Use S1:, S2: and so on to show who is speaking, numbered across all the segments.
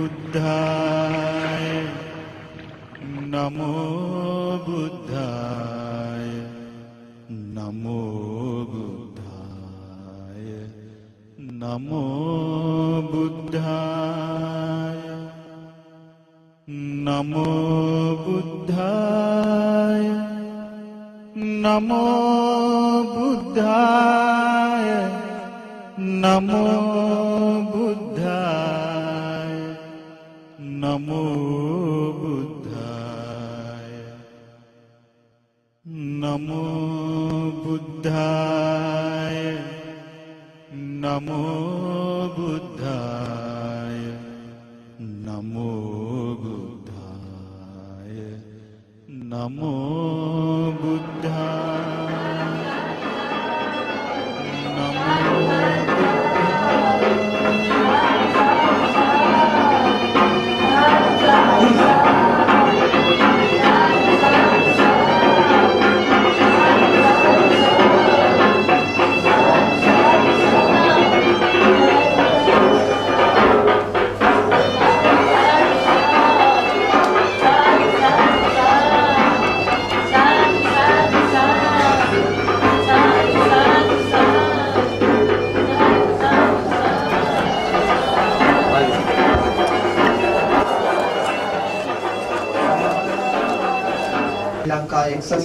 S1: බුද්ධාය නමෝ බුද්ධාය නමෝ බුද්ධාය නමෝ බුද්ධාය නමෝ බුද්ධාය නමෝ බුද්ධාය නමෝ බුද්ධාය නමෝ බුද්ධාය නමෝ බුද්ධාය නමෝ බුද්ධාය නමෝ බුද්ධාය නමෝ බුද්ධාය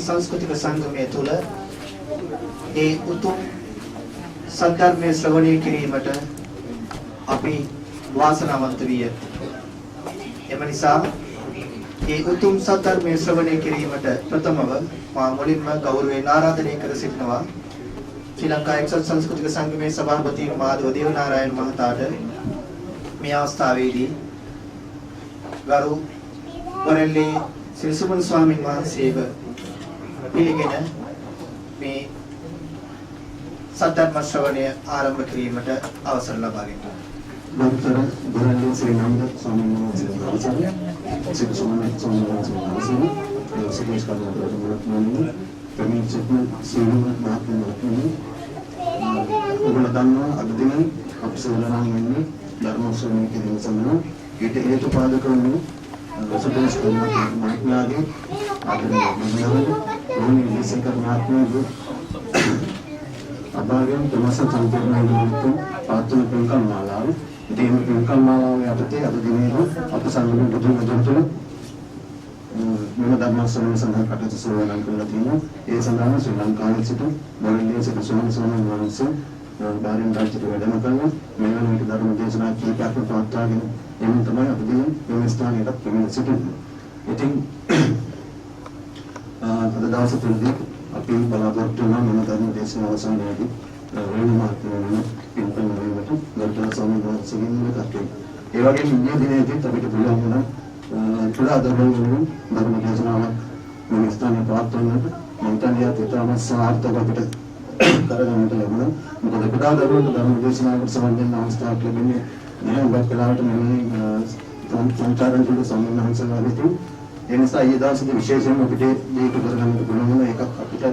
S2: सांस्कृतिक संगमे तुल ए उतुम सद्धर्म श्रवणे किरीमට අපි වාසනාවන්ත විය. එම නිසා ඒ උතුම් සද්ධර්මයේ ශ්‍රවණය කිරීමට ප්‍රථමව මා මුලින්ම ගෞරවයෙන් ආරාධනය කර සිටිනවා ශ්‍රී ලංකා එක්සත් සංස්කෘතික සංගමේ සභාපති මහදව දේවනාරායන මහතාට මේ අවස්ථාවේදී ගරු වරෙල්ලේ ශ්‍රී සුමන ස්වාමීන් වහන්සේව පිළිගෙන මේ සද්ධර්ම ශ්‍රවණය ආරම්භ කිරීමට අවසර ලබා ගන්නවා.
S3: Dr. Burandi Sri Nanda Swami Namaste Sri Sumana Swami Namaste Sri Skala Namaste kami ucapkan seluruh mahatma Mahatma ඔබලා දන්නවා අද දින අපි සෝලනාන් වෙන්නේ ධර්ම ශ්‍රවණය කිරීම සඳහා ඊට හේතුපාදක වූ රසදේශ මහත්මයාගේ ආදරණීය මහත්මයාගේ රෝහණ විසේකර මහත්මයාගේ අභාවයෙන් තමස සම්පූර්ණයෙන්ම පාතුන පින්කම් මාලාව ඉතින් පින්කම් මාලාව යටතේ අද දිනේ අප සම්මුඛ බුදුන් වහන්සේ මෙම ධර්ම ශ්‍රවණය සඳහා කටයුතු සෝලනාන් කරලා තියෙනවා. ඒ සඳහා ශ්‍රී ලංකාවේ සිට බොරළේ සිට සුමන ස්වාමීන් වහන්සේ බාහිරින් රාජ්‍යයට වැඩම කරනවා. මේ වෙනුවට ධර්ම දේශනා කීපයක් පවත්වාගෙන එනම් තමයි අපි මේ ස්ථානයට ප්‍රමිත සිටින්නේ. ඉතින් අද දවසේ තුලදී අපි බලාපොරොත්තු වෙන මෙම ධර්ම දේශනාව අවසානයේදී රෝහණ මහත්මයාගේ පින්කම් වලට ගරුතර ස්වාමීන් වහන්සේගෙන් කතා. ඒ වගේම මේ දිනේදී අපිට පුළුවන් වුණා පුරා ධර්ම දේශනාවක් මේ ස්ථානයේ පවත්වන්නට මම හිතන්නේ ඉතාම සාර්ථක අපිට කරගන්නට ලැබුණා. මොකද පුරා ධර්ම දේශනාවකට සම්බන්ධ වෙන අවස්ථාවක් ලැබෙන්නේ නැහැ. ඔබත් කලාවට මේ සංචාරන තුළ සම්මානහන්සලා වෙති. ඒ නිසා ඊයේ දවසේ විශේෂයෙන්ම අපිට මේක කරගන්න පුළුවන් වුණා. ඒකත් අපිට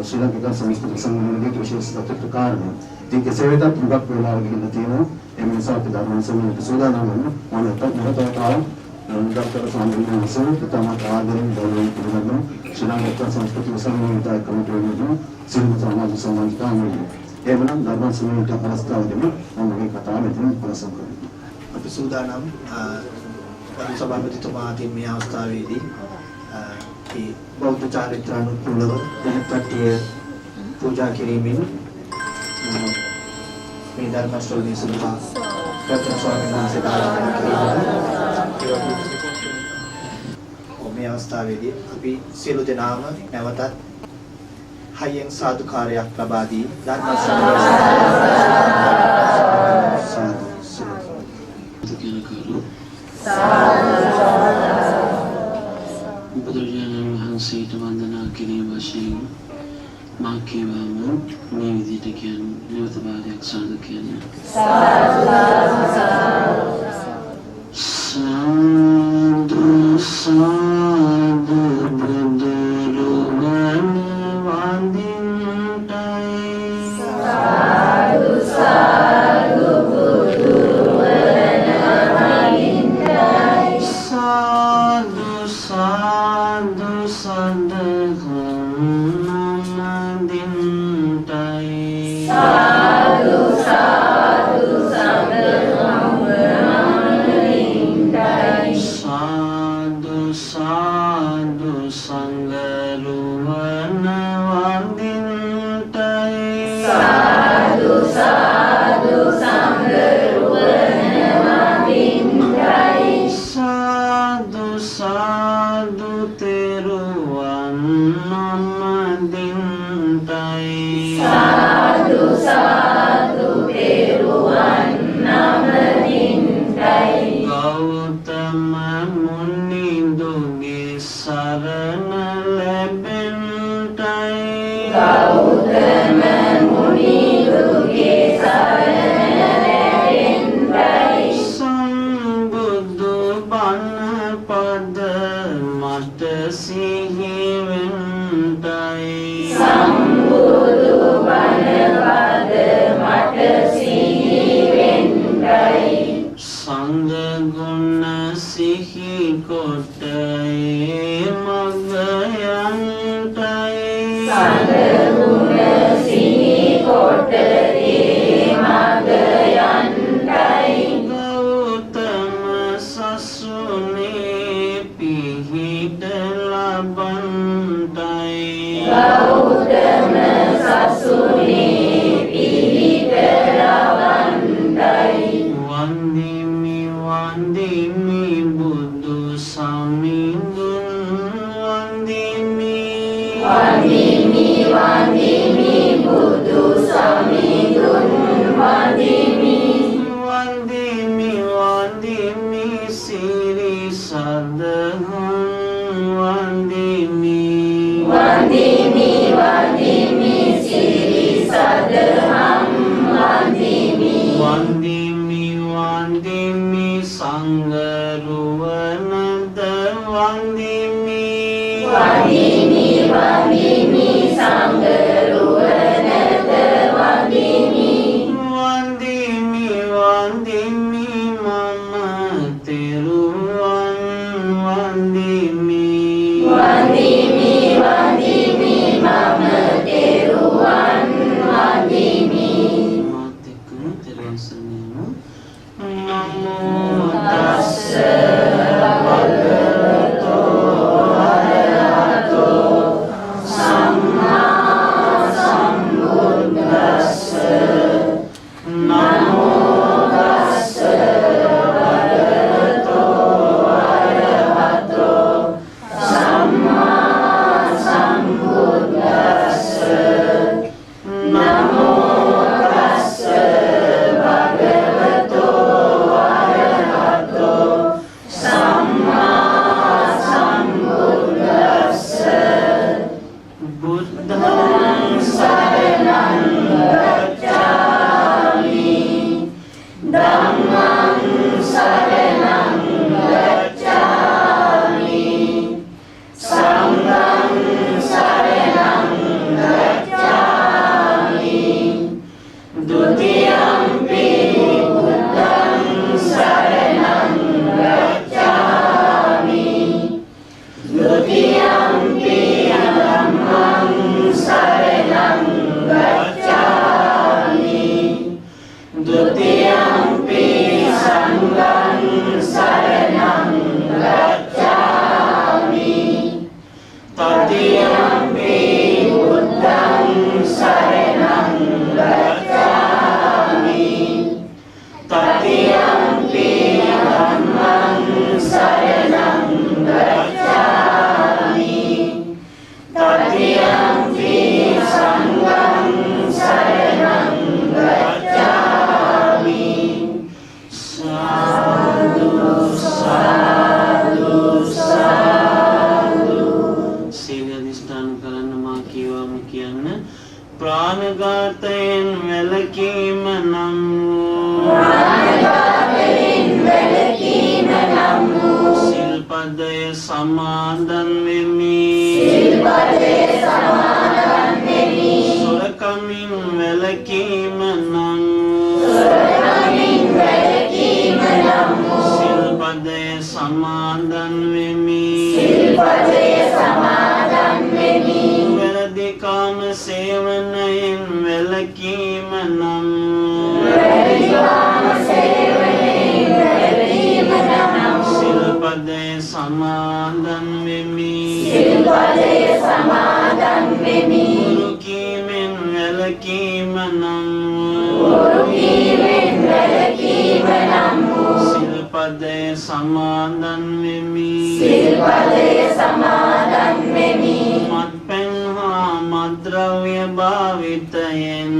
S3: ශ්‍රී ලංකා සංස්කෘතික සංගමයේ විශේෂ සතුට කාරණා. ඉතින් කෙසේ වෙතත් මුගක් වේලාවක ගිහින් තියෙනවා. ඒ නිසා අපි ධර්ම සම්මානයට සූදානම් වෙනවා. මම තවතාවක් Dr. Swami Namaste pertama kali dalam program sedang Dr. Sanskrit Usama minta kemudian itu sini sama sama kami. Emang dalam semua kita perastau demi orang kata itu perasaan.
S2: අපි සූදානම් පොදු සභාපතිතුමාගෙන් මේ අවස්ථාවේදී ඒ බෞද්ධ චාරිත්‍රානුකූලව දෙහත්ටිය පූජා කිරීමෙන් මේ ධර්ම ශ්‍රවණය සඳහා රත්න ස්වාමීන් වහන්සේට ආරාධනා කිරීමට මේ අවස්ථාවේදී අපි සියලු දෙනාම නැවතත් හයියෙන් සාදුකාරයක් ලබා දී ධර්ම ශ්‍රවණය
S4: බුදුරජාණන් වහන්සේට වන්දනා කිරීම වශයෙන් මා කියවම මේ විදිහට කියන්නේ නැවත වාරයක් සාදු කියන්නේ සාදු සාදු බුදුරුවන් වන්දින්ටයි සාදු සාදු බුදුරුවන් වන්දින්ටයි සංඝ ගුණ සිහි කොට මග යන්ටයි සංඝ ගුණ සිහි කොට මග යන්ටයි ගෞතම සසුනේ පිහිට ලබන්ටයි ගෞතම සසුනේ පිහිට ලබන්ටයි වන්දිමි වන්දිමි බුදු සමිඳුන් වන්දිමි වන්දිමි වන්දිමි බුදු සමිඳුන් වන්දිමි වන්දිමි වන්දිමි සිරි සදහන් වන්දිමි වන්දිමි වන්දිමි සිරි සදහන් වන්දිමි වන්දිමි වන්දිමි සංගරුවනද වන්දිමි වන්දිමි වන්දිමි සංගරුවනද වන්දිමි වන්දිමි වන්දිමි මම තෙරුවන් වන්දිමි වන්දිමි වන්දිමි මම තෙරුවන් වන්දිමි මාතෙකම තෙරුවන් සරණයි නමෝ තස්ස භගවතෝ අරහතෝ සම්මා සම්බුද්දස්ස නමෝ තස්ස භගවතෝ අරහතෝ සම්මා සම්බුද්දස්ස නමෝ තස්ස භගවතෝ අරහතෝ සම්මා සම්බුද්දස්ස බුද්ධං සරණං ගච්ඡාමි ධම්මං සරණං ගච්ඡාමි සංඝං සරණං ගච්ඡාමි ဒုတိယံ පි බුද්ධං සරණං ගච්ඡාමි ဒုတိယံ පි ධම්මං සරණං ගච්ඡාමි ဒုတိယံ පි සංඝං සරණං ගච්ඡාමි တတိယံ පි බුද්ධං සරණං ගච්ඡාමි တတိယံ පි ධම්මං සරණං ගච්ඡාමි တတိယံ පි සංඝං සරණං ගච්ඡාමි සාදු සාදු සාදු සීල අධිෂ්ඨාන කරන්න මා කියවම කියන්න ප්‍රාණඝාතයෙන් වැළකීම නම් සිල්පදය සමාදන් වෙමි සොරකමින් වැළකීම නම් සිල්පදය සමාදන් වෙමි වැරදි කාම සේවනයෙන් වැළකීම නම් සිල්පදය සමාදන් වෙමි ගුරු කීමෙන් වැළකීම නම් සිල්පදය සමාදන් වෙමි මත්පැන් හා මත්ද්‍රව්‍ය භාවිතයෙන්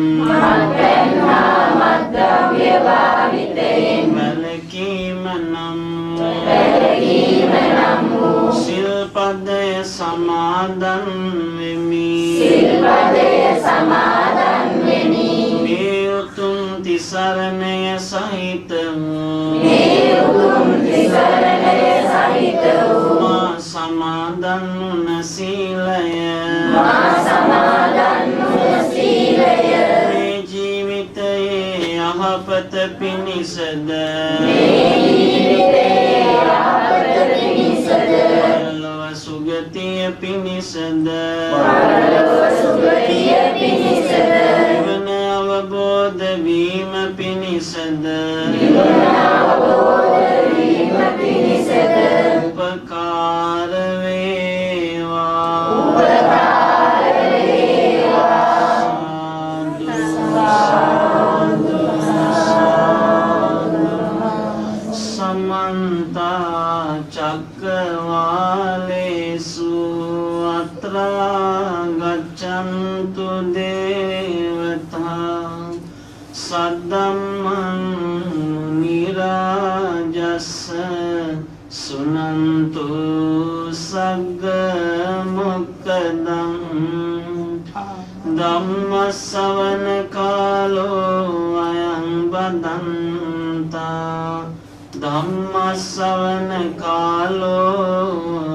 S4: වැළකීම නම් සිල්පදය සමාදන් වෙමි මේ උතුම් තිසරණය සහිත මා සමාදන් වුණ සීලය මේ ජීවිතයේ යහපත පිණිසද පරලොව සුගතිය පිණිසද නිවන අවබෝධ වීම පිණිසද උපකාර चक्रवालेषु अत्र गच्छन्तु देवता सद्धम्मं मुनिराजस्य सुनन्तु सग्गमुक्तदम् धम्मश्रवण कालो अयं बदन्ता धम्मश्रवण कालो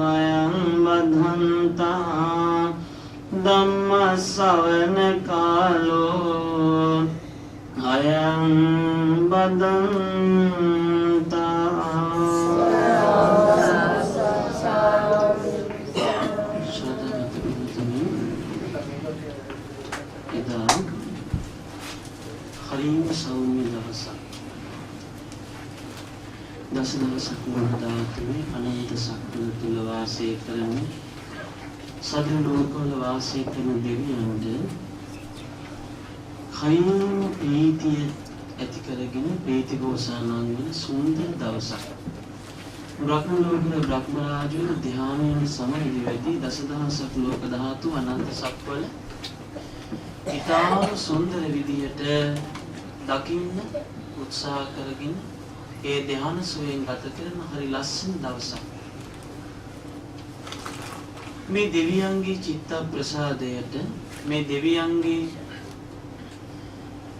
S4: अयं बधन्ता धम्मश्रवण कालो अयं बधन्ता हरीम सौम्य दवसක් දස දවසක් මුළුදාතුමේ අනන්ත සක්වල තුල වාසය කරන සදු ලෝකවල වාසය කරන දෙවියන්ට කයින් ප්‍රීතිය ඇති කරගෙන ප්‍රීති ගෝසානන් වන සුන්දර දවසක්. බ්‍රහ්ම ලෝකවල බ්‍රහ්ම රාජවල ධ්‍යානයෙන් සමහිදි වෙති දසදහසක් ලෝක ධාතු අනන්ත සක්වල ඉතාම සුන්දර විදියට දකින්න උත්සාහ කරගෙන ඒ ධ්‍යාන සුවයෙන් ගත කරන හරි ලස්සන දවසක්. මේ දෙවියන්ගේ චිත්ත ප්‍රසාදයට මේ දෙවියන්ගේ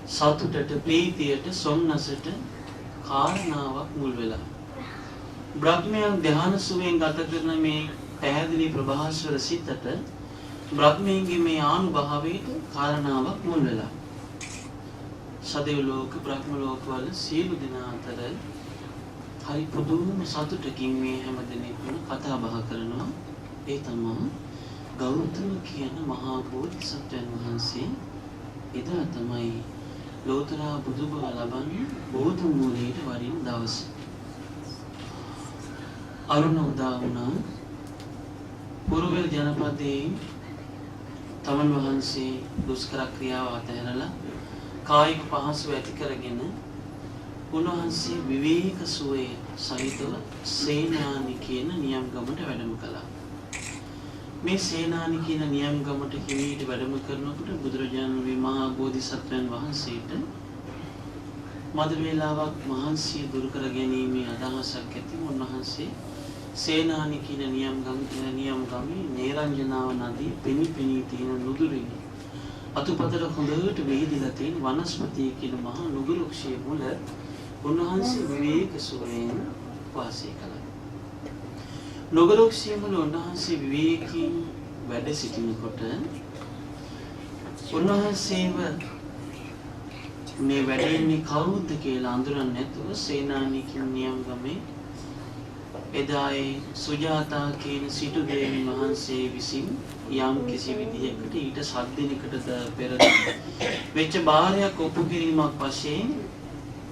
S4: සතුටට ප්‍රීතියට සොම්නසට කාරණාවක් මුල් වෙලා බ්‍රහ්මයන් ධ්‍යාන සුවයෙන් ගත කරන මේ පැහැදිලි ප්‍රභාස්වර සිතට බ්‍රහ්මයන්ගේ මේ ආනුභාවයට කාරණාවක් මුල් වෙලා සදෙව් ලෝක බ්‍රහ්ම ලෝකවල සියලු දෙනා අතර හරි පුදුම සතුටකින් මේ හැම දෙනෙක්ම කතා බහ කරනවා. ඒ තමයි ගෞතම කියන මහා බෝධිසත්වයන් වහන්සේ එදා තමයි ලෝතර බුදුබව ලබන්නේ බෝධි මූලයට වරින් දවස. අරුණ උදා වුණා. පුරවැල් ජනපදයේ තමන් වහන්සේ දුෂ්කර ක්‍රියාව අතහැරලා කායික පහසුව ඇති කරගෙන උන්වහන්සේ විවේක සුවය සහිතව සේනානි කියන නියම් ගමට වැඩම කළා. මේ සේනානි කියන නියම් ගමට හිමීට වැඩම කරනකොට බුදුරජාණන් වහන්සේ මහා බෝධිසත්වයන් වහන්සේට මද වේලාවක් මහන්සිය දුරු කර ගැනීමේ අදහසක් ඇති උන්වහන්සේ සේනානි කියන නියම් ගමේ නේරංජනාව නදී පෙනී තියෙන නුදුරිනි අතුපතර හොඳට වේදිලා තියෙන වනස්පතිය කියන මහා නුගරුක්ෂයේ මුල උන්වහන්සේ විවේක සුවයෙන් වාසය කළා. නුගරුක්ෂයේ මුල උන්වහන්සේ විවේකයෙන් වැඩ සිටිනකොට උන්වහන්සේව මේ වැඩෙන්නේ කවුද කියලා අඳුරන්නේ නැතුව සේනානි කියන නියම් ගමේ එදායේ සුජාතා කියන සිටු දේවීන් වහන්සේ විසින් යම් කිසි විදිහකට ඊට සත් දිනකට පෙර වෙච්ච බාරයක් ඔප්පු කිරීමක් වශයෙන්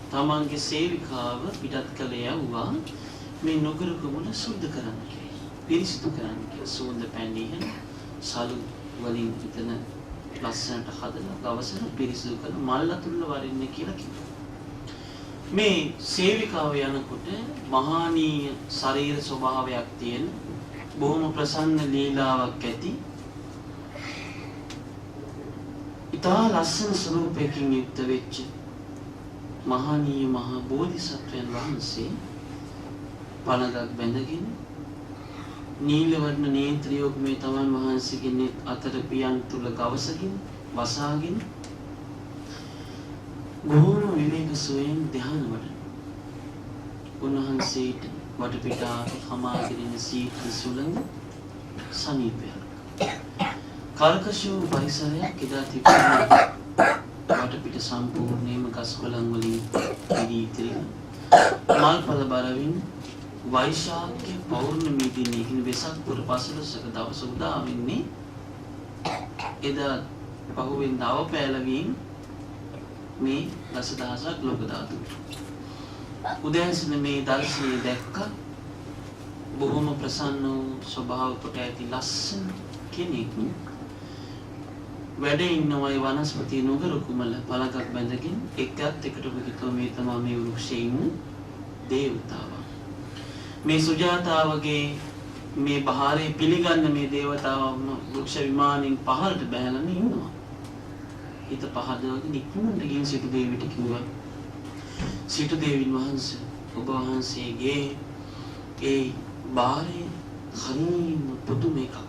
S4: තමන්ගේ සේවිකාව පිටත් කළ යවුවා මේ නුගරුක මුල සුද්ධ කරන්න කියලා. පිරිසිදු කරන්න කියලා සුවඳ පැණියෙන් සලු වලින් පිටන ලස්සනට හදලා ගවසන පිරිසිදු කළ මල් අතුල්ල වරින්න කියලා කිව්වා. මේ සේවිකාව යනකොට මහානීය ශරීර ස්වභාවයක් තියෙන බොහොම ප්‍රසන්න ලීලාවක් ඇති ඉතා ලස්සන ස්වරූපයකින් යුක්ත වෙච්ච මහානීය මහා බෝධිසත්වයන් වහන්සේ පළඟක් බැඳගෙන නීල වර්ණ නේත්‍රයෝග මේ තමන් වහන්සේගේ අතර පියන් තුල ගවසකින් වසාගෙන බොහෝම විවේක සුවයෙන් ධ්‍යාන වඩන උන්වහන්සේට වටපිටාවට හමාගෙන සීතල සුළඟ සමීපයක් කල්කශූ පරිසරයක් එදා තිබුණා. වටපිට සම්පූර්ණයෙන්ම ගස්කොළන් වලින් පිරී තිරිලා මල්පල බරවින් වෛශාඛ පෞර්ණමී දිනේ කියන වෙසක් පුර පසළොස්වක දවස උදා වෙන්නේ එදා පහුවෙන් දව පෑලවින් මේ දසදහසක් ලෝක ධාතු උදෑසන මේ දර්ශනය දැක්ක බොහොම ප්‍රසන්න වූ ස්වභාව කොට ඇති ලස්සන කෙනෙක් වැඩ ඉන්නවයි වනස්පති නුගර කුමල පළකක් බැඳගෙන එක්කත් එකටම කිව්ව මේ තමයි මේ වෘක්ෂයේ ඉන්න දේවතාවා. මේ සුජාතාවගේ මේ බහාරේ පිළිගන්න මේ දේවතාවම වෘක්ෂ විමානෙන් පහළට බැහැලා ඉන්නවා. හිත පහදවගෙන ඉක්මනට ගිහින් සිටු දේවිට කිව්වා. සිටු දේවින් වහන්සේ ඔබ වහන්සේගේ ඒ බාරේ හරිම පුදුම එකක්.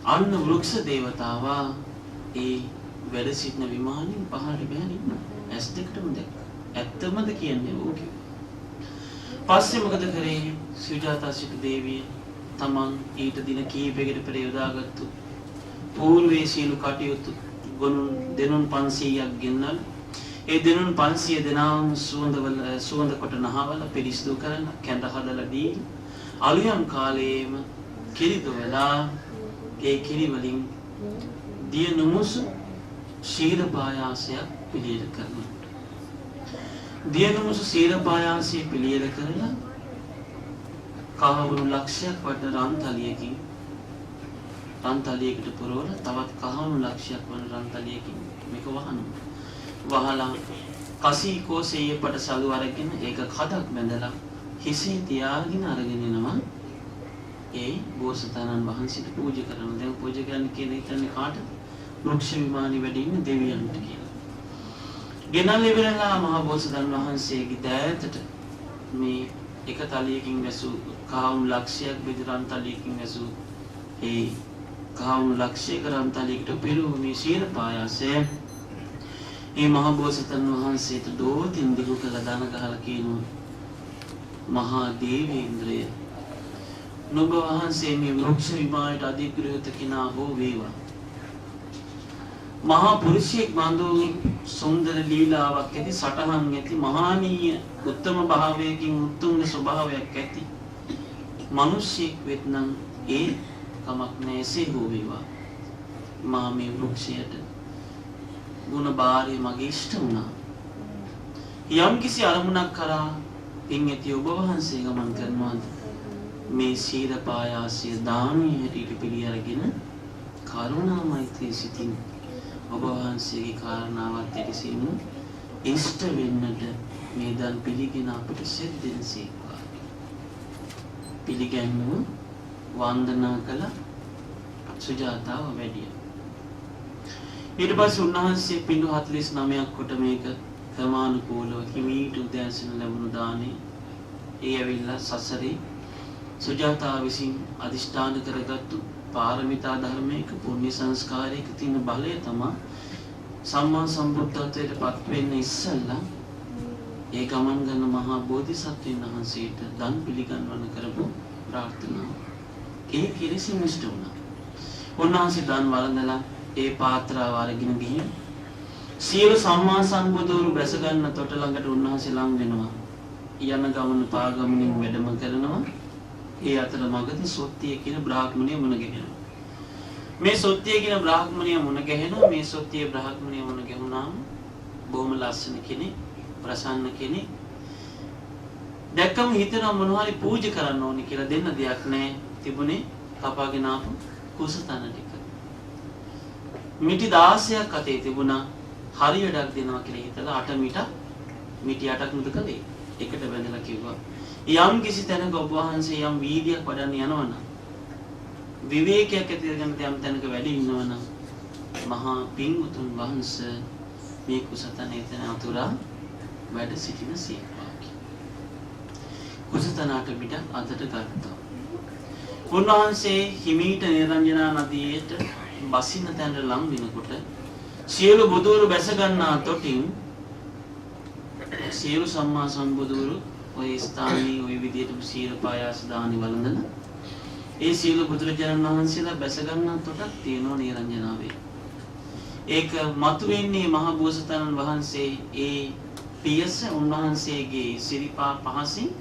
S4: අන්න වෘක්ෂ දේවතාවා ඒ වැඩ සිටින විමානෙන් පහළට බැහැලා ඉන්නවා. ඇස් දෙකටම දැක්කා. ඇත්තමද කියන්නේ ඕකේ. පස්සේ මොකද කරේ? සුජාතා සිටු දේවිය තමන් ඊට දින කීපයකට පෙර යොදාගත්තු పూర్වේ සීල කටයුතු ගොනුන් දෙනුන් 500ක් ගෙන්නලා ඒ දෙනුන් 500 දෙනාම සුවඳ කොට නහවල පිරිසිදු කරලා කැඳ හදලා දී අලුයම් කාලයේම කිරි දොවලා ඒ කිරි වලින් දිය නුමුසු ශීර පායාසයක් පිළියෙල කරනවා. දිය නුමුසු ශීර පායාසය පිළියෙල කරලා කහවණු ලක්ෂයක් වටන රන්තලියකින් රන්තලියකට පුරවලා තවත් කහවණු ලක්ෂයක් වන රන්තලියකින් මේක වහලා කසී කෝසෙය පට සලු අරගෙන ඒක කඩක් බැඳලා හිසේ තියාගෙන අරගෙන එනවා ඒ බෝසතාණන් වහන්සේට පූජා කරනවා. දැන් පූජා කරන්න කියන්නේ කාටද? වෘක්ෂ විමානි වැඩ ඉන්න දෙවියන්ට කියලා. ගෙනල්ලා ඉවරලා මහ බෝසතාණන් වහන්සේගේ දෑතට මේ එක තලියකින් වැසූ කහවණු ලක්ෂයක් බෙදරන් තලියකින් වැසූ ඒ කහවණු ලක්ෂයක රන් තලියකට පිරුණු මේ ශීර පායාසය මේ මහ බෝසතාණන් වහන්සේට දෝතින් දිගු කළ දාන ගහලා කියනවා මහා දේවේන්ද්‍රය නුඹ වහන්සේ මේ වෘක්ෂ විමානයට අධිග්‍රහිත කෙනා හෝ වේවා. මහා පුරුෂයෙක් බඳු සුන්දර ලීලාවක් ඇති සටහන් ඇති මහානීය උත්තම භාවයකින් උතුම් ස්වභාවයක් ඇති මිනිසෙක් වෙත්නම් ඒ කමක් නැසේ හෝ වේවා. මා මේ වෘක්ෂයට ගුණ බාරේ මගේ ඉෂ්ට වුණා. යම් කිසි අරමුණක් කරා පින් ඇති ඔබ වහන්සේ ගමන් කරනවාද මේ සීල පායාසය දානීය හැටියට පිළි අරගෙන කරුණා මෛත්‍රී සිතින් ඔබ වහන්සේගේ කාරණාවත් එලෙසින් ඉෂ්ට වෙන්නට මේ දන් පිළිගෙන අපිට සෙත් දෙන්සේක්වා. පිළිගැන්වුව වන්දනා කළ සුජාතාව වැඩිය. ඊට පස්සේ උන්වහන්සේ පිඬු 49ක් කොට මේක ක්‍රමානුකූලව හිමීට උදෑසන ලැබුණු දානේ ඒ ඇවිල්ලා සසරේ සුජාතාව විසින් අදිෂ්ඨාන කරගත්තු පාරමිතා ධර්මයක පුණ්‍ය සංස්කාරයක තියෙන බලය තමයි සම්මා සම්බුද්ධත්වයට පත් වෙන්න ඉස්සෙල්ලා ඒ ගමන් ගන්න මහා බෝධිසත්වයන් වහන්සේට දන් පිළිගන්වන කරපු ප්‍රාර්ථනාව. ඒ කිරිසින් ඉෂ්ට වුණා. උන්වහන්සේ දන් වළඳලා ඒ පාත්‍රාව අරගෙන ගිහින් සියලු සම්මා සම්බුදුරු බැස ගන්න තොට ළඟට උන්වහන්සේ ලං වෙනවා. යන ගමන පාගමනින් වැඩම කරනවා. ඒ අතර මගදී සොත්තිය කියන බ්‍රාහ්මණය මුණ ගැහෙනවා. මේ සොත්තිය කියන බ්‍රාහ්මණය මුණ ගැහෙනවා. මේ සොත්තිය බ්‍රාහ්මණය මුණ ගැහුණාම බොහොම ලස්සන කෙනෙක්, ප්‍රසන්න කෙනෙක්. දැක්කම හිතනවා මොනවා හරි පූජා කරන්න ඕනේ කියලා දෙන්න දෙයක් නැහැ. තිබුණේ කපාගෙන ආපු කුසතන ටික. මිටි 16ක් අතේ තිබුණා. හරි වැඩක් දෙනවා කියලා හිතලා 8 මිටි 8ක් මුද කළේ. එකට බැඳලා කිව්වා යම් කිසි තැනක ඔබ වහන්සේ යම් වීදියක් වඩන්න යනවනම් විවේකයක් ඇති කරගෙන යම් තැනක වැඩ ඉන්නවනම් මහා පින්වතුන් වහන්සේ මේ කුසතන එතන අතුරා වැඩ සිටින සීක්වා. කුසතනට පිට අතට ගත්තා. උන්වහන්සේ හිමීට නිරංජනා නදියට බසින තැනට ලං වෙනකොට සියලු බුදුවරු බැස ගන්නා තොටින් සියලු සම්මා සම්බුදුවරු ඔය ස්ථානයේ ඔය විදියට සීල පායාස දානි වළඳන ඒ සීල බුදුරජාණන් වහන්සේලා බැස ගන්නා තොටක් තියෙනවා නිරංජනාවේ. ඒක මතුවෙන්නේ මහ බෝසතාණන් වහන්සේ ඒ පියස උන්වහන්සේගේ සිරිපා පහසින්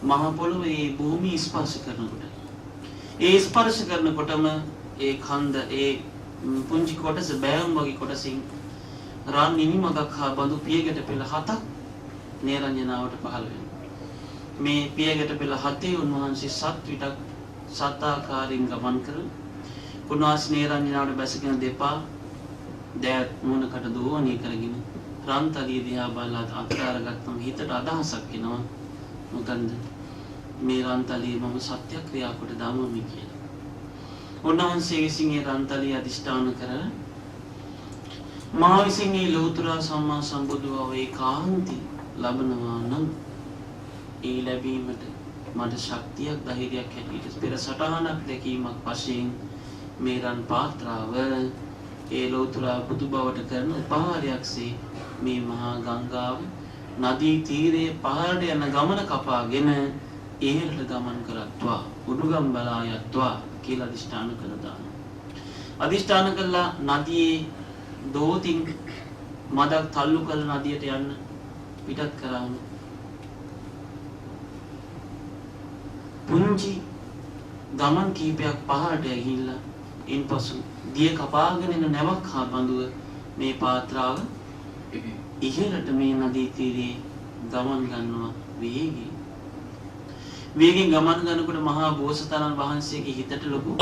S4: මහ පොළොවේ භූමිය ස්පර්ශ කරනකොට ඒ ස්පර්ශ කරනකොටම ඒ කන්ද ඒ පුංචි කොටස බෑවුම් වගේ කොටසින් රන් නිනිමගක් හා බඳු පියගැට පෙළ 7ක් නිරංජනාවට පහළ වෙනවා. මේ පියගැට පෙළ 7 උන්වහන්සේ සත් විටක් සතාකාරින් ගමන් කරන උන්වහන්සේ නිරංජනාවට බැසගෙන දෙපා දෑත් මුණකට දෝවණී කරගෙන රන්තලිය දිහා බලලා අත්කාරගත්තම හිතට අදහසක් එනවා. මොකන්ද මේ රන්තලිය මම සත්‍යක්‍රියා කොට දාමමි කියලා. උන්වහන්සේ විසින් ඒ රන්තලිය අදිෂ්ඨාන කරලා මා විසින් මේ ලෝතර සම්මා සම්බුදු වූ ඒ කාන්ති ලබනවා නම් ඒ ලැබීමට මට ශක්තියක් ධෛර්යයක් හැටියට පෙර සටහනක් දැකීමක් වශයෙන් මේ රන් පාත්‍රාව ඒ ලෝතර බුදු බවට කරන උපහාරයක්සේ මේ මහා ගංගාව නදී තීරයේ පහළට යන ගමන කපාගෙන ඉහළට ගමන් කරත්වා උඩුගම් බලා යත්වා කියලා අදිෂ්ඨාන කළා දානවා. අදිෂ්ඨාන කළා නදියේ දෝතින් මදක් තල්ලු කළ නදියට යන්න පිටත් කරාම පුංචි ගමන් කීපයක් පහළට ගිහිල්ලා ඉන්පසු දිය කපාගෙන එන නැවක් හා බඳුව මේ පාත්‍රාව ඉහළට මේ නදී තීරයේ ගමන් ගන්නවා වේගයෙන්. වේගෙන් ගමන් ගන්නකොට මහා බෝසතාණන් වහන්සේගේ හිතට ලොකු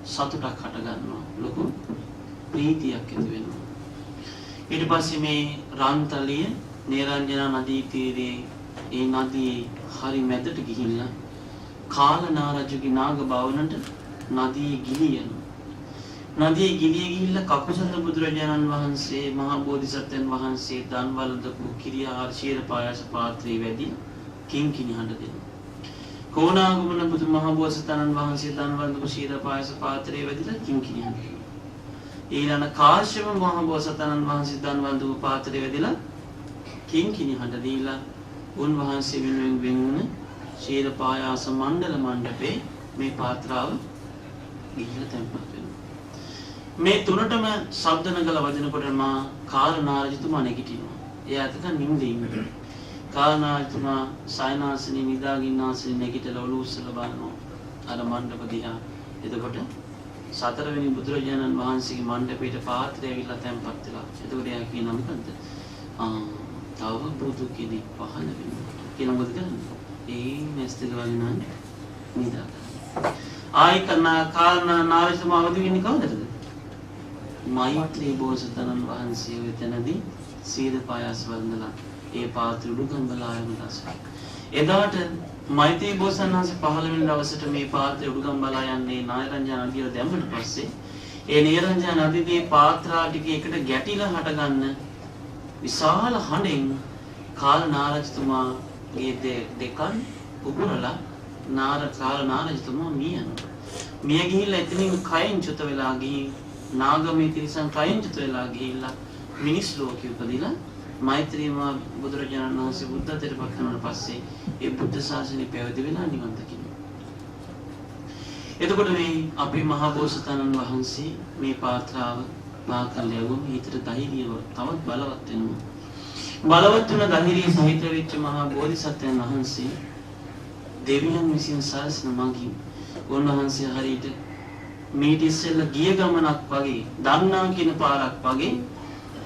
S4: සතුටක් හට ගන්නවා. ලොකු ප්‍රීතියක් ඇති වෙනවා. ඊට පස්සේ මේ රන්තලිය නිරංජනා නදී තීරයේ ඒ නදියේ හරි මැදට ගිහිල්ලා කාලනාරජුගේ නාග භවනට නදියේ ගිලියනවා. නදියේ ගිලිය ගිහිල්ලා කකුසඳ බුදුරජාණන් වහන්සේ මහා බෝධිසත්වයන් වහන්සේ දන් වළඳපු කිරියාහාර ශීර පායස පාත්‍රයේ වැඩි කිංකිණි හඬ දෙනවා. කෝණාගමන බුදු මහා බෝසතාණන් වහන්සේ දන් වළඳපු ශීර පායස පාත්‍රයේ වැඩිලා කිංකිණි හඬ දෙනවා. ඊළඟ කාශ්‍යප මහා බෝසතාණන් වහන්සේ දන් වළඳපු පාත්‍රයේ වැඩිලා කිංකිණි හඬ දීලා උන්වහන්සේ වෙනුවෙන් වෙනුන ශීර පායස මණ්ඩල මණ්ඩපේ මේ පාත්‍රාව ගිහිලා තැන්පත් වෙනවා. මේ තුනටම ශබ්ද නගල වදිනකොට මා කාලනාරජතුමා නැගිටිනවා. එයා අතක නිින්දේ ඉන්නවා. කාලනාරජතුමා සයනාසනේ නිදාගින්න ආසනේ නැගිටලා ඔලුව උස්සලා බලනවා අර මණ්ඩප දිහා. එතකොට සතරවෙනි බුදුරජාණන් වහන්සේගේ මණ්ඩපේට පාත්‍රය ඇවිල්ලා තැන්පත් වෙලා. එතකොට එයා කියනවා මොකද්ද? තව බුදු කෙනෙක් පහළ වෙනවා කියලා මොකද කරන්නේ? ඒ නැස්තක වගේ නම් නිදා ගන්න. ආයි කාලනාරජතුමා අවදි වෙන්නේ කවදද? මෛත්‍රී බෝසතාණන් වහන්සේ වෙතනදී සීල පායස් වන්දලා ඒ පාත්‍ර උඩුගම් බලායම දැසයි. එදාට මෛත්‍රී බෝසතාණන් වහන්සේ 15 වෙනි දවසට මේ පාත්‍ර උඩුගම් බලා යන්නේ නායරංජන නදිය දැම්මට පස්සේ ඒ නිරංජන නදියේ පාත්‍රා ටික එකට ගැටිලා හටගන්න විශාල හඬෙන් කාලනාරජතුමාගේ දෙකන් උගුරලා කාලනාරජතුමා මිය යනවා. මිය ගිහිල්ලා එතනින් කයෙන් චුත වෙලා ගිහින් නාගමේ තිරිසන් කයෙන් චුත වෙලා ගිහිල්ලා මිනිස් ලෝකෙ උපදිලා මෛත්‍රී මහ බුදුරජාණන් වහන්සේ බුද්ධත්වයට පත් වුණාට පස්සේ ඒ බුද්ධ ශාසනය පැවිදි වෙලා නිවන් දකිනවා. එතකොට මේ අපේ මහා බෝසතාණන් වහන්සේ මේ පාත්‍රාව පාකල්යවම හිතට ධෛර්යව තවත් බලවත් වෙනවා. බලවත් වෙන ධෛර්යය සහිත වෙච්ච මහා බෝධිසත්වයන් වහන්සේ දෙවියන් විසින් සාසන මගින් උන්වහන්සේ හරියට මේට ඉස්සෙල්ලා ගිය ගමනක් වගේ දන්නා කියන පාරක් වගේ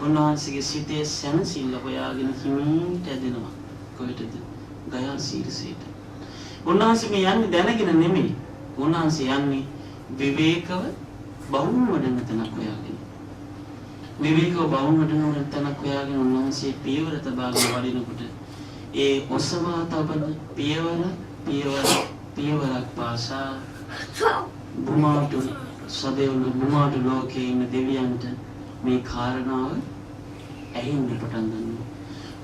S4: උන්වහන්සේගේ සිතේ සැනසෙල්ල හොයාගෙන හිමීට ඇදෙනවා. කොහෙටද? ගයා සීරසේට. උන්වහන්සේ මේ යන්නේ දැනගෙන නෙමෙයි. උන්වහන්සේ යන්නේ විවේකව බහුවඩන තැනක් හොයාගෙන. විවේකව බහුවඩන තැනක් හොයාගෙන උන්වහන්සේ පියවර තබාගෙන වඩිනකොට ඒ ඔසවා තබන පියවරක් පාසා බුමාට සදෙව්ලු බුමාට ලෝකේ ඉන්න දෙවියන්ට මේ කාරණාව ඇහෙන්න පටන් ගන්නවා.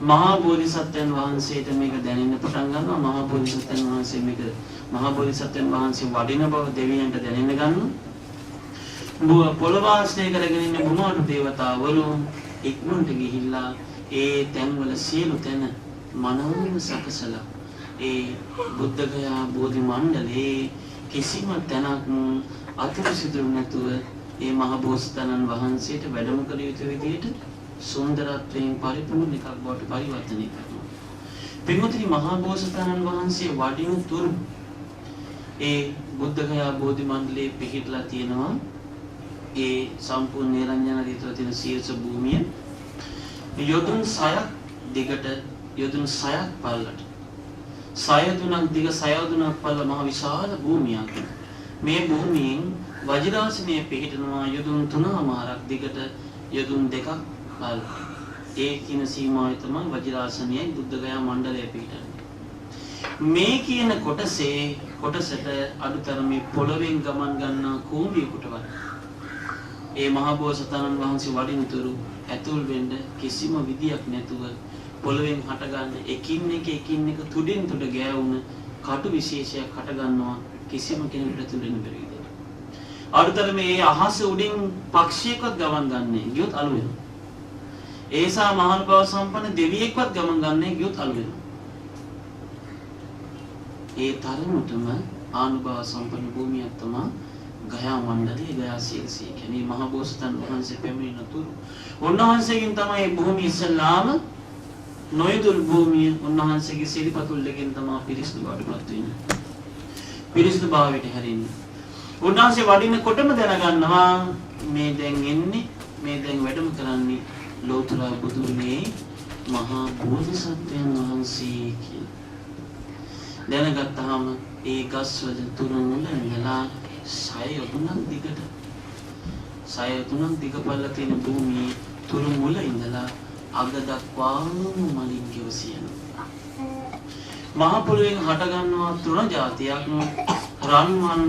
S4: මහා බෝධිසත්වයන් වහන්සේට මේක දැනෙන්න පටන් ගන්නවා. මහා බෝධිසත්වයන් වහන්සේ වඩින බව දෙවියන්ට දැනෙන්න ගන්නවා. පොළොව ආශ්‍රය කරගෙන ඉන්න බුමාට දේවතාවලු ඉක්මනට ගිහිල්ලා ඒ තැන්වල සියලු තැන මනෝමය සකසලා ඒ බුද්ධගයා බෝධි මණ්ඩලේ කිසිම තැනක් අතුරුසිදුරු නැතුව ඒ මහ බෝසතාණන් වහන්සේට වැඩම කළ යුතු විදිහට සුන්දරත්වයෙන් පරිපූර්ණ එකක් බවට පරිවර්තනය කරනවා. පින්වත්නි මහා බෝසතාණන් වහන්සේ වඩින තුරු ඒ බුද්ධගයා බෝධි මණ්ඩලයේ පිහිටලා තියෙනවා. ඒ සම්පූර්ණ නිරංජන රීතිය තියෙන සීර්ෂ භූමිය යොදුන් 6ක් දිගට යොදුන් 6ක් පළලට 6 දුනක් දිග 6 දුනක් පළල මහ විශාල භූමියක්. මේ භූමියෙන් වජිරාසනයේ පිහිටනවා යොදුන් 3මාරක් දිගට යොදුන් 2ක් පළල. ඒ කියන සීමාවේ තමයි වජිරාසනයයි බුද්ධගයා මණ්ඩලය පිහිටන්නේ. මේ කියන කොටසට අඩුතරමේ පොළවෙන් ගමන් ගන්නා කූඹියකට වඩා ඒ මහ බෝසතාණන් වහන්සේ වඩිනතුරු ඇතුල් වෙන්න කිසිම විදියක් නැතුව පොළවෙන් හටගන්න එකින් එක තුඩින් තුඩ ගෑවුන කටු විශේෂයක් හටගන්නවා කිසිම කෙනෙකුට තුඩින් බැරි විදියට. අඩුතරමේ මේ අහස උඩින් පක්ෂියෙක්වත් ගමන් ගන්නෑ ගියොත් අළු වෙනවා. ඒසා මහානුභාව සම්පන්න දෙවියෙක්වත් ගමන් ගන්නෑ ගියොත් අළු වෙනවා. ඒ තරමටම ආනුභාව සම්පන්න භූමියක් තමයි ගයා මණ්ඩලයේ ගයා සීලසී කියන්නේ මහ බෝසතාණන් වහන්සේ පැමිණෙන තුරු උන්වහන්සේගෙන් තමයි මේ භූමිය ඉස්සල්ලාම නොයදුල් භූමිය උන්වහන්සේගේ සිරිපතුල් දෙකෙන් තමයි පිරිසිදු බවටපත් වෙන්නේ. පිරිසිදු භාවයට හැරෙන්නේ. උන්වහන්සේ වඩිනකොටම දැනගන්නවා මේ දැන් එන්නේ මේ දැන් වැඩම කරන්නේ ලෝතර බුදුනේ මහා බෝධිසත්වයන් වහන්සේ කියලා. දැනගත්තාම ඒ ගස්වල තුරුන් ඉඳලා 6 යොදුනක් දිගට 6 යොදුනක් දිග පල්ල තියෙන භූමියේ තුරු මුල ඉඳලා අග දක්වාම මලින් ගෙවසියනවා. මහ පොළොවෙන් හට ගන්නවා තුන જાතියක් රන්වන්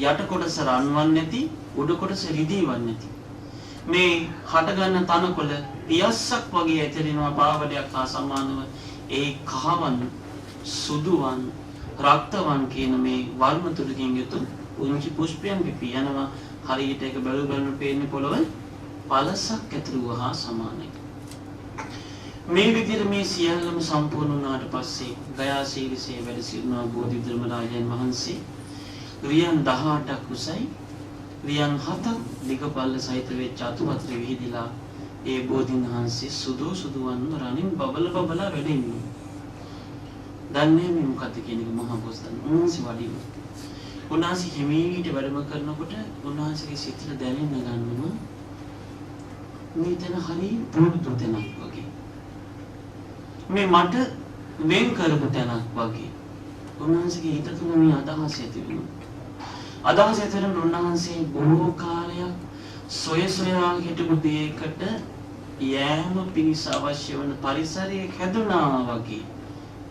S4: යට කොටස රන්වන් නැති උඩ කොටස රිදීවන් නැති. මේ හට ගන්න තනකොළ පියස්සක් වගේ ඇතිරෙනවා පාවඩයක් හා සමානව. ඒ කහවන් සුදුවන් රක්තවන් කියන මේ වර්ණ තුනකින් යුතු උන්චි පුෂ්පයන් පිපී යනවා. හරියට ඒක බලන පේන්නේ පොළොව පළසක් ඇතුළු හා සමානයි. මේ විදිහට මේ සියල්ලම සම්පූර්ණ වුණාට පස්සේ ගයා සීලසේ වැඩ සිටින බෝධි ධර්මරාජයන් වහන්සේ රියන් 18ක් උසයි රියන් 7ක් දිග පල්ල සහිත වෙච්ච අතුපත්‍රි විහිදිලා ඒ බෝධින් වහන්සේ සුදු වන් රණින් බබලා වැඩ ඉන්නවා. දන්නේ මේ මොකද්ද කියන එක මහා බෝසතාණන් වහන්සේ වඩින. උන්වහන්සේ හිමීට වැඩම කරනකොට උන්වහන්සේගේ සිතට දැනෙන්න ගන්නවා මේ තැන හරි පුරුදු තැනක් වගේ. මේ මට වෙන් කරපු තැනක් වගේ. උන්වහන්සේගේ හිත තුළ මේ අදහස ඇති වෙනවා. අදහස ඇති වෙන උන්වහන්සේ බොහෝ කාලයක් සොයසොයා හිටපු දෙයකට යෑම පිණිස අවශ්‍ය වන පරිසරය හැදුනා වගේ.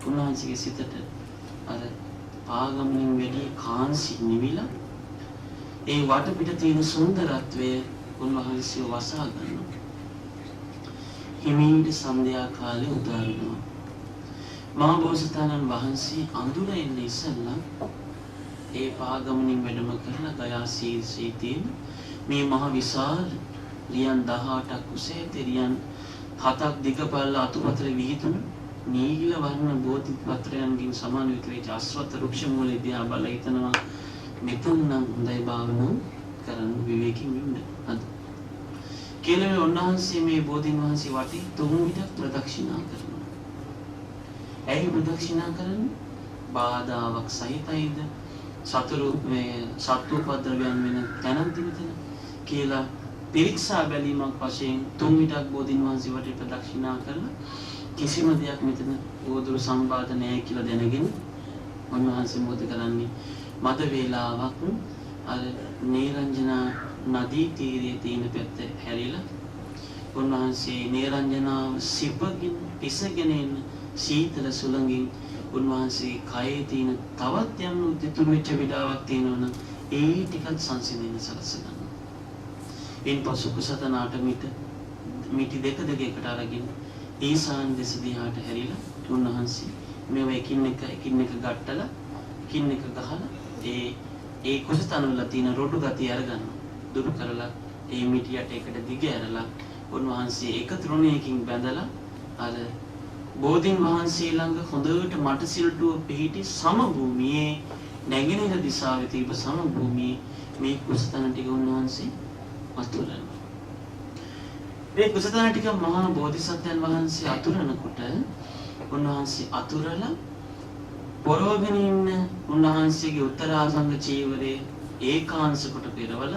S4: උන්වහන්සේගේ සිතට අර පාගමනින් වැඩි කාන්සි නිවිලා ඒ වටපිට තියෙන සුන්දරත්වය උන්වහන්සේ වසා ගන්නවා. හිමීට සන්ධ්‍යා කාලේ උදා වෙනවා. මහා බෝසතාණන් වහන්සේ අඳුර එන්න ඉස්සෙල්ලා ඒ පාගමනින් වැඩම කරලා ගයා සීසී තියෙන මේ මහ විශාල රියන් 18ක් උසේ රියන් 7ක් දිග පළල අතුපතර විහිදුන නීල වර්ණ බෝධි පත්‍රයන්ගෙන් සමාන වෙච්ච අස්වත රුක්ෂ මූලයේ දිහා බලලා හිතනවා මෙතන නම් හොඳයි භාවනාව කරන්න විවේකයෙන් ඉන්න. අද කෙලෙම උන්වහන්සේ මේ බෝධින් වහන්සේ වටේ 3 විටක් ප්‍රදක්ෂිනා කරනවා. ඇයි ප්‍රදක්ෂිනා කරන්නේ? බාධාවක් සහිතයිද? සතුරු මේ සත්වෝපද්‍රවයන් වෙන තැනක් දිනතන කියලා පිරික්සා බැලීමක් වශයෙන් 3 විටක් බෝධින් වහන්සේ වටේ ප්‍රදක්ෂිනා කරලා කිසිම දෙයක් මෙතන ඕදුරු සම්බාධ නැහැ කියලා දැනගෙන උන්වහන්සේ මොකද කරන්නේ? මද වේලාවක් අර නීරංජනා නදී තීරයේ තියෙන පැත්ත හැරිලා උන්වහන්සේ නීරංජනාව සිපගෙන පිසගෙන එන සීතල සුළඟින් උන්වහන්සේ කයේ තියෙන තවත් යම් උතුරු වෙච්ච විඩාවක් තියෙනවනම් ඒ ටිකත් සංසිඳෙන්න සලසනවා. ඉන්පසු කුසතනාට මිටි දෙක එකට අරගෙන ඊසාන් දෙස දිහාට හැරිලා උන්වහන්සේ මේව එකින් එක ගැටලා එකින් එක ගහලා ඒ කුසතනවල තියෙන රොඩු ගතිය අරගන්නවා. දුරු කරලා ඒ මිටියට එකට දිග ඇරලා උන්වහන්සේ එක ත්‍රුණයකින් බැඳලා අර බෝධින් වහන්සේ ළඟ හොඳට මට සිල්ටුව පිහිටි සම භූමියේ නැගෙනහිර දිශාවේ තිබ්බ සම භූමියේ මේ කුසතන ටික උන්වහන්සේ අතුරනවා. මේ කුසතන ටික මහා බෝධිසත්වයන් වහන්සේ අතුරනකොට උන්වහන්සේ අතුරලා පොරවගෙන ඉන්න උන්වහන්සේගේ උත්තරාසංග චීවරයේ ඒකාංශ කොට පෙරවල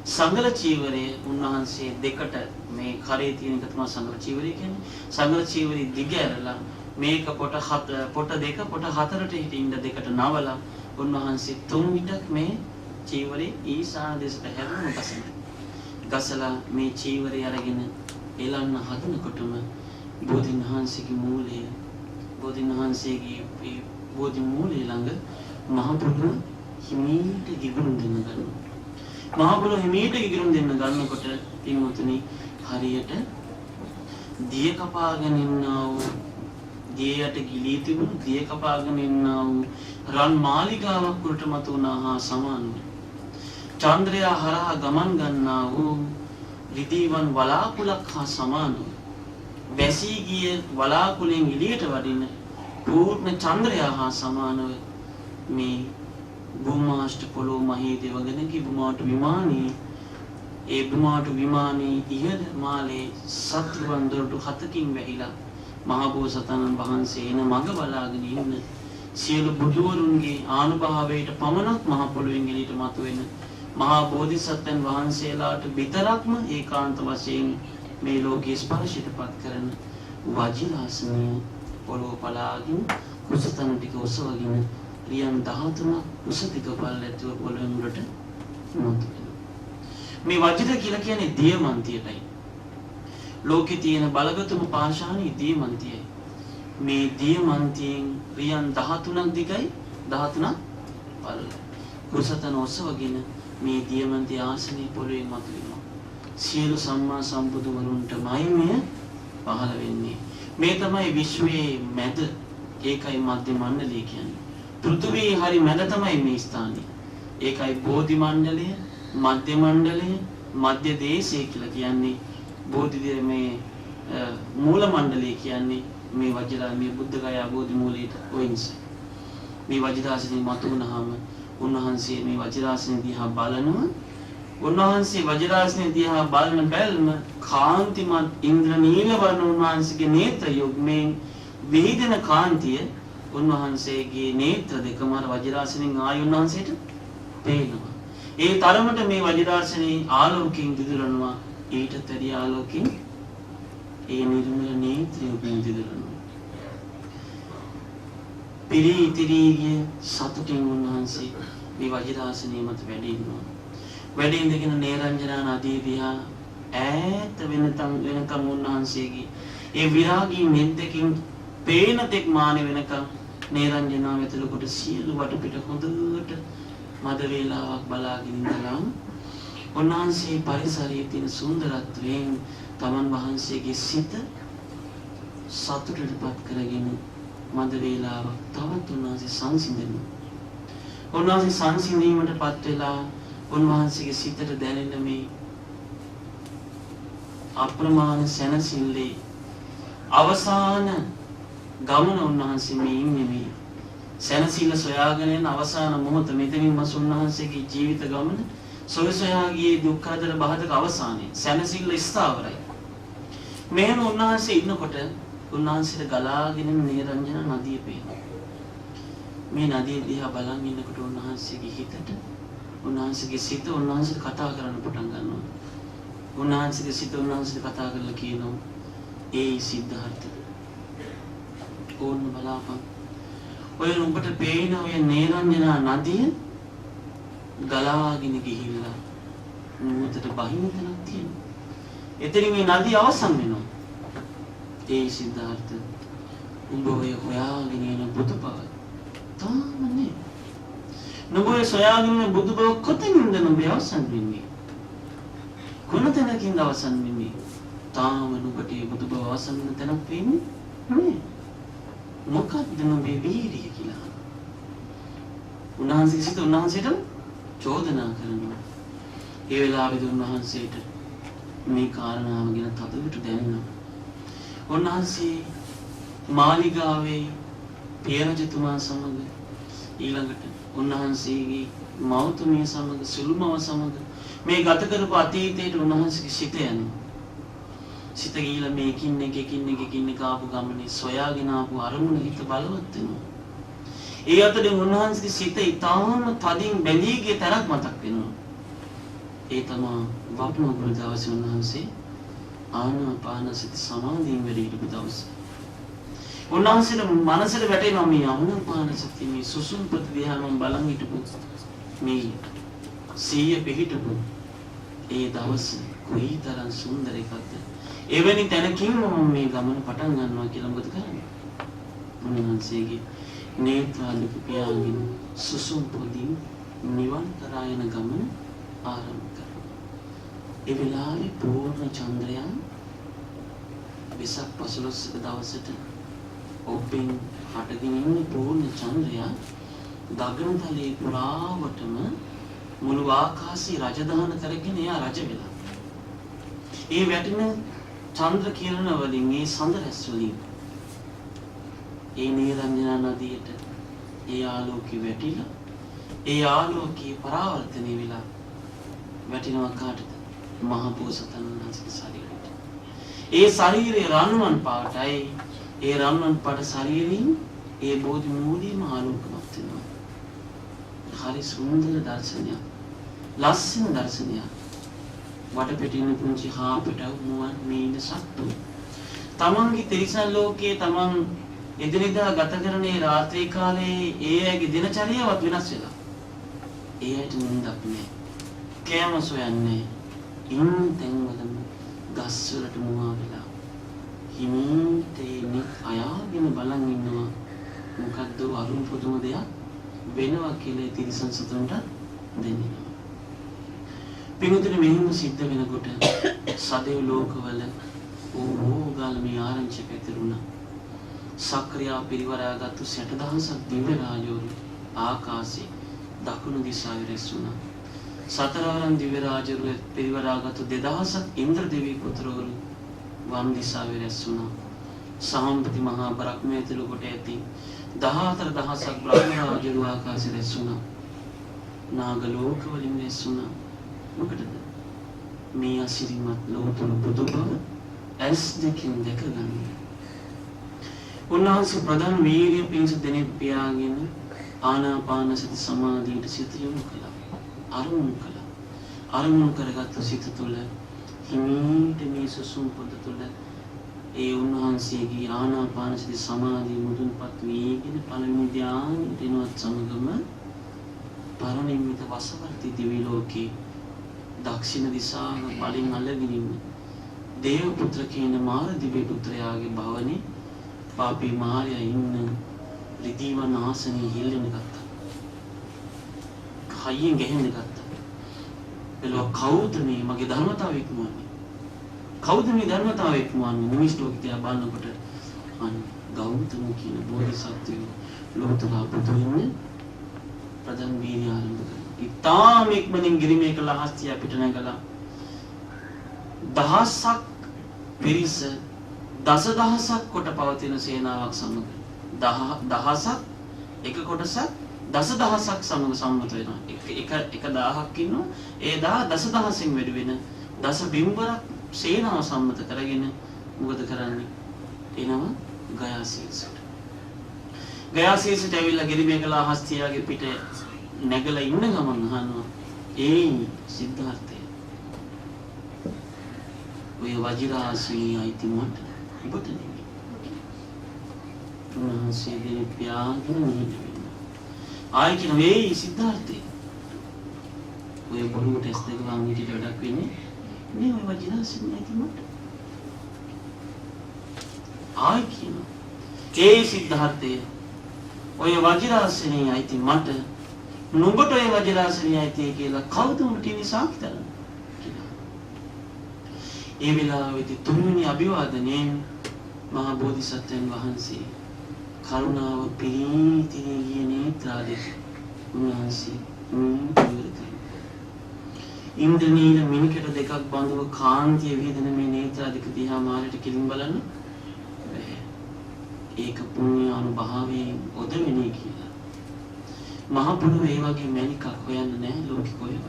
S4: සංගල චීවරයේ උන්වහන්සේ දෙකට මේ කරේ තියෙන එක තමයි සංගල චීවරය කියන්නේ. සංගල චීවරය දිග ඇරලා මේක පොට දෙක පොට හතරට හිටින්න දෙකට නවලා උන්වහන්සේ තුන් විටක් මේ චීවරේ ඊශාන දෙසට හැරුණු ගසලා මේ චීවරය අරගෙන එලන්න හදනකොටම බෝධින් වහන්සේගේ මූලය බෝධින් වහන්සේගේ බෝධි මූලය ළඟ මහ පොළොව හිමීට ගිගුරුම් දෙන්න ගන්නවා. මහ පොළොව හිමීට ගිගුරුම් දෙන්න ගන්නකොට පින්වතුනි හරියට දිය කපාගෙන ඉන්නා වූ දියට ගිලී තිබුණු දිය කපාගෙන ඉන්නා වූ රන් මාලිගාවක් උඩට මතු වුණා හා සමානයි. චන්ද්‍රයා හරහා ගමන් ගන්නා වූ රිදීවන් වලාකුලක් හා සමානයි. වැසී ගිය වලාකුලෙන් එළියට වඩින පූර්ණ චන්ද්‍රයා හා සමානව මේ බුම්මාෂ්ට පොළොව මහේ දෙවගනගේ බුමාට විමානී ඒ බුමාට විමානී ඉහළ මාලේ සත්‍රුවන් දොරටු 7කින් වැහිලා මහා බෝසතාණන් වහන්සේ එන මඟ බලාගෙන ඉන්න සියලු බුදුවරුන්ගේ ආනුභාවයට පමණක් මහ පොළොවෙන් එළියට මතුවෙන මහා බෝධිසත්වයන් වහන්සේලාට විතරක්ම ඒකාන්ත වශයෙන් මේ ලෝකයේ ස්පර්ශයටපත් කරන වජිරාසනය පොළොව පලාගෙන කුසතන ටික ඔසවගෙන රියන් 13ක් උස දිග පල්ල ඇතුව පොළොවෙන් උඩට මතුවෙනවා. මේ වජිර කියලා කියන්නේ දියමන්තියටයි. ලෝකේ තියෙන බලගතුම පාෂාණී දියමන්තියයි. මේ දියමන්තියෙන් රියන් 13ක් දිගයි 13ක් පළල. කුසතන ඔසවගෙන මේ දියමන්ති ආසනයේ පොළොවේ මතුවෙනවා. සියලු සම්මා සම්බුදු වරුන්ටමයි මෙය පහළ වෙන්නේ. මේ තමයි විශ්වයේ මැද ඒකයි මධ්‍ය මණ්ඩලය කියන්නේ. පෘථුවියේ හරි මැද තමයි මේ ස්ථානය. ඒකයි බෝධි මණ්ඩලය, මධ්‍ය මණ්ඩලය, මධ්‍ය දේශය කියලා කියන්නේ. බෝධි මේ මූල මණ්ඩලය කියන්නේ මේ වජිරා මේ බුද්ධ ගයා බෝධි මූලයට ඔයින්සයි. මේ වජිරාසනේ මතු වුණාම උන්වහන්සේ මේ වජිරාසනේ දිහා බලනවා. උන්වහන්සේ වජිරාසනේ දිහා බලන බැල්ම කාන්තිමත් ඉන්ද්‍රනීල වර්ණ උන්වහන්සේගේ නේත්‍ර යුග්මෙන් විහිදෙන කාන්තිය උන්වහන්සේගේ නේත්‍ර දෙකම වජිරාසනෙන් ආය උන්වහන්සේට පේනවා. ඒ තරමට මේ වජිරාසනේ ආලෝකයෙන් දිදුලනවා. ඊට තැරිය ආලෝකයෙන් ඒ නිර්මල නේත්‍රය දිදුලනවා. පිරිතිරිගේ සතුටින් උන්වහන්සේ මේ වජිරාසනේ මත වැඩ ඉන්නවා. වැඩ ඉඳගෙන නේරංජනා නදී දිහා ඈත වෙනකම් උන්වහන්සේගේ ඒ විරාගී මෙද්දකින් පේන තෙක් මානෙ වෙනකම් නේරංජනා වෙතල කොට සියලු වටපිට හොඳට මද වේලාවක් බලාගෙන ඉඳලා උන්වහන්සේ පරිසරයේ තියෙන සුන්දරත්වයෙන් තමන් වහන්සේගේ සිත සතුටටපත් කරගෙන මද වේලාවක් තවත් උන්වහන්සේ සංසිඳෙනවා. උන්වහන්සේ සංසිඳීමටපත් වෙලා උන්වහන්සේගේ සිතට දැනෙන මේ අප්‍රමාණ සැනසෙල්ලේ අවසාන ගමන උන්වහන්සේ මේ ඉන්නේ මේ සැනසෙල්ල සොයාගෙන යන අවසාන මොහොත මෙතනින්ම උන්වහන්සේගේ ජීවිත ගමන සොයසොයා ගියේ දුක් කරදර බාධක අවසානයේ සැනසෙල්ල ස්ථාවරයි. මෙහෙම උන්වහන්සේ ඉන්නකොට උන්වහන්සේට ගලාගෙන නේරංජන නදිය පේනවා. මේ නදිය දිහා බලන් ඉන්නකොට උන්වහන්සේගේ හිතට උන්වහන්සේගේ සිත උන්වහන්සේට කතා කරන්න පටන් ගන්නවා. උන්වහන්සේගේ සිත උන්වහන්සේට කතා කරලා කියනවා ඒ සිද්ධාර්ථ ඕන්න බලාපන් ඔය උඹට පේන ඔය නේරංජනා නදිය ගලාගෙන ගිහිල්ලා නුවතට බහින තැනක් තියෙනවා. එතනින් මේ නදිය අවසන් වෙනවා. ඒ සිද්ධාර්ථ උඹ ඔය හොයාගෙන යන බුදු බව තාම නෑ. නුඹ ඔය සොයාගෙන යන බුදු බව කොතනින්ද නුඹ අවසන් වෙන්නේ? කොන තැනකින්ද අවසන් වෙන්නේ? තාම නුඹට මේ බුදු බව අවසන් වෙන තැනක් වෙන්නේ නෑ. මොකක්ද නුඹේ වීරිය කියලා? උන්වහන්සේ සිත උන්වහන්සේට චෝදනා කරනවා. ඒ වෙලාවේදී උන්වහන්සේට මේ කාරණාව ගැන තදට දැනෙනවා. උන්වහන්සේ මාලිගාවේ පිය රජතුමා සමග ඊළඟට උන්වහන්සේගේ මෞතුමිය සමග සුළු මව සමග මේ ගත කරපු අතීතයට උන්වහන්සේගේ සිත යනවා. සිත ගිහිලා මේ එකින් එක ආපු ගමනේ සොයාගෙන ආපු අරමුණ හිත බලවත් වෙනවා. ඒ අතරින් උන්වහන්සේගේ සිත ඊටාම තදින් බැඳී ගිය තරක් මතක් වෙනවා. ඒ තමයි වප්නෝපුර දවසේ උන්වහන්සේ ආනාපාන සති සමාධියෙන් වැඩ හිටපු දවසේ. උන්වහන්සේට මනසට වැටෙනවා මේ ආනාපාන සති මේ සුසුම් ප්‍රතිධානම බලන් හිටපු මේ සීය පිහිටපු ඒ දවස කොයිතරම් සුන්දර එකක්ද. එවැනි තැනකින් මම මේ ගමන පටන් ගන්නවා කියලා මොකද කරන්නේ? උන්වහන්සේගේ නේත්‍රාලික පියාගෙන සුසුම් පොදින් නිවන් කරා යන ගමන ආරම්භ කරනවා. ඒ වෙලාවේ පූර්ණ චන්ද්‍රයන් වෙසක් 15 දවසට ඔබෙන් හටගෙන ඉන්න පූර්ණ චන්ද්‍රයා ගගනතලයේ පුරාවටම මුළු ආකාශي රජදහන කරගෙන එයා රජ වෙලා. ඒ වැටෙන චන්ද්‍ර කිරණ වලින් ඒ සඳ රැස් වලින් ඒ නීරංජනා නදියට ඒ ආලෝකي වැටිලා ඒ ආලෝකයේ පරාවර්තනය වෙලා වැටෙනවා කාටද? මහ බෝසතාණන් වහන්සේගේ ශරීරයට. ඒ ශරීරයේ රන්වන් පාටයි. ඒ රන්වන් පාට ශරීරයෙන් ඒ බෝධි මූලියම ආලෝකමත් වෙනවා. හරි සුන්දර දර්ශනයක්. ලස්සන දර්ශනයක්. වටපිටින් පුංචි හාපටව මුවන් මීන සත්තු. තමන්ගේ තිරිසන් ලෝකයේ තමන් එදිනෙදා ගත කරන ඒ රාත්‍රී කාලයේ ඒ අයගේ දිනචරියාවත් වෙනස් වෙලා. ඒ අයට නිින්දක් නෑ. කෑම සොයන්නේ. ඉන් තැන්වලම ගස් වලට මුවා වෙලා. හිමීට එන්නේ අයාගෙන බලන් ඉන්නවා. මොකද්ද අරුණ පුදුම දෙයක් වෙනවා කියලා තිරිසන් සතුන්ට දෙන්නේ. පිඟුතුනේ මෙහෙම සිද්ධ වෙනකොට සදේව ලෝකවල ඕගාල මේ ආරංචි පැතිරුණා. සක්‍රියා පිරිවරාගත්තු 60000ක් දිව්‍ය රාජවරු ආකාශේ දකුණු දිශාවේ රැස්ුණා. සතරවරන් දිව්‍ය රාජවරු පිරිවරාගත්තු 2000ක් ඉන්ද්‍ර දෙවි පුත්‍රවරු වම් දිශාවේ රැස්ුණා. සාම්පති මහා බ්‍රහ්මයතුළු කොට ඇති 14000ක් බ්‍රහ්ම රාජවරු ආකාශේ රැස්ුණා. නාග ලෝකවලින් රැස්ුණා. මොකටද? මේ අසිරිමත් ලෝතුරු බුදු බව ඇස් දෙකින් දැක ගන්න. උන්වහන්සේ ප්‍රධාන වීර්ය පිණිස දෙනෙත් පියාගෙන ආනාපාන සති සමාධියට සිත යොමු කළා. අරමුණු කළා. අරමුණු කරගත්තු සිත තුළ හිමීට මේ සුසුම් පොද තුළ ඒ උන්වහන්සේගේ ආනාපාන සති සමාධිය මුදුන්පත් වීගෙන පළවෙනි ධ්‍යානෙට එනවත් සමගම පරණිමිත වසවර්ති දිවි ලෝකේ දක්ෂිණ දිශාව බලෙන් අල්ලගෙන ඉන්න දේව පුත්‍ර කියන මාර දිව්‍ය පුත්‍රයාගේ භවනේ පාපී මාර්යා ඉන්න රිදීවන ආසනයේ හිල්ලෙන්න ගත්තා. කයියෙන් ගැහෙන්න ගත්තා. එළව කවුද මේ මගේ ධර්මතාවය ඉක්මවන්නේ? කවුද මේ ධර්මතාවය ඉක්මවන්නේ? නිමිෂ් ලෝකෙ තියා බලනකොට අන්න ගෞතම කියන බෝධිසත්වයෝ ලෝතුරා පුතුන්නේ ප්‍රධාන වීර්ය ආරම්භ කළා. ඉතාම ඉක්මනින් ගිරිමේක ලහස්තිය පිට නැගලා දහසක් පිරිස දසදහසක් කොට පවතින සේනාවක් සමග දහසක් එක කොටසක් දසදහසක් සමග සම්මත වෙනවා. එක 1000ක් ඉන්නවා. ඒ 1000 දසදහසින් වැඩි වෙන දස බිම්බරක් සේනාව සම්මත කරගෙන මොකද කරන්නේ? එනවා ගයාසීසට. ගයාසීසට ඇවිල්ලා ගිරිමේක ලහස්තියගේ පිට නැගලා ඉන්න ගමන් අහනවා ඒ සිද්ධාර්ථය ඔය වජිරාසී අයිති මට ඔබට නෙමෙයි. උන්වහන්සේගේ පියාගෙන නිහිටවෙන්න. ආයි කියන මේ සිද්ධාර්ථය ඔය බොරුවට ඇස් දෙක වම් හිටිට වැඩක් වෙන්නේ නේ ඔය වජිරාසී අයිති මට. ආයි කියන ඒ සිද්ධාර්ථය ඔය වජිරාසී අයිති මට නුඹට ඔය වජිරාසනය ඇති කියලා කවුද උඹට ඉනිසාක් කරන්නේ කියලා. ඒ වෙලාවේදී තුන්වෙනි අභිවාදනයෙන් මහා බෝධිසත්වයන් වහන්සේ කරුණාව පිරිතිරී ගිය නේත්‍රාදී උන්වහන්සේ ඉන්ද්‍රනීල මිනිකට දෙකක් බඳුව කාන්තිය විහිදෙන මේ නේත්‍රාදික දිහා මාරට කිලින් බලන්න ඒක පුණ්‍ය අනුභවයෙන් ඔදවෙන්නේ කියලා. මහ පොළොව ඒ වගේ මැණිකක් හොයන්න නැහැ ලෝකෙ කොහෙවත්.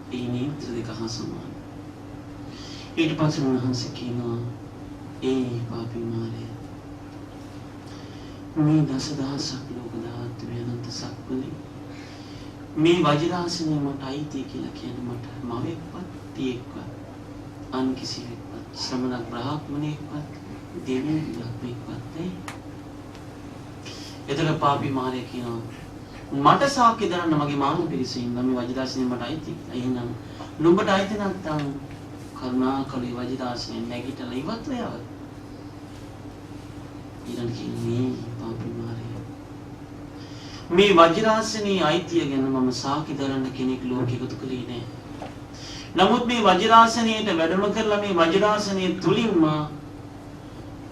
S4: ඒ නීත්‍ර දෙක හා සමානයි. ඊට පස්සේ උන්වහන්සේ කියනවා ඒ පාපී මාරය මේ දසදහසක් ලෝක ධාතු වෙනන්ත සක්වලේ මේ වජිරාසනේ මට අයිති කියලා කියන්නේ මට මවෙක්වත් පියෙක්වත් අන් කිසිවෙක්වත් ශ්‍රමණ බ්‍රාහ්මණයෙක්වත් දෙවියෙක්වත් නැහැ. එතන පාපී මාරය කියනවා මට සාක්ෂි දරන්න මගේ මානව පිරිසින් මේ වජිරාසනේ මට අයිති. එහෙනම් නුඹට අයිති නැත්නම් කරුණාකරේ වජිරාසනේ නැගිටලා ඉවත් වෙයව. ඊළඟ කියන්නේ පාපී මාරය මේ වජිරාසනේ අයිතිය ගැන මම සාක්ෂි දරන්න කෙනෙක් ලෝකෙ එකතු කළේ නැහැ. නමුත් මේ වජිරාසනයේට වැඩම කරලා මේ වජිරාසනයේ තුලින්ම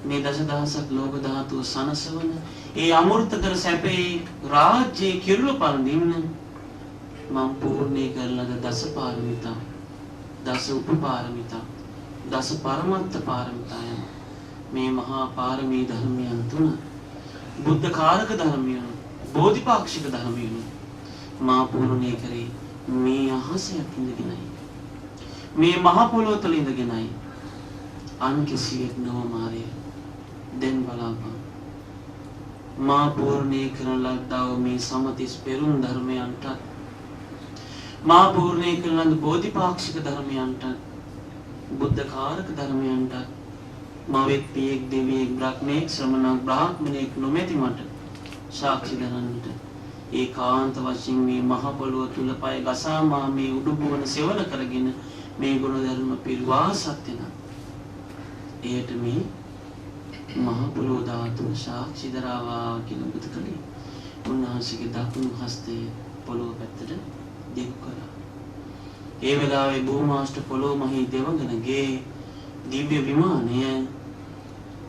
S4: මේ දසදහසක් ලෝක ධාතුව සනසවන ඒ අමෘතකර සැපේ රාජ්‍යයේ කිරුළ පරදින්න මම පූර්ණේ කරලද දස පාරමිතා දස උපපාරමිතා දස පරමත්ත පාරමිතා යන මේ මහා පාරමී ධර්මයන් තුන බුද්ධ කාරක ධර්මයන් බෝධිපාක්ෂික ධර්මයන් මා පූර්ණේ කරේ මේ අහසයක් ඉඳගෙනයි මේ මහ පොළොව තුළ ඉඳගෙනයි අන් කිසිවෙක් නොව මාරේ දැන් බලාපන් මා පූර්ණේ කරන ලද්දා මේ සමතිස් පෙරුම් ධර්මයන්ට මා පූර්ණේ කරන ලද බෝධිපාක්ෂික ධර්මයන්ට බුද්ධ කාරක ධර්මයන්ට මවෙක් පියෙක් දෙවියෙක් බ්‍රහ්මෙක් ශ්‍රමණක් බ්‍රාහ්මණයෙක් නොමැති මට සාක්ෂි දරන්නට ඒකාන්ත වශයෙන් මේ මහ පොළොව තුල පය ගසා මා මේ උඩුබුවන සෙවණ කරගෙන මේ ගුණ ධර්ම පිරුවා සත්‍ය නම් එයට මේ මහ පොළොව ධාතුව සාක්ෂි දරාවා කියලා බුදු කලේ උන්වහන්සේගේ දකුණු හස්තය පොළොව පැත්තට දෙකු කළා. ඒ වෙලාවේ භූමාෂ්ට පොළොව මහී දෙවඟනගේ දිව්‍ය විමානය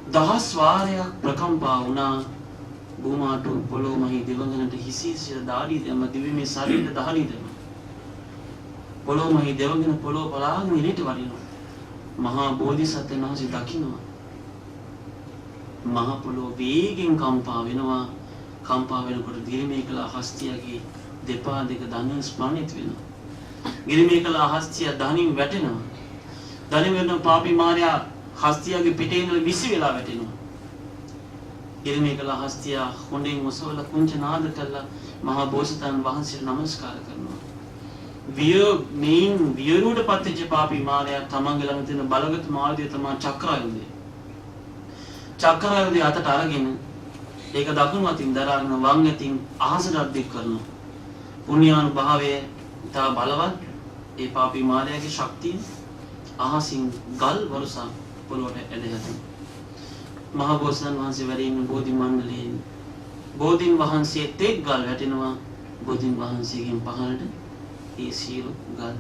S4: දහස් වාරයක් ප්‍රකම්පා වුණා. භූමාට පොළොව මහී දෙවඟනට හිසිසිර දාඩි දෙම දිව්‍යමය ශරීර දහඩි දෙම පොළොව මහී දෙවඟන පොළොව පලාගෙන ඉලට වඩිනවා. මහා බෝධිසත්වයන් වහන්සේ දකින්නවා මහ පොළොව වේගෙන් කම්පා වෙනවා. කම්පා වෙනකොට ගිරිමේකලා හස්තියගේ දෙපා දෙක ධනින් ස්පර්ණිත වෙනවා. ගිරිමේකලා හස්තිය ධනින් වැටෙනවා. ධනින් වෙන පාපී මාරයා හස්තියගේ පිටේ ඉඳලා විසි වෙලා වැටෙනවා. ගිරිමේකලා හස්තිය හොඬෙන් ඔසවලා කුංච නාද කළා මහා බෝසතාණන් වහන්සේට නමස්කාර කරනවා. වියරුවට පත්වෙච්ච පාපී මාරයා තමන්ගේ ළඟ තියෙන බලගත් මාර්ගය තමයි චක්‍රායුධය. චක්‍රායුධය අතට අරගෙන ඒක දකුණු අතින් දරාගෙන වම් අතින් අහසට අද්දික් කරනවා. පුණ්‍යානුභාවය ඉතා බලවත් ඒ පාපී මාරයාගේ ශක්තිය අහසින් ගල් වරුසා පොළොවට ඇදහැරෙනවා. මහා බෝසතාණන් වහන්සේ වැඩ ඉන්න බෝධි මණ්ඩලයේ බෝධීන් වහන්සේ තෙක් ගල් වැටෙනවා. බෝධීන් වහන්සේගෙන් පහළට ඒ සියලු ගල්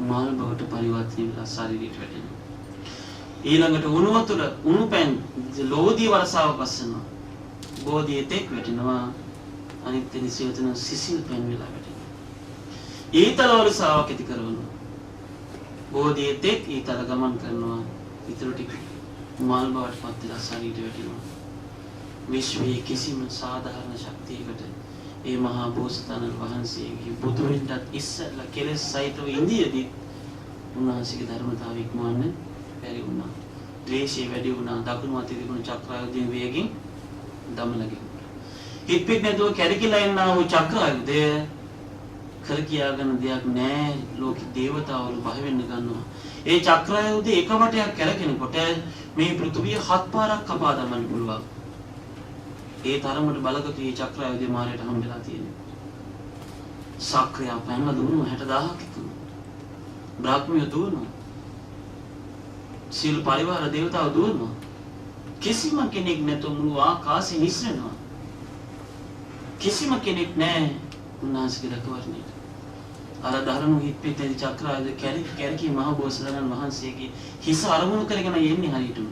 S4: මල් බවට පරිවර්තනය වෙලා ශරීරයට වැටෙනවා. ඊළඟට උණු වතුර උණු පැන් ලෝධිය වරසාවක් වස්සනවා. බෝධිය තෙක් වැටෙනවා. අනිත් නිසියතන සිසිල් පැන් වෙලා වැටෙනවා. ඊතල වරසාවක් ඇති කරනවා. බෝධිය තෙක් ඊතල ගමන් කරනවා. ඊතල ටික මල් බවට පත් වෙලා ශරීරයට වැටෙනවා. විශ්වයේ කිසිම සාධාරණ ශක්තියකට ඒ මහා බෝසතාණන් වහන්සේගේ බුදු වෙන්නත් ඉස්සෙල්ලා කෙලෙස් සහිතව ඉන්දියදී උන්වහන්සේගේ ධර්මතාවය ඉක්මවන්න බැරි වුණා. ද්වේෂය වැඩි වුණා. දකුණු අතේ තිබුණු චක්‍රායුධයෙන් වේගෙන් දමලා ගියා. හිටපිට නැතුව කැරකිලා එන්නා වූ චක්‍රායුධය කර කියාගෙන දෙයක් නැහැ. ලෝක දේවතාවරු බය වෙන්න ගන්නවා. ඒ චක්‍රායුධය එක වටයක් කැරකෙනකොට මේ පෘථුවිය 7 පාරක් කපා දමන්න පුළුවන්. ඒ තරමට බලගතු මේ චක්‍රායුධය මාරයට හම්බෙලා තියෙනවා. සක්‍රිය පැනලා දුන්නා 60000ක් ඉක්ම. බ්‍රහ්මිය දුන්නා. සීල පරිවාර දේවතාවෝ දුන්නා. කිසිම කෙනෙක් නැතුව මුළු ආකාශය නිස්සනවා. කිසිම කෙනෙක් නැහැ උන්වහන්සේගේ රැකවරණයට. අර ධර්ම හිත් පිටේ චක්‍රායුධ කැරකි මහ බෝසතාණන් වහන්සේගේ හිස අරමුණු කරගෙන යන්නේ හරියටම.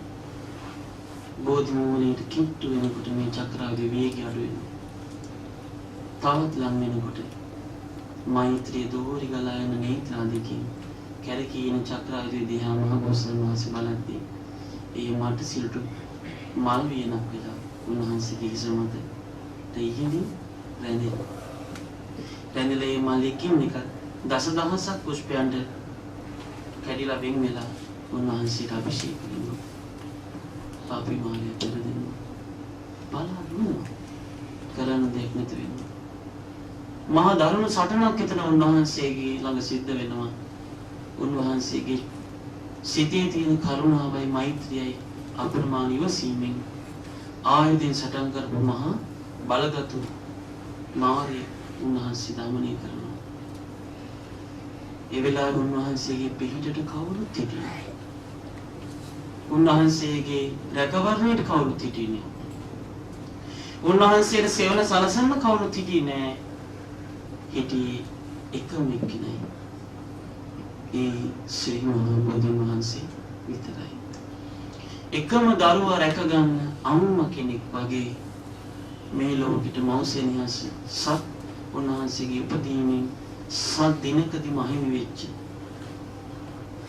S4: බෝධි මූලයට කිට්ටු වෙනකොට මේ චක්‍රායුධ වේගය අඩු වෙනවා. තවත් ලං වෙනකොට මෛත්‍රිය දෝරි ගලා යන නේත්‍රාදිකින් කැරකී යන චක්‍රායුධ දිහා මහ බෝසතාණන් වහන්සේ බලද්දී ඒ මට සිල්ට මල් වියනක් වෙලා උන්වහන්සේගේ හිස මත දෙයියදී රැඳෙනවා. රැඳිලා මේ මලකින් එක දසදහසක් පුෂ්පයන්ට කැඩිලා වෙන් වෙලා උන්වහන්සේට අභිෂේක කරනවා. පාපී මාර්ගය පෙරදෙනවා. බලන්න කරන්න දෙයක් නැති වෙනවා. මහා දරුණු සටනක් එතන උන්වහන්සේගේ ළඟ සිද්ධ වෙනවා. උන්වහන්සේගේ සිතේ තියෙන කරුණාවයි මෛත්‍රියයි අප්‍රමාණ ඉවසීමෙන් ආයුධයෙන් සටන් කරපු මහා බලගතු මාරි උන්වහන්සේ දමනය කරනවා. ඒ වෙලාවේ උන්වහන්සේගේ පිහිටට කවුරුත් හිටියේ නැහැ. උන්වහන්සේගේ රැකවරණයට කවුරුත් හිටියේ නැහැ. උන්වහන්සේට සෙවණ සලසන්න කවුරුත් හිටියේ නැහැ. හිටියේ එකම එක්කෙනයි. ඒ ශ්‍රී මහා බුදුන් වහන්සේ විතරයි. එකම දරුවා රැකගන්න අම්මා කෙනෙක් වගේ මේ ලෝකෙට මෞසෙනියස් සත් උන්වහන්සේගේ උපදීමෙන් සත් දිනකදී මහිමි වෙච්ච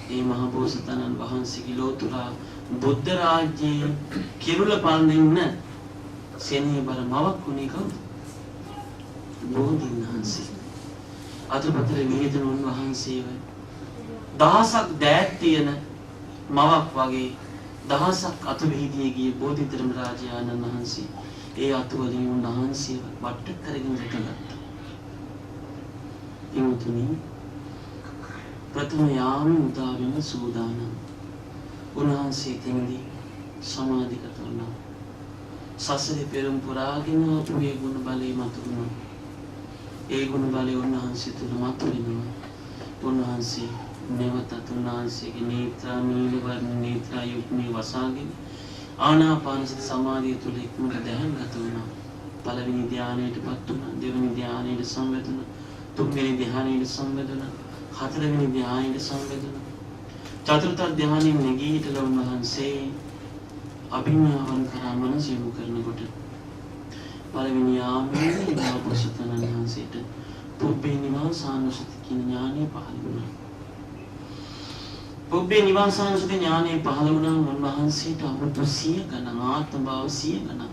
S4: ඒ මහා බෝසතාණන් වහන්සේගේ ලෝතුරා බුද්ධ රාජ්‍යයේ කිරුළ පන්දින්න සෙනෙහබර මවක් වුණේ කවුද? බෝධීන් වහන්සේ. අතුපතර විහිදෙන උන්වහන්සේව දහසක් දෑත් තියෙන මවක් වගේ දහසක් අතු විහිදී ගිය බෝධිධර්ම රාජානන් වහන්සේ ඒ අතු වලින් උන්වහන්සේව වට කරගෙන රැකගත්තා. ඉමුතුනි ප්‍රථම යාම උදා වෙන සූදානම් උන්වහන්සේ තෙමදී සමාධිගත වුණා. සසරේ පෙරම් පුරාගෙන ආපු ඒ ගුණ බලය මත වුණා. ඒ ගුණ බලය උන්වහන්සේ තුල මත වෙනවා. උන්වහන්සේ නැවතත් උන්වහන්සේගේ නේත්‍රා නීල වර්ණ නේත්‍රා යුක්මී වසාගෙන ආනාපාන සති සමාධිය තුල ඉක්මනට දැහැන්ගත වුණා. පළවෙනි ධානයටපත් වුණා. දෙවෙනි ධානයට සම්වැදුණා. තුන්වෙනි ධානයට සම්වැදුණා. හතරවෙනි ධානයට සම්වැදුණා. චතුර්ථ ධානයෙන් නැගී හිටලා උන්වහන්සේ අභිඥාවන් කරා මනස යොමු කරනකොට පළවෙනි යාමයේ බෝසතාණන් වහන්සේට පුබ්බේ නිවාසානුසති කියන ඥානය පහළ වුණා. පුබ්බේ නිවාසානුසති ඥානය පහළ වුණාම උන්වහන්සේට අවුරුදු 100 ගණන් ආත්ම භාව 100 ගණන්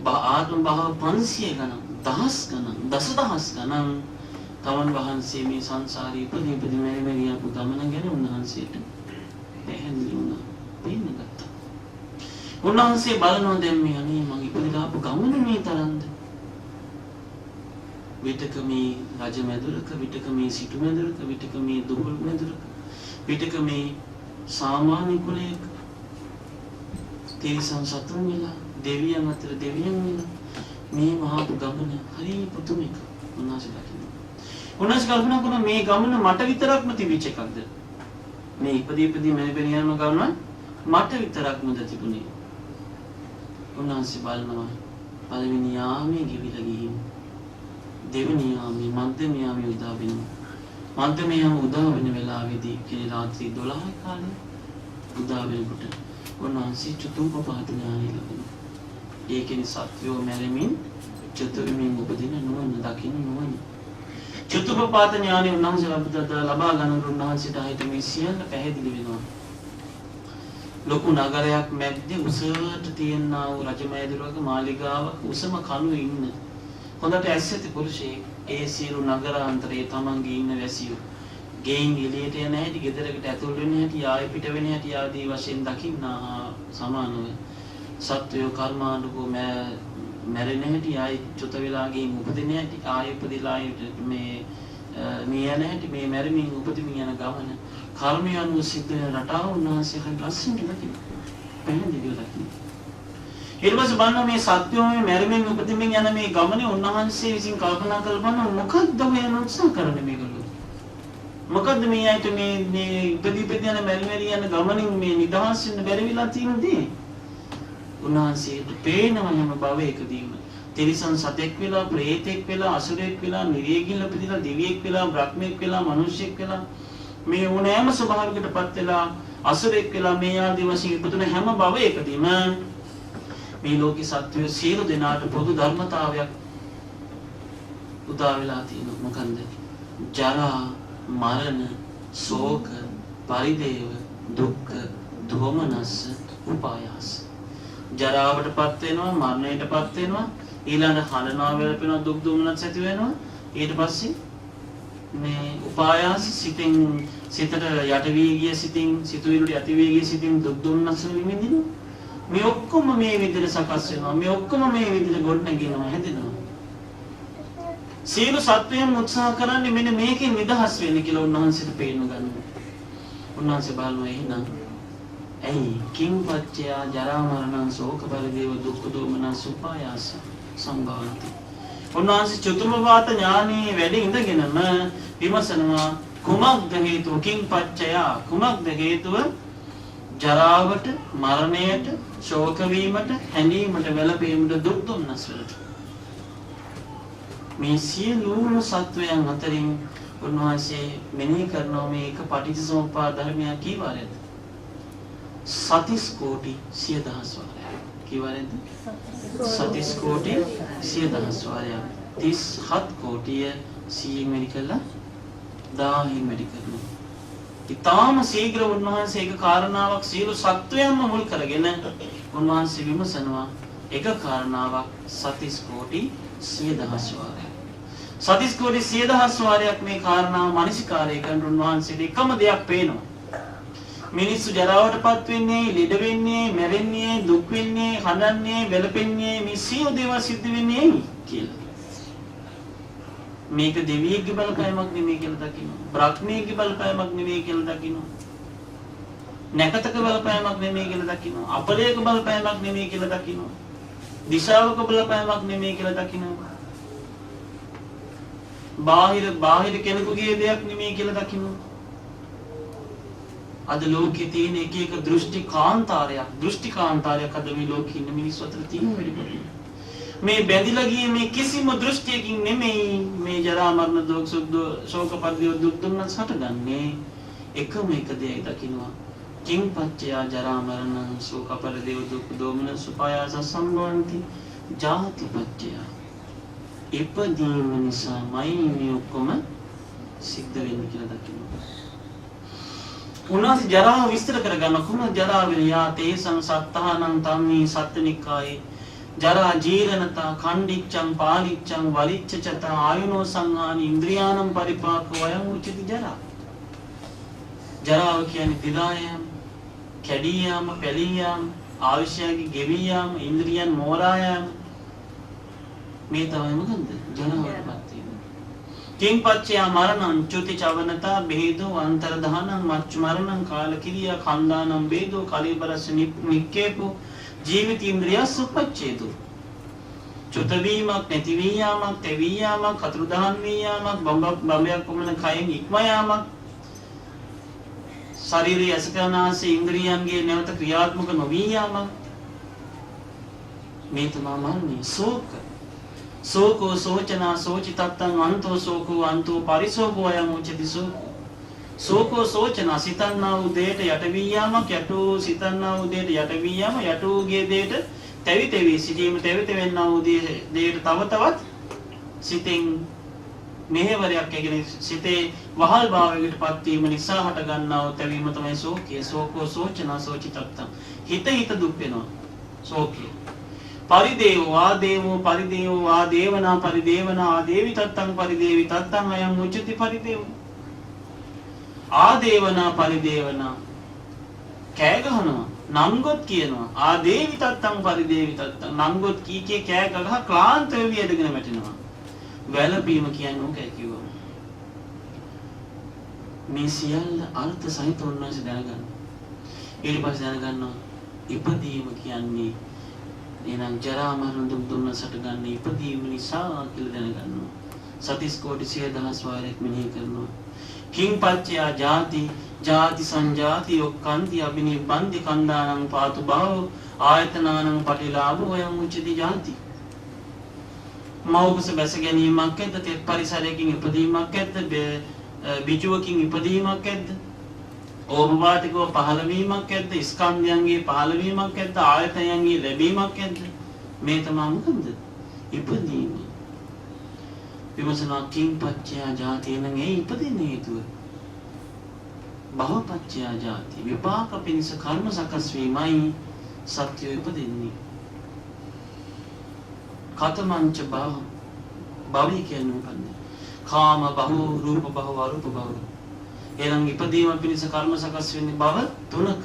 S4: ආත්ම භාව 500 ගණන් දහස් ගණන් දසදහස් ගණන් තමන් වහන්සේ මේ සංසාරේ ඉපදී මෙරි ආපු ගමන ගැන උන්වහන්සේට පැහැදිලි වුණා. පේන්න ගත්තා. උන්වහන්සේ බලනවා දැන් මේ අනේ මං ඉපදිලා ආපු ගමන මේ තරම්ද? විතක මේ රජ මැදුරක, විතක මේ සිටු මැදුරක, විතක මේ දුහුල් මැදුරක, විතක මේ සාමාන්‍ය කුලයක තිරිසන් සතුන් වෙලා දෙවියන් අතර දෙවියන් වෙලා මේ මහා ගමන හරි පුදුම එකක්. උන්වහන්සේ දකිනවා. උන්වහන්සේ කල්පනා කරනවා මේ ගමන මට විතරක්ම තිබිච්ච එකක්ද? මේ ඉපදී මෙරි යන ගමන මට විතරක්මද තිබුණේ? උන්වහන්සේ බලනවා පළවෙනි යාමේ ගිවිලා ගිහින් දෙවෙනි යාමේ මධ්‍යම යාමේ උදා වෙනවා. මධ්‍යම යාම උදා වෙන වෙලාවේදී කියන්නේ රාත්‍රී 12 කාලේ උදා වෙනකොට උන්වහන්සේ චතුප්පපාත ඥානය ලැබෙනවා. ඒ කියන්නේ සත්‍යෝ මැරෙමින් චතුර්මින් උපදින නුවණ දකින්න නුවණ. චතුප්පපාත ඥානය උන්වහන්සේ ලබා ගන්න උන්වහන්සේට ආයත මේ සියල්ල පැහැදිලි වෙනවා. ලොකු නගරයක් මැද්දේ උසට තියෙනා වූ රජමැදුරක මාලිගාවක උසම කණුවේ ඉන්න හොඳට ඇස්සති පුරුෂයෙක් ඒ සියලු නගරාන්තරයේ තමන්ගේ ඉන්න වැසියෝ ගෙයින් එළියට යන හැටි, ගෙදරකට ඇතුල් වෙන හැටි, ආයෙ පිට වෙන හැටි ආදී වශයෙන් දකින්නා සමානව සත්වයෝ කර්මානුකූලව මැරෙන හැටි, ආයෙ චුත වෙලා ගින් උපදින හැටි, ආයෙ උපදිලා මේ යන හැටි, මේ මැරෙමින් උපදිමින් යන ගමන කර්මය අනුව සිද්ධ වෙන රටාව උන්වහන්සේ හරි ලස්සනට දකිනවා. පැහැදිලිව දකිනවා. ඊට පස්සේ බලනවා මේ සත්‍යෝ මේ මැරෙමින් උපදිමින් යන මේ ගමනේ උන්වහන්සේ විසින් කල්පනා කරලා මොකක්ද වෙන උත්සාහ කරන්නේ මේගොල්ලෝ? මොකද්ද මේ අයට මේ ඉපදී යන මැරි යන ගමනින් මේ නිදහස් වෙන්න බැරි වෙලා තියෙන්නේ? උන්වහන්සේට පේනවා හැම භවයකදීම තිරිසන් සතෙක් වෙලා, ප්‍රේතෙක් වෙලා, අසුරෙක් වෙලා, නිරේගිල්ල උපදිලා, දිව්‍යෙක් වෙලා, බ්‍රහ්මෙක් වෙලා, මිනිසෙක් වෙලා මේ ඕනෑම ස්වභාවයකටපත් වෙලා අසුරෙක් වෙලා මේ ආදී වශයෙන් ඉපදුන හැම භවයකදීම මේ ලෝකේ සත්වය සියලු දෙනාට පොදු ධර්මතාවයක් උදා වෙලා තියෙනවා. මොකන්ද? ජරා, මරණ, ශෝක, පරිදේව, දුක්ඛ, දෝමනස්ස, උපායාස. ජරාවටපත් වෙනවා, මරණයටපත් වෙනවා, ඊළඟ හලනවා වෙලපෙනවා, දුක් දෝමනස් ඇති වෙනවා, ඊට පස්සේ මේ උපායාස සිතෙන් සිතට යට වී ගිය සිතින් සිතුවිලි යටි වී ගිය සිතින් දුක් දුන්නස විඳිනවා. මේ ඔක්කොම මේ විදිහට සකස් වෙනවා. මේ ඔක්කොම මේ විදිහට ගොඩනගෙනවා හැදෙනවා. සියලු සත්වයන් උත්සාහ කරන්නේ මෙන්න මේකෙන් නිදහස් වෙන්න කියලා උන්වහන්සේට පේන්න ගන්නවා. උන්වහන්සේ බලනවා එහෙනම් ඇයි කිංපච්චය ජරා මරණ ශෝක පරිදේව දුක්ඛ දෝමනස් උපායාස සම්භවಂತಿ. උන්වහන්සේ චතුම්මවාත ඥානයේ වැඩ ඉඳගෙනම විමසනවා කුමක්ද හේතුව කිංපච්චය කුමක්ද හේතුව ජරාවට මරණයට ශෝක වීමට හැඬීමට වැළපීමට දුක් දුන්නස් වලට. මේ සියලුම සත්වයන් අතරින් උන්වහන්සේ මෙනෙහි කරනවා මේක පටිච්චසමුප්පාද ධර්මයක් කීවාරද? සතිස් කෝටි 10000 වාරයක්. කීවාරද? සතිස් කෝටි 10000 වාරයක්. 37 කෝටිය 100 මෙඩි කළා 1000 මෙඩි කරනවා. ඊටාම ශීඝ්‍ර උන්වහන්සේ එක කාරණාවක් සියලු සත්වයන්ම මුල් කරගෙන උන්වහන්සේ විමසනවා එක කාරණාවක් සතිස් කෝටි 10000 වාරයක්. සතිස් කෝටි 10000 වාරයක් මේ කාරණාව මනසිකාරය කරන උන්වහන්සේට එකම දෙයක් පේනවා. මිනිස්සු ජරාවටපත් වෙන්නේ, ලෙඩ වෙන්නේ, මැරෙන්නේ, දුක් වෙන්නේ, හඳන්නේ, වැළපෙන්නේ මේ සියලු දේවල් සිද්ධ වෙන්නේ ඇයි කියලා. මේක දෙවියෙක්ගේ බලපෑමක් නෙමෙයි කියලා දකිනවා. බ්‍රහ්මයෙක්ගේ බලපෑමක් නෙමෙයි කියලා දකිනවා. නැකතක බලපෑමක් නෙමෙයි කියලා දකිනවා. අපරේක බලපෑමක් නෙමෙයි කියලා දකිනවා. දිශාවක බලපෑමක් නෙමෙයි කියලා දකිනවා. බාහිර කෙනෙකුගේ දෙයක් නෙමෙයි කියලා දකිනවා. අද ලෝකයේ තියෙන එක දෘෂ්ටි කාන්තාරයක් අද මේ ලෝකේ ඉන්න මිනිස්සු අතර තියෙන වෙලෙ. මේ බැඳිලා ගියේ මේ කිසිම දෘෂ්ටියකින් නෙමෙයි මේ ජරා මරණ දුක් ශෝක පරිදේව දුක් දුන්නත් හටගන්නේ එකම එක දෙයයි දකින්නවා. කිංපච්චය ජරා මරණ ශෝක පරිදේව දුක් දෝමනස් උපායාස සම්භවಂತಿ ජාතිපච්චය. ඉපදීම නිසාමයි මේ ඔක්කොම සිද්ධ වෙන්නේ කියලා දකින්නවා. උන්වහන්සේ ජරාව විස්තර කරගන්න කොහොමද ජරාව යා තේසං සත්තානං තම්මි සත්ත්‍නිකායේ ජරා ජීරණතා කණ්ඩිච්ඡං පාලිච්ඡං වලිච්ඡචත ආයුනෝ සංහානි ඉන්ද්‍රියානම් පරිපාකෝ වයං උච්චති ජරා. ජරාව කියන්නේ දිලා යාම, කැඩී යාම, පැලී යාම, ආයුෂයගේ ගෙවී යාම, ඉන්ද්‍රියන් මෝරා යාම. මේ තමයි මොකන්ද? ජරාවටපත් වීම. කිංපච්චය මරණං චුති චවනතා බේදෝ අන්තරදානං මච්ච මරණං කාලකිරියා කන්දානම් බේදෝ කලීබරස නික්කේපෝ ජීවිත ඉන්ද්‍රියස් උපච්ඡේදෝ. චුත වීමක්, නැති වී යාමක්, තැවී යාමක්, අතුරුදහන් වී යාමක්, බඹයක් කොමන කයෙන් ඉක්ම යාමක්, ශරීරයේ අසකනාසේ ඉන්ද්‍රියන්ගේ නැවත ක්‍රියාත්මක නොවී යාමක්. මේ තමයි මන්නේ ශෝක. සෝකෝ සෝචනා සෝචිතත්තං අන්තෝ සෝකෝ අන්තෝ පරිසෝකෝ අයං උච්චති සෝකෝ. සෝකෝ සෝචනා සිතන්නා වූ දෙයට යට වී යාමක්, යටෝ සිතන්නා වූ දෙයට යට වී යාම, යටෝගේ දෙයට තැවි තැවි සිටීම, තැවි තැවෙන්නා වූ දෙයට තව තවත් සිතෙන් මෙහෙවරයක් ඇගෙන සිතේ වහල් භාවයකටපත් වීම නිසා හට ගන්නා වූ තැවීම තමයි සෝකය. සෝකෝ සෝචනා සෝචිතත්තං හිත දුක් වෙනවා සෝකය. පරිදේවෝ ආදේවෝ පරිදේවෝ ආදේවනා පරිදේවනා ආදේවි තත්තං පරිදේවි තත්තං අයං උච්චති පරිදේවෝ. ආදේවනා පරිදේවනා කෑ ගහනවා, නම්ගොත් කියනවා. ආදේවි තත්තං පරිදේවි තත්තං නම්ගොත් කීකේ කෑ ගහ ක්ලාන්ත වෙවි ඇදගෙන වැටෙනවා. වැළපීම කියන්නේ ඕකයි කිව්වම. මේ සියල්ල අර්ථ සහිත උන්වහන්සේ දැනගන්න. ඊට පස්සේ දැනගන්නවා ඉපදීම කියන්නේ එනම් ජරා මරණ දුක් දුන්නසට ගන්න ඉපදීම නිසා කියලා දැනගන්නවා. සතිස් කෝටි 10000 වාරයක් මෙනෙහි කරනවා. කිංපච්චය ජාති ජාති සංජාති ඔක්කාන්ති අබිනිබ්බන්ති කන්දානං පාතු භව ආයතනානං පටිලාභෝ අයං උච්චති ජාති. මව්කුස බැස ගැනීමක් ඇද්ද? තෙත් පරිසරයකින් ඉපදීමක් ඇද්ද? බිජුවකින් ඉපදීමක් ඇද්ද? ඕපපාතිකව පහළවීමක් ඇද්ද? ස්කන්ධයන්ගේ පහළවීමක් ඇද්ද? ආයතනයන්ගේ ලැබීමක් ඇද්ද? මේ තමයි මොකන්ද? ඉපදීම. විමසනා කිංපච්චය ජාති නම් ඒ ඉපදින්න හේතුව. භවපච්චය ජාති විපාක පිණිස කර්ම සකස් වීමයි සත්‍ය ඉපදින්නේ. කතමංච භව භවී කියන්නේ මොකන්ද? කාම බහු, රූප බහු, අරූප බහු. එනම් ඉපදීම පිණිස කර්ම සකස් වෙන්නේ භව තුනක.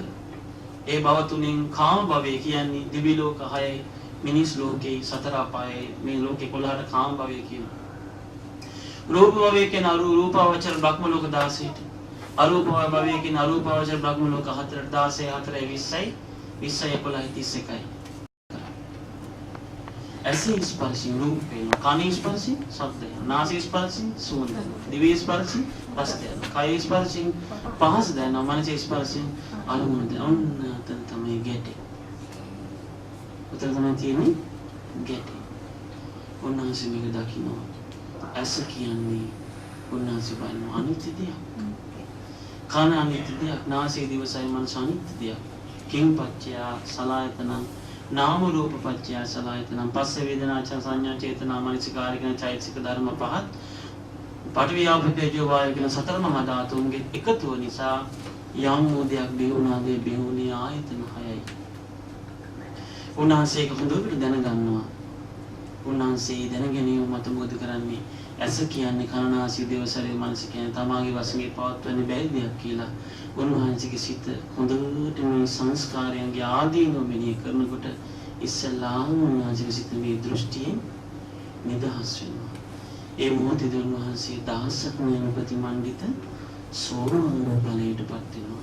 S4: ඒ භව තුනෙන් කාම භවය කියන්නේ දිවි ලෝක 6යි, මිනිස් ලෝකේ 4 අපායයි. මේ ලෝකේ 11ට කාම භවය කියනවා. රූප භවය කියන රූපාවචර බ්‍රහ්ම ලෝක 16ට. අරූප භවය කියන අරූපාවචර බ්‍රහ්ම ලෝක 4ට 16 4 20යි 20යි 11යි 31යි. ऐसे स्पर्शी रूप पेनो कानी स्पर्शी शब्द है नासी स्पर्शी सूंद दिव्य स्पर्शी रस देना काय स्पर्शी पास देना मन से स्पर्शी अनुमन दे उन तमे गेटे उतर तमे तीनी गेटे उन्ना से मेरे दाखिनो ऐसा कियानी उन्ना से बानो अनित्य दिया खाना अनित्य दिया नासी दिवसाय मन अनित्य दिया किंग पच्चया सलायतना नाम रूप पच्चय सलायतनम पස්ස වේදනා ච සංඥා චේතනා මනසිකාර කියන චෛතසික ධර්ම පහත් පඨවි ආපෝ තේජෝ වායෝ කියන සතර මහා ධාතුන්ගේ එකතුව නිසා යම් මොදයක් බිහුණාගේ බිහුණී ආයතන 6යි. උන්වහන්සේ හොඳට දැනගන්නවා. උන්වහන්සේ දැනගැනීම මත මොකද කරන්නේ? ඇස කියන්නේ කනනාසී දේව ශරීර මනස කියන්නේ තමාගේ වශයෙන් පවත්වන්නේ බැරි දෙයක් කියලා. උන්වහන්සේගේ සිත හොඳට මේ සංස්කාරයන්ගේ ආදීනව මෙනෙහි කරනකොට ඉස්සලාම උන්වහන්සේගේ සිත මේ දෘෂ්ටියෙන් නිදහස් වෙනවා. ඒ මොහොතේදී උන්වහන්සේ දහසක් ඥාන ප්‍රතිමන්විත සෝවාන් ඵලයටපත් වෙනවා.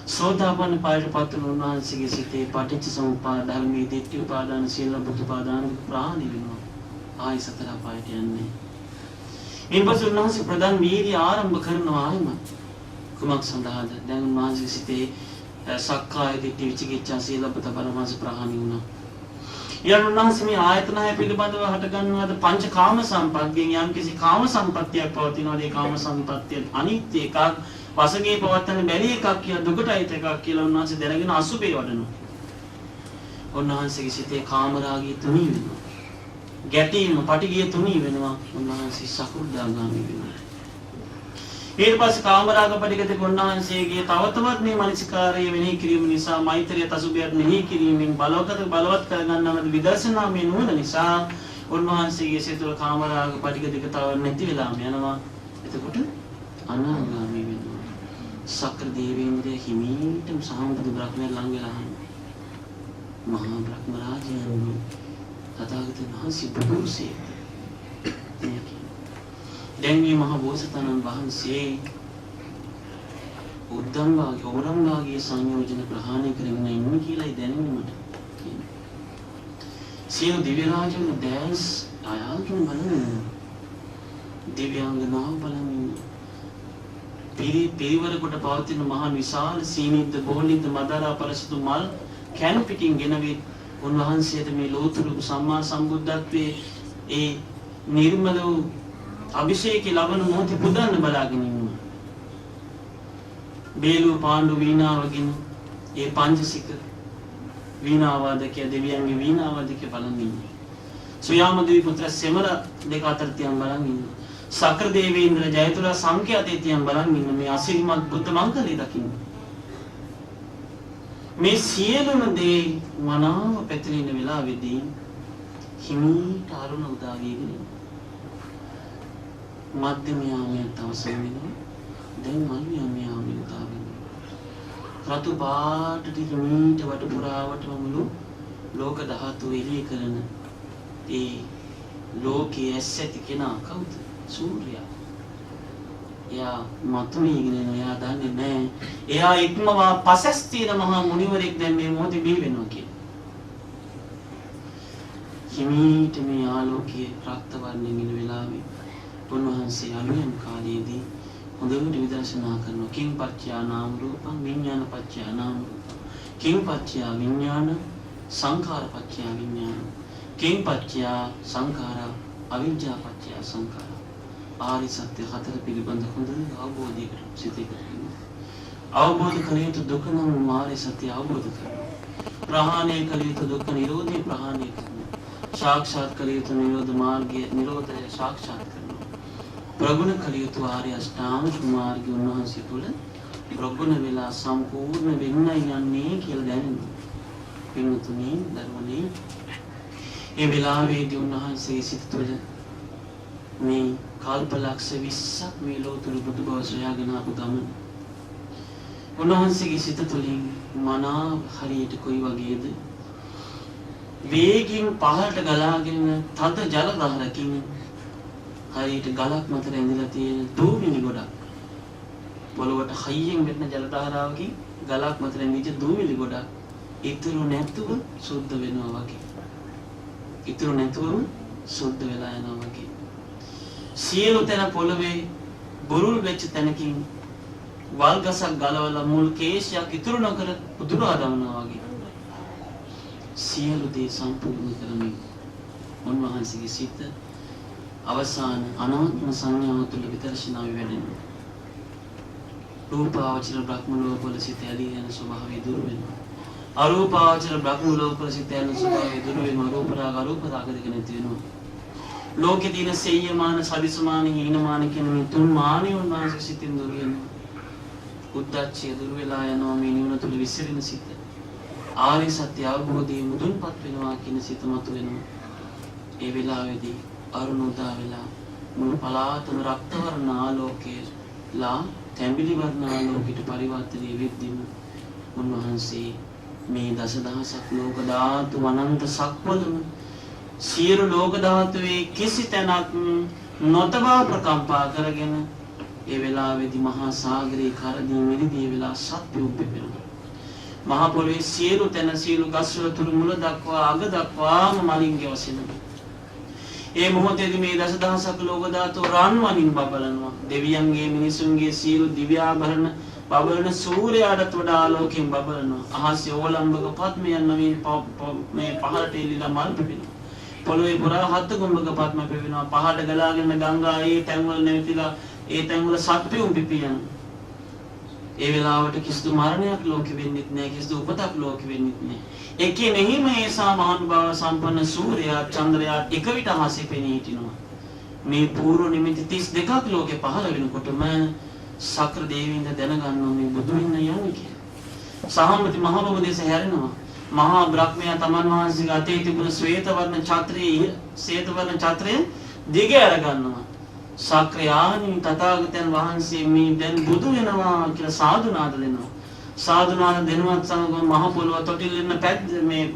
S4: සෝතාපන්න ඵලයටපත් වුණ උන්වහන්සේගේ සිතේ පටිච්ච සමුප්පාද ධර්මයේ දිට්ඨි උපාදාන සීල බුද්ධපාදාන ප්‍රාණි වෙනවා. ආයි සතර අපායට යන්නේ. ඊපස්සේ උන්වහන්සේ ප්‍රධාන වීර්ය ආරම්භ කරනවා ආයමත්. කුමක් සඳහාද? දැන් උන්වහන්සේ සිතේ සක්කාය දිට්ඨි විචිකිච්ඡා සීලබ්බත පරමාස ප්‍රහාණි වුණා. ඊළඟ උන්වහන්සේ මේ ආයතන හය පිළිබඳව හට ගන්නවාද පංචකාම සම්පත්තියෙන් යම්කිසි කාම සම්පත්තියක් පවතිනවාද ඒ කාම සම්පත්තිය අනිත්‍ය එකක් වශයෙන් පවත්වන්න බැරි එකක් කියලා දුකටයිත එකක් කියලා උන්වහන්සේ දැනගෙන අසුබේ වඩනවා. උන්වහන්සේගේ සිතේ කාම රාගය තුනී වෙනවා. ගැටීම පටිගිය තුනී වෙනවා. උන්වහන්සේ සකු르දාගාමී වෙනවා. ඊට පස්සේ කාමරාග පටිගත ගොණ්ණාංශයේගේ තව තවත් මේ මනසිකාරය වෙනෙහි කිරීම නිසා මෛත්‍රිය තසුබියට මෙහි කිරීමෙන් බලවත් කර ගන්නවද විදර්ශනාමය නුවණ නිසා උන්වහන්සේගේ සිත තුළ කාමරාග පටිගත තව නැති වෙලාම යනවා. එතකොට අනාගාමී වෙනවා. සක්‍ර දේවේන්ද්‍රය හිමීටම සාමපති බ්‍රහ්මයන් ළඟ වෙලා මහා බ්‍රහ්ම රාජයන් තථාගතයන් වහන්සේ ප්‍රදෝෂේ දැන් මේ මහ බෝසතාණන් වහන්සේ උද්දම්වාගේ ඕරංගාගේ සංයෝජන ප්‍රහාණය කරගෙන ඉන්න කියලායි දැනෙන්නේ මට. සියලු දිව්‍ය රාජවරු දැස් ආයතන බලන දිව්‍යාංගනාව බලමින් පිරිවර කොට පවතින මහා විශාල සීමිත බෝලිත මදාරා පරසතු මල් කැන පිටින් ගෙනවි උන්වහන්සේට මේ ලෝතුරු සම්මා සම්බුද්ධත්වයේ ඒ නිර්මල වූ අභිෂේකී ලබන මොහොතේ පුදන්න බලාගෙන ඉන්නවා. බේලු පාණ්ඩු වීණාවකින් ඒ පංචසික වීණාවාදකය දෙවියන්ගේ වීණාවාදකය බලන් ඉන්නවා. සුයාමදේවි පුත්‍ර සෙමර දෙක අතර තියන් බලන් ඉන්නවා. සක්‍ර දේවේන්ද්‍ර ජයතුලා සංඛ්‍යාතේ තියන් බලන් ඉන්න මේ අසිරිමත් බුද්ධ මංගලය දකින්න. මේ සියලුම දේ මනාව පැතිරෙන වෙලාවේදී හිමීට අරුණ උදා වීගෙන මධ්‍යම යාමයට අවසන් වෙනවා. දැන් අලු යාමයට උදා වෙනවා. රතු පාටට හිමීට වට පුරාවටම මුළු ලෝක ධාතු එළිය කරන ඒ ලෝකයේ ඇසැති කෙනා කවුද? සූර්යයා. එයා මතුමීගෙන එනවා. එයා දන්නේ නැහැ. එයා ඉක්මවා පසස් තියෙන මහා මුනිවරයෙක් දැන් මේ මොහොතේ බිහි වෙනවා කියලා. හිමීට මේ ආලෝකයේ රක්ත වර්ණයෙන් ඉන වෙලාවේ උන්වහන්සේ අලුයම් කාලයේදී හොඳට විදර්ශනා කරනවා. කිං පච්චයා නාම රූපං විඥාන පච්චයා නාම රූපං කිං පච්චයා විඥාන සංඛාර පච්චයා විඥාන කිං පච්චයා සංඛාරා අවිජ්ජා පච්චයා සංඛාර ආරි සත්‍ය හතර පිළිබඳ හොඳ අවබෝධයකට සිතේකට අවබෝධ කර යුතු දුක නම් මාරි සත්‍ය අවබෝධ කරනවා. ප්‍රහාණය කළ යුතු දුක් නිරෝධය ප්‍රහාණය කරනවා. සාක්ෂාත් කළ යුතු නිරෝධ මාර්ගය නිරෝධය සාක්ෂාත් කරනවා. ප්‍රගුණ කළ යුතු ආර්ය අෂ්ටාංග මාර්ගය උන්වහන්සේ තුළ ප්‍රගුණ වෙලා සම්පූර්ණ වෙන්න යන්නේ කියලා දැනෙනවා. පින්තුනි ධර්මනේ ඒ වෙලාවේදී උන්වහන්සේ සිත තුළ මේ කල්පලක්ෂ 20ක් මේ ලෝතුරු බුදු බව සොයාගෙන ආපු ගමන. උන්වහන්සේගේ සිත තුළින් මනා හරියට කොයි වගේද වේගින් පහළට ගලාගෙන තද ජල දහරකින් හරියට ගලක් මත රැඳිලා තියෙන දූවිලි ගොඩක් පොළොවට හයියෙන් වෙන ජල ධාරාවකින් ගලක් මත රැඳිච්ච දූවිලි ගොඩක් ඉතුරු නැතුව සුද්ධ වෙනවා වගේ. ඉතුරු නැතුව සුද්ධ වෙලා යනවා වගේ. සියලු තැන පොළවේ බුරුල් වෙච්ච තැනකින් වල් ගසක් ගලවලා මුල් කේශයක් ඉතුරු නොකර උදුරා දමනවා වගේ. සියලු දේ සම්පූර්ණ කරමින් උන්වහන්සේගේ සිත අවසාන අනාත්ම සංඥාව තුළ විදර්ශනාවේ වැඩෙනවා. රූපාවචර බ්‍රහ්ම ලෝකවල සිත ඇලී යන ස්වභාවය දුරු වෙනවා. අරූපාවචර බ්‍රහ්ම ලෝකවල සිත ඇලෙන ස්වභාවය දුරු වෙනවා. රූප රාග අරූප රාග දෙක නැති වෙනවා. ලෝකේ තියෙන සේයමාන සදිසමාන හීනමාන කියන මේ තුන් මානෙ උන්වහන්සේ සිතින් දුරු වෙනවා. උද්දච්චය දුරු වෙලා යනවා. මේ නිවන තුළ විසිරෙන සිත ආර්ය සත්‍ය අවබෝධයේ මුදුන්පත් වෙනවා කියන සිත මතු වෙනවා. ඒ වෙලාවේදී අරුණ උදා වෙලා මුළු පලාතම රක්ත වර්ණ ආලෝකයලා තැඹිලි වර්ණ ආලෝකයට පරිවර්තනය වෙද්දීම උන්වහන්සේ මේ දසදහසක් ලෝක ධාතු අනන්ත සක්වලම සියලු ලෝක ධාතුවේ කිසි තැනක් නොතබා ප්‍රකම්පා කරගෙන ඒ වෙලාවේදී මහා සාගරේ කරදී මිරිදී වෙලා සත්‍ය උප්පෙපෙනවා. මහා පොළොවේ සියලු තැන සියලු ගස්වල තුරු මුල දක්වා අග දක්වාම මලින්ගේ වසිනවා. ඒ මොහොතේදී මේ දසදහසක් ලෝක ධාතු රන් වලින් බබලනවා. දෙවියන්ගේ මිනිසුන්ගේ සියලු දිව්‍යාභරණ බබලන සූර්යයාට වඩා ආලෝකයෙන් බබලනවා. අහසේ ඕලම්බක පද්මයන් මේ පහළට එල්ලීලා මල් පිපෙනවා. පොළොවේ පුරා හත් ගොම්බක පද්ම පිපෙනවා. පහළට ගලාගෙන ගංගා ඒ තැන්වල නැවතිලා ඒ තැන්වල සත්‍යුම් පිපියන. ඒ වෙලාවට කිසිදු මරණයක් ලෝකෙ වෙන්නෙත් නැහැ. කිසිදු උපතක් ලෝකෙ වෙන්නෙත් නැහැ. එකේ නෙහිම ඒසා මහානුභාව සම්පන්න සූර්යයා චන්ද්‍රයා එක විට අහසේ පෙනී හිටිනවා. මේ පූර්ව නිමිති 32ක් ලෝකෙ පහළ වෙනකොටම සක්‍ර දේවින්ද දැනගන්නවා මේ බුදු වෙන්න යන්නේ කියලා. සහාමති මහබෝධිස හැරෙනවා. මහා බ්‍රහ්මයා තමන් වහන්සේගේ අතේ තිබුණ ශ්වේත වර්ණ ඡත්‍රය දිග අර ගන්නවා. සක්‍රයානි තථාගතයන් වහන්සේ මේ දැන් බුදු වෙනවා කියලා සාදුනාද දෙනවා. සාදුනාද දෙනවත් සමග මහ පොළොව තොටිල්ලෙන්න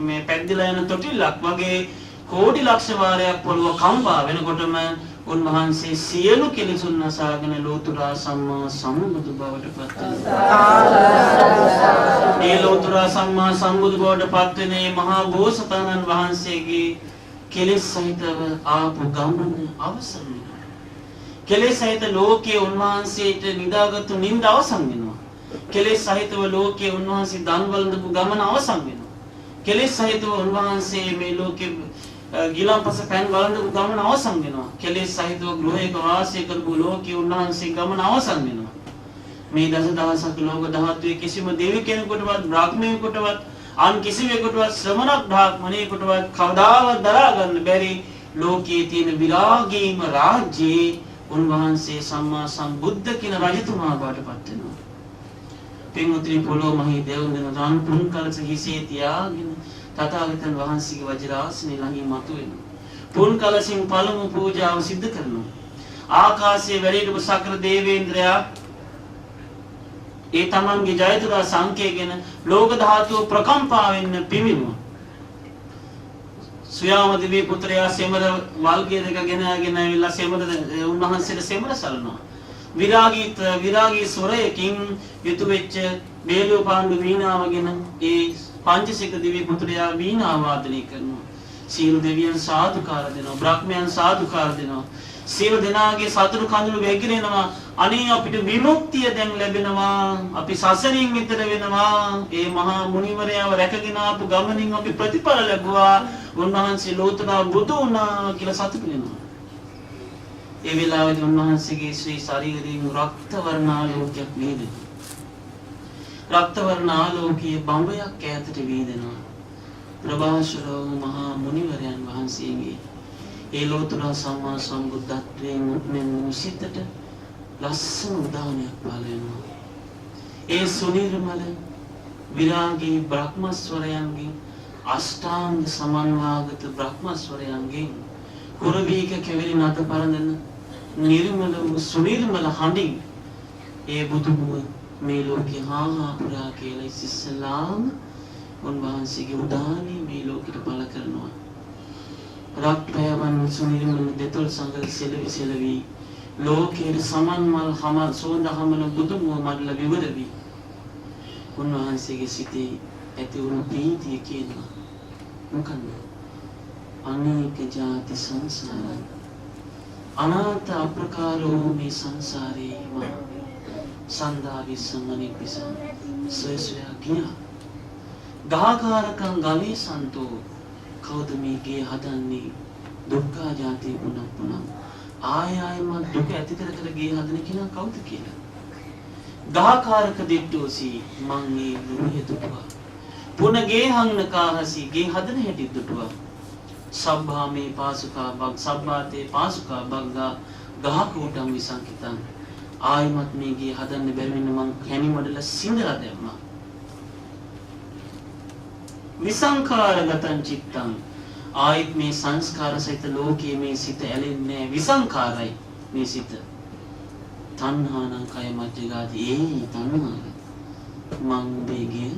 S4: මේ පැද්දිලා යන තොටිල්ලක් වගේ කෝටි ලක්ෂ වාරයක් පොළොව කම්පා වෙනකොටම උන්වහන්සේ සියලු කෙලෙසුන් නසාගෙන ලෝතුරා සම්මා සම්බුදු බවට පත් වෙනවා. ඒ ලෝතුරා සම්මා සම්බුදු බවට පත් වෙන මේ මහා බෝසතාණන් වහන්සේගේ කෙලෙස් සහිතව ආපු ගමන අවසන් වෙනවා. කෙලෙස් සහිත ලෝකයේ උන්වහන්සේට නිදාගත්තු නිින්ද අවසන් වෙනවා. කෙලෙස් සහිතව ලෝකයේ උන්වහන්සේ දන් වළඳපු ගමන අවසන් වෙනවා. කෙලෙස් සහිතව උන්වහන්සේ මේ ලෝකෙ ගිලන්පස පෑන් වළඳපු ගමන අවසන් වෙනවා. කෙලෙස් සහිතව ගෘහයක වාසය කරපු ලෝකයේ උන්වහන්සේ ගමන අවසන් වෙනවා. මේ දසදහසක් ලෝක ධාතුවේ කිසිම දෙවි කෙනෙකුටවත් බ්‍රහ්මයෙකුටවත් අන් කිසිවෙකුටවත් ශ්‍රමණ බ්‍රාහ්මණයෙකුටවත් කවදාවත් දරා ගන්න බැරි ලෝකයේ තියෙන විරාගීම රාජ්‍යයේ උන්වහන්සේ සම්මා සම්බුද්ධ කියන රජතුමා බවට පත් වෙනවා. පින්වත්නි පොළොව මහේ දෙවුන් රන් පුන් කලස හිසේ තියාගෙන තථාගතයන් වහන්සේගේ වජිරාසනේ ළඟින් මතුවෙනවා. පුන් කලසින් පළමු පූජාව සිද්ධ කරනවා. ආකාශයේ වැඩිටු සක්‍ර දේවේන්ද්‍රයා ඒ තමන්ගේ ජයතුරා සංකේයගෙන ලෝක ධාතුව ප්‍රකම්පා වෙන්න පිමිනුවා. සුයාම දිව්‍ය පුත්‍රයා සෙමර වල්ගේ දෙක ගෙනගෙන ඇවිල්ලා සෙමර උන්වහන්සේට සෙමර සලනවා. විරාගී ස්වරයකින් යුතු වෙච්ච බේලෝ පාණ්ඩු වීණාවගෙන ඒ පංචසික දිව්‍ය පුත්‍රයා වීණා වාදනය කරනවා. සීල දෙවියන් සාදුකාර දෙනවා. බ්‍රහ්මයන් සාදුකාර දෙනවා. සීල දෙනාගේ සතුරු කඳුළු වැగిරෙනවා. අනේ අපිට විමුක්තිය දැන් ලැබෙනවා. අපි සසරින් ඈතර වෙනවා. ඒ මහා මුනිවරයාව රැකගෙන ආපු ගමනින් අපි ප්‍රතිඵල ලැබුවා. උන්වහන්සේ ලෝතුරා බුදු වුණා කියලා සතුටු වෙනවා. ඒ වෙලාවේදී උන්වහන්සේගේ ශ්‍රී ශරීරයෙන් රක්ත වර්ණ ආලෝකයක් වේදෙනවා. රක්ත වර්ණ ආලෝකයේ බඹයක් ඈතට වේදෙනවා. ප්‍රභාස්වර මහා මුනිවරයන් වහන්සේගේ ඒ ලෝතුරා සම්මා සම්බුද්ධත්වයෙන් මෙන් සිතට ලස්සන උදානයක් පහළ වෙනවා. ඒ සුනිර්මල විරාගී බ්‍රහ්මස්වරයන්ගේ අෂ්ටාංග සමන්වාගත බ්‍රහ්මස්වරයන්ගේ කුරවීක කෙවිලි නත පරඳන නිර්මල වූ සුනිර්මල හඬින් ඒ බුදුමුව මේ ලෝකේ හා පුරා කියලා ඉස්සෙල්ලාම උන්වහන්සේගේ උදානය මේ ලෝකෙට පළ කරනවා. රක්පෑවන් සුනිර්මල දෙතොල් සංගල සෙලවි ලෝකයේ සමන්මල් හම සෝඳ හමන බුදුමුව මඩල විවර වී උන්වහන්සේගේ සිතේ ඇති වුණු ප්‍රීතිය කියනවා. මොකන්ද? අනේක ජාති සංසාර අනාථ අප්‍රකාරෝ මේ සංසාරේ සන්දා විසමනි පිසං සසයා ගියා ගාකාරකං ගලේ සන්තෝ කවුද මේ ගේ හදන්නේ දුක්ඛ ජාති පුනප්පුන ආයම දුක ඇති කර කර ගේ හදන කෙනා කවුද කියලා ගාකාරක දෙට්ටෝසි මං මේ දුරිය දුටුවා පුන ගේ හංනකාහසි ගේ හදන හැටි දුටුවා සබ්බා මේ පාසුකා බග් සබ්බාතේ පාසුකා බග්ගා ගහකෝටම් විසංකිතං ආයමත් මේ ගේ හදන්න බැරි වෙන මං කැණි මඩල සිඳලා දැම්මා විසංඛාරගතං චිත්තං ආයිත් මේ සංස්කාර සහිත ලෝකයේ මේ සිත ඇලෙන්නේ විසංඛාරයි මේ සිත තණ්හානං කය මජ්ජගාති ඒ තණ්හාව මං බේගේ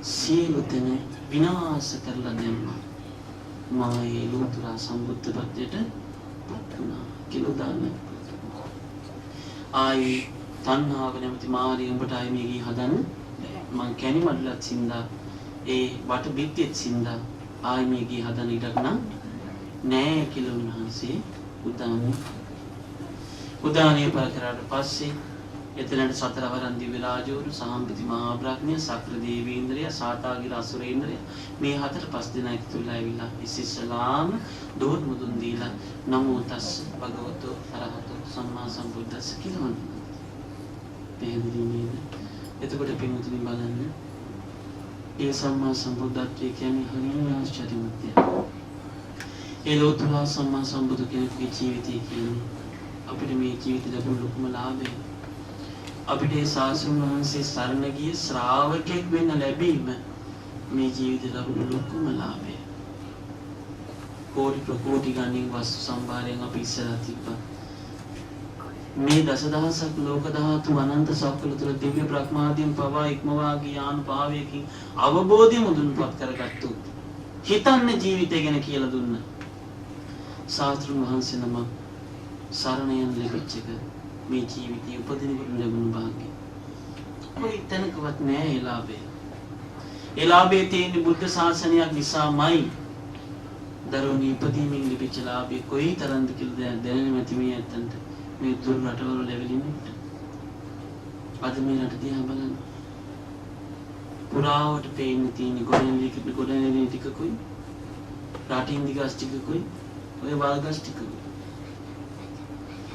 S4: සියලු තැන විනාශ කරලා දැම්මා මායේ ලෝතුරා සම්බුද්ධ පත්‍යයට පත් වුණා කියලා දාන්න ආයි තණ්හාව නැමැති මාරිය උඹට ආයි මේ ගිය හදන්න මං කැණි මඩලත් සින්දා ඒ වට බිත්තියත් සින්දා ආයි මේ ගිය හදන්න ඉඩක් නෑ කියලා උන්වහන්සේ උදානය පළ කරාට පස්සේ එතනට සතරවරන් දිව්‍ය රාජවරු සාම්පති මහා බ්‍රහ්මය සක්‍ර දේවීන්ද්‍රය සාතාගිර අසුරේන්ද්‍රය මේ හතර පස් දෙනා එකතු වෙලා ඇවිල්ලා ඉස්සෙල්ලාම දෝත් මුදුන් දීලා නමෝ තස් භගවතු අරහතු සම්මා සම්බුද්දස්ස කියලා වන්දනා. පැහැදිලි නේද? එතකොට පින්වතුනි බලන්න ඒ සම්මා සම්බුද්ධත්වයේ කියන්නේ හරියම ආශ්චර්යමත් දෙයක්. ඒ ලෝතුරා සම්මා සම්බුදු කෙනෙකුගේ ජීවිතය කියන්නේ අපිට මේ ජීවිත ලැබුණු ලොකුම ලාභය. අපිට සාසුන් වහන්සේ සරණ ගිය ශ්‍රාවකෙක් වෙන්න ලැබීම මේ ජීවිතේ ලැබුණු ලොකුම ලාභය. කෝටි ප්‍රකෝටි ගණන් වස්තු සම්භාරයෙන් අපි ඉස්සරහ තිබ්බා. මේ දසදහසක් ලෝක ධාතු අනන්ත සක්වල තුල දිව්‍ය බ්‍රහ්මාදීන් පවා ඉක්මවා ගියාන භාවයකින් අවබෝධය මුදුන්පත් කරගත්තු. හිතන්න ජීවිතය ගැන කියලා දුන්න. සාස්ත්‍රුන් වහන්සේ නම සරණයන් ලැබිච්ච එක මේ ජීවිතයේ උපදිනකොට ලැබුණු භාග්‍යය. කොයි තැනකවත් නෑ ඒ ලාභය. ඒ ලාභයේ තියෙන බුද්ධ ශාසනයක් නිසාමයි දරුවනි ඉපදීමෙන් ලැබිච්ච ලාභය කොයි තරම්ද කියලා දැනෙන්නේ නැති මේ ඇත්තන්ට මේ දුර රටවල ලැබෙන්නේ. අද මේ රට දිහා බලන්න. පුරාවට පේන්න තියෙන ගොඩනැගිලි ටිකකුයි රටින් දිගස් ටිකකුයි ඔය වල්ගස් ටිකකුයි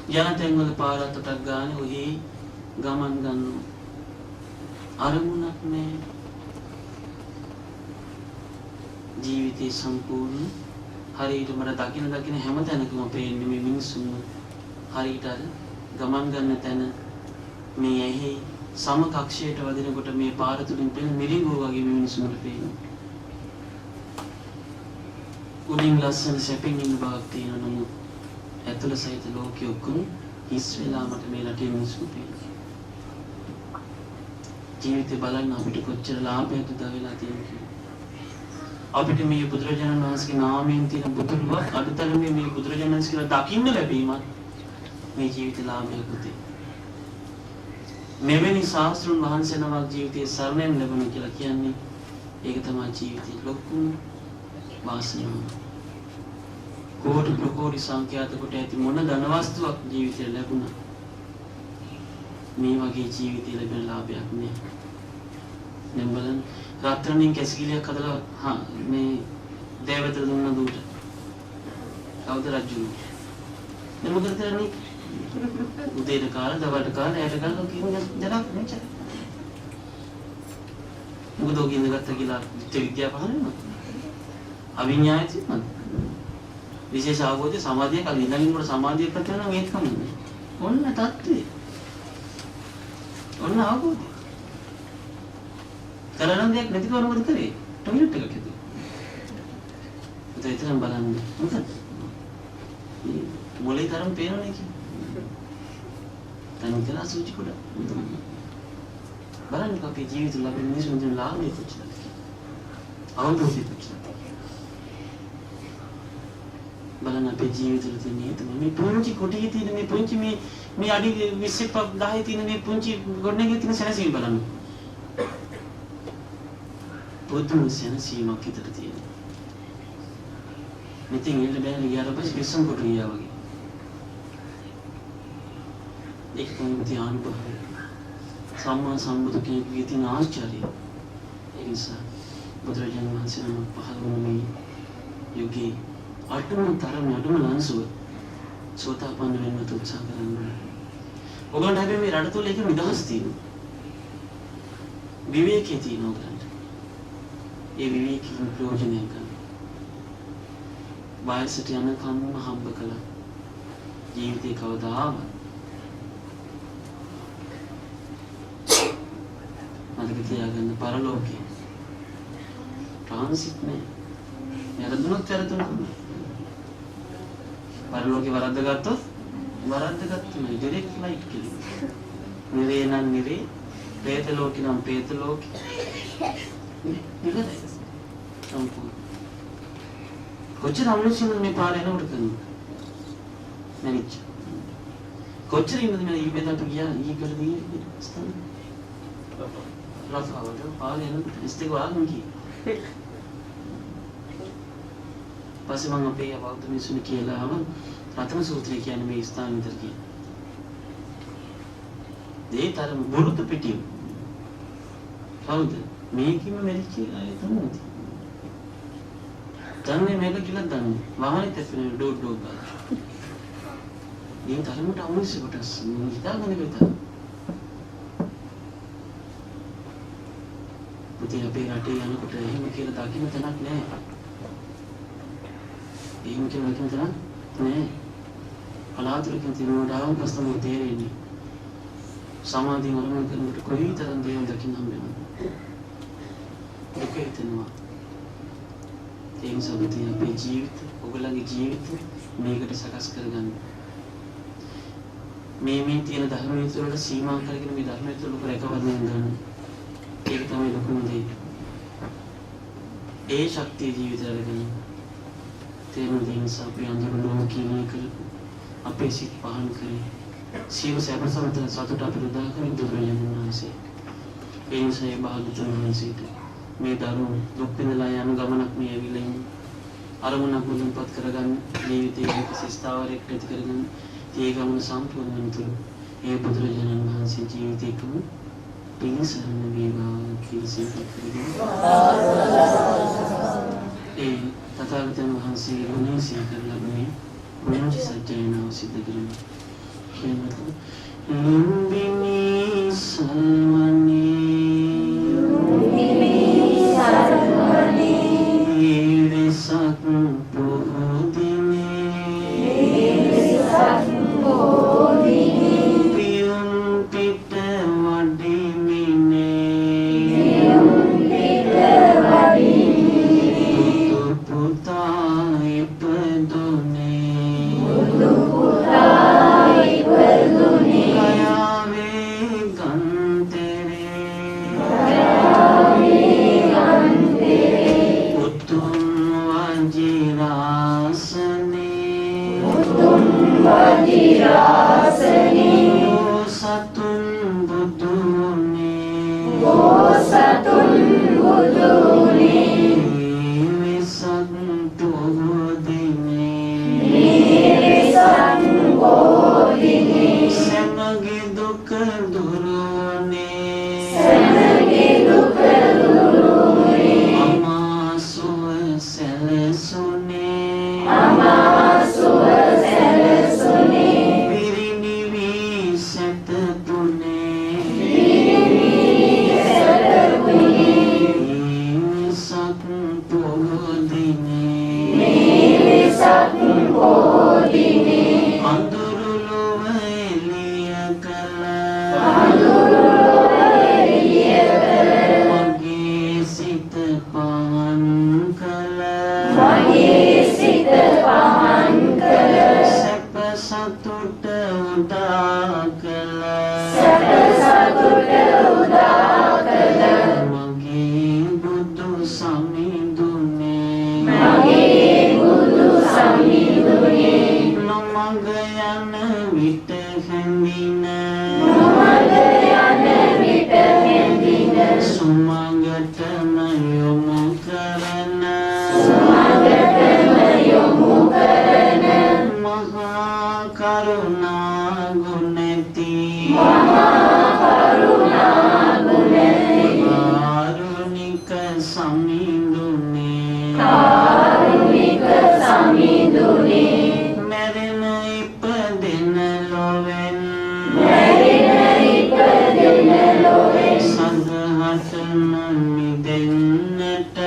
S4: යනතැන් වල පාරටක් ගානේ ඔහි ගමන් ගන්නවා. අරමුණක් නෑ. ජීවිතේ සම්පූර්ණ හරියට මට දකින හැම තැනකම පේන්නේ මේ මිනිස්සුන් හරියට අර ගමන් ගන්න තැන මේ ඇහි සම කක්ෂයට වදිනකොට මේ පාර තුලින් පේන මිරිඟුව වගේ මේ මිනිස්සුන්ට පේනවා. උඩින් ලස්සන සැපින් ඉන්න බවක් තියෙනවා නමුත් ඇතුළ සහිත ලෝකෙ ඔක්කොම හිස් වෙලා මට මේ රටේ මිනිස්සු පේනවා. ජීවිතේ බලන්න අපිට කොච්චර ලාභයක්ද වෙලා තියෙන්නේ කියලා. අපිට මේ බුදුරජාණන් වහන්සේගේ නාමයෙන් තියෙන බුදුරුව අදුතරමේ මේ බුදුරජාණන් වහන්සේ කියලා දකින්න ලැබීමත් මේ ජීවිත ලාභයක් උතේ. මෙවැනි ශාස්ත්‍රුන් වහන්සේ නමක් ජීවිතයේ සරණෙන් ලැබුණා කියලා කියන්නේ ඒක තමයි ජීවිතේ ලොකුම වාසනාව. කෝටි ප්‍රකෝටි සංඛ්‍යාත කොට ඇති මොන ධන වස්තුවක් ජීවිතේ ලැබුණා. මේ වගේ ජීවිතය ලැබෙන ලාභයක් නෑ. දැන් බලන්න රත්තරන්ෙන් කැසිකිලියක් හදලා මේ දේවතට දුන්න දුට. කවුද රජු? දැන් මොකද කරන්නේ? උදේට කාලා දවල්ට කාලා ඇයට කාලා කියන ජනක් මෙච්චර. මොකද ඔය ඉඳ ගත්ත කියලා විද්‍යාව පහළ වෙනවා. අවිඥාය තියෙනවා. විශේෂ අවබෝධය සමාධිය කලින් ඉඳන්කොට සමාධිය ප්‍රත්‍යන නම් ඒත් කමන්නේ. ඔන්න තත්ත්වය. ඔන්න අවබෝධය. කරන දෙයක් නැතිව මොකද කරේ? ටොයිලට් එකක් හදුවා. ඒතරම් බලන්න. මොකද? මොලේ තරම් පේනවනේ කියන්නේ. තනිකලා සූචි කොට. බලන්න අපේ ජීවිතවල අපි මිනිස්සුන් දෙන ලාභය කොච්චරද කියලා. අවබෝධය කොච්චරද. බලන්න අපේ ජීවිතවල තියෙන මේ පුංචි කොටියේ තියෙන මේ පුංචි මේ අඩි 20 10 තියෙන මේ පුංචි ගොඩනැගිලි තියෙන සැනසීම බලන්න. පුදුම සැනසීමක් හිතට තියෙනවා. මෙතෙන් එන්න බෑනේ ගියාට පස්සේ විශ්සම් කොට ගියා වගේ. ඒක තමයි ධ්‍යානුභවය. සම්මා සම්බුදු කෙනෙකුගේ තියෙන ආශ්චර්යය. ඒ නිසා බුදුරජාණන් වහන්සේ නම පහළ වුණ මේ යුගයේ අටුම තරම අටුම ලංසුව සෝතාපන්න වෙන්න උත්සාහ කරනවා. ඔයගොල්ලන්ට හැබැයි මේ රට තුල ඒක නිදහස් තියෙනවා. විවේකී තියෙනවා ඔයගොල්ලන්ට. ඒ විවේකීන් ප්‍රයෝජනය ගන්න. වයසට යනකම් හම්බ කළා. ජීවිතේ කවදාවත් මතක තියාගන්න පරලෝකේ ට්‍රාන්සිට් නෑ. වැරදුනොත් වැරදුනම. පරලෝකේ වරද්දගත්තොත් වරද්දගත්තම ඩිරෙක්ට් ෆ්ලයිට් කෙලින්. නිරේ නම් නිරේ, പ്രേත ලෝකේ නම් പ്രേත ලෝකේ. ඉවරයි. සම්පූර්ණ. කොච්චර අමනුෂ්‍යම මේ පාර යනකොට කරනවා. මැනිච්. කොච්චර ඉන්නද මම ඊබෙදට ගියා ඊකට දී ස්ථාන. රසාවට පාර යන ඉස්තේ වාග්ම කි. පස්සේ මම අපේ අවුරුදු මිනිස්සුන් කියලා ආව රතන සූත්‍රය කියන්නේ මේ ස්ථාන විතර කියන. දේතරම බුරුත පිටිය. හවුද? මේකෙම මෙලිච්ච අය තමයි. දන්නේ මේක කියලා දන්නේ. වාහනේ තෙපෙන ඩෝඩ් ගාන. මේ තරමට අවශ්‍ය කොටස් හිතාගන්න බෑ. පුතේ අපේ රටේ යනකොට එහෙම කියලා දකින්න තැනක් නෑ. එහෙම කියලා දකින්න තැනක් නෑ. අලාතුරකින් තියෙනවට ආවම කස්තම තේරෙන්නේ. සමාධිය වරණ කරනකොට කොයිතරම් දේවල් දකින්න හම්බ වෙනවද? ඒක හිතෙනවා. ඒ නිසා පුතේ අපේ ජීවිත, ඔයගොල්ලන්ගේ ජීවිත මේකට සකස් කරගන්න. මේ තියෙන ධර්මයේ තුළට සීමා කරගෙන මේ ධර්මයේ තුළ රැකවරණය ගන්න. ඒක තමයි ලොකුම දේ. ඒ ශක්තිය ජීවිතය අරගෙන තේරුම් ගන්න අපි අඳුරනවා කියන අපේ සිත් පහන් කරේ. සියලු සැපසමත සතුට අපිට උදා කරන බුදුරජාණන් වහන්සේ. ඒ නිසා ඒ භාගතුන් වහන්සේට මේ දරුවෝ දුක් විඳලා යන ගමනක් මේ ඇවිල්ලා ඉන්නේ. අරමුණක් මුදුන්පත් කරගන්න ජීවිතයේ විශේෂතාවයක් ඇති කරගන්න ඒ ගමන සම්පූර්ණ වෙනතුරු ඒ බුදුරජාණන් වහන්සේ ජීවිතේකම පින්සරණ වේවා කියලා සිතන කරගෙන ඒ තථාගතයන් වහන්සේගේ ගුණ සීකරලා මේ මොනවද සත්‍යයන්ව සිද්ධ කරන්නේ කියනකොට ලුම්බිනි සල්වනේ ඊරසක් පොහොදිනේ පියුම් පිට වඩිමිනේ පුතා ඉපදුනේ කයාවේ ගන්තරේ උතුම් වජිරාසනේ සතුන් බුදුනේ විසක් පොහොදිනේ සමගි දුක දුරුනේ අමාසුව සැලසුනේ පිරිනිවි සැතපුනේ විසක් පොහොදිනේ අඳුරු ලොව එළිය කළා මගේ සිත පහන් කළා සැප සතුට උදා කළා කරුණා ගුණති කාරුණික සමිඳුනේ මැරෙන ඉපදෙන ලොවෙන් සදහටම මිදෙන්නට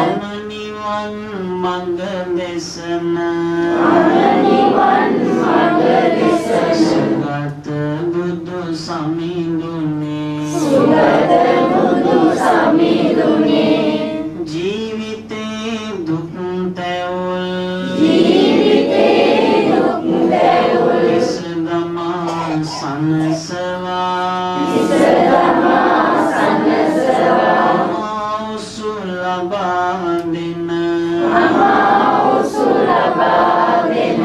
S4: අමනිවන් මඟ දෙසන සුගත බුදු සමිඳුනේ ජීවිතේ දුක් තැවුල් ඉසදමා සනසවා අමාඋසු ලබා දෙන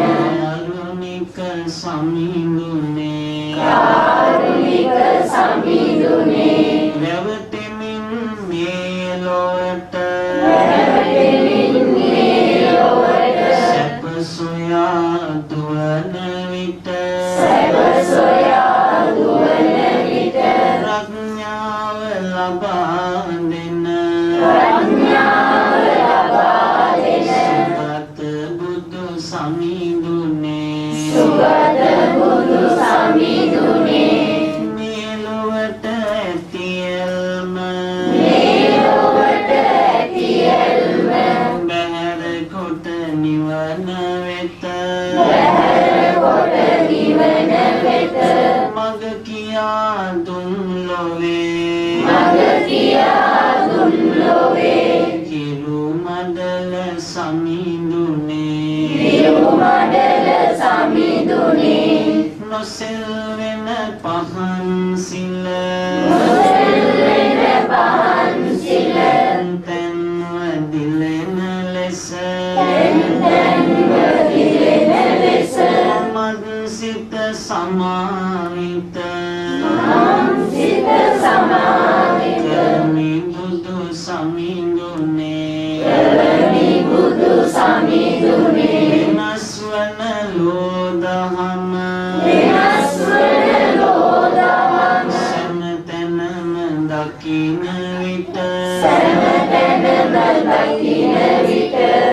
S4: කාරුණික සමිඳුනේ වැවටෙමින් මේ ලොවට සැප සොයා දුවන විට ප්‍රඥාව ලබා දෙන සුගත බුදු සමිඳුනේ මේ ලොවට ඇතියල්ම බැහැර කොට නිවන වෙත මග කියා දුන් ලොවේ කිරු මඩල සමිඳුනේ නොසෙල්වෙන පහන් සිල තැන්ව දිලෙන ලෙස මත් සිත සමාවිත කරමි බුදු සමිඳුනේ වෙනස් වන ලෝදහම සෑම තැනම දකින විට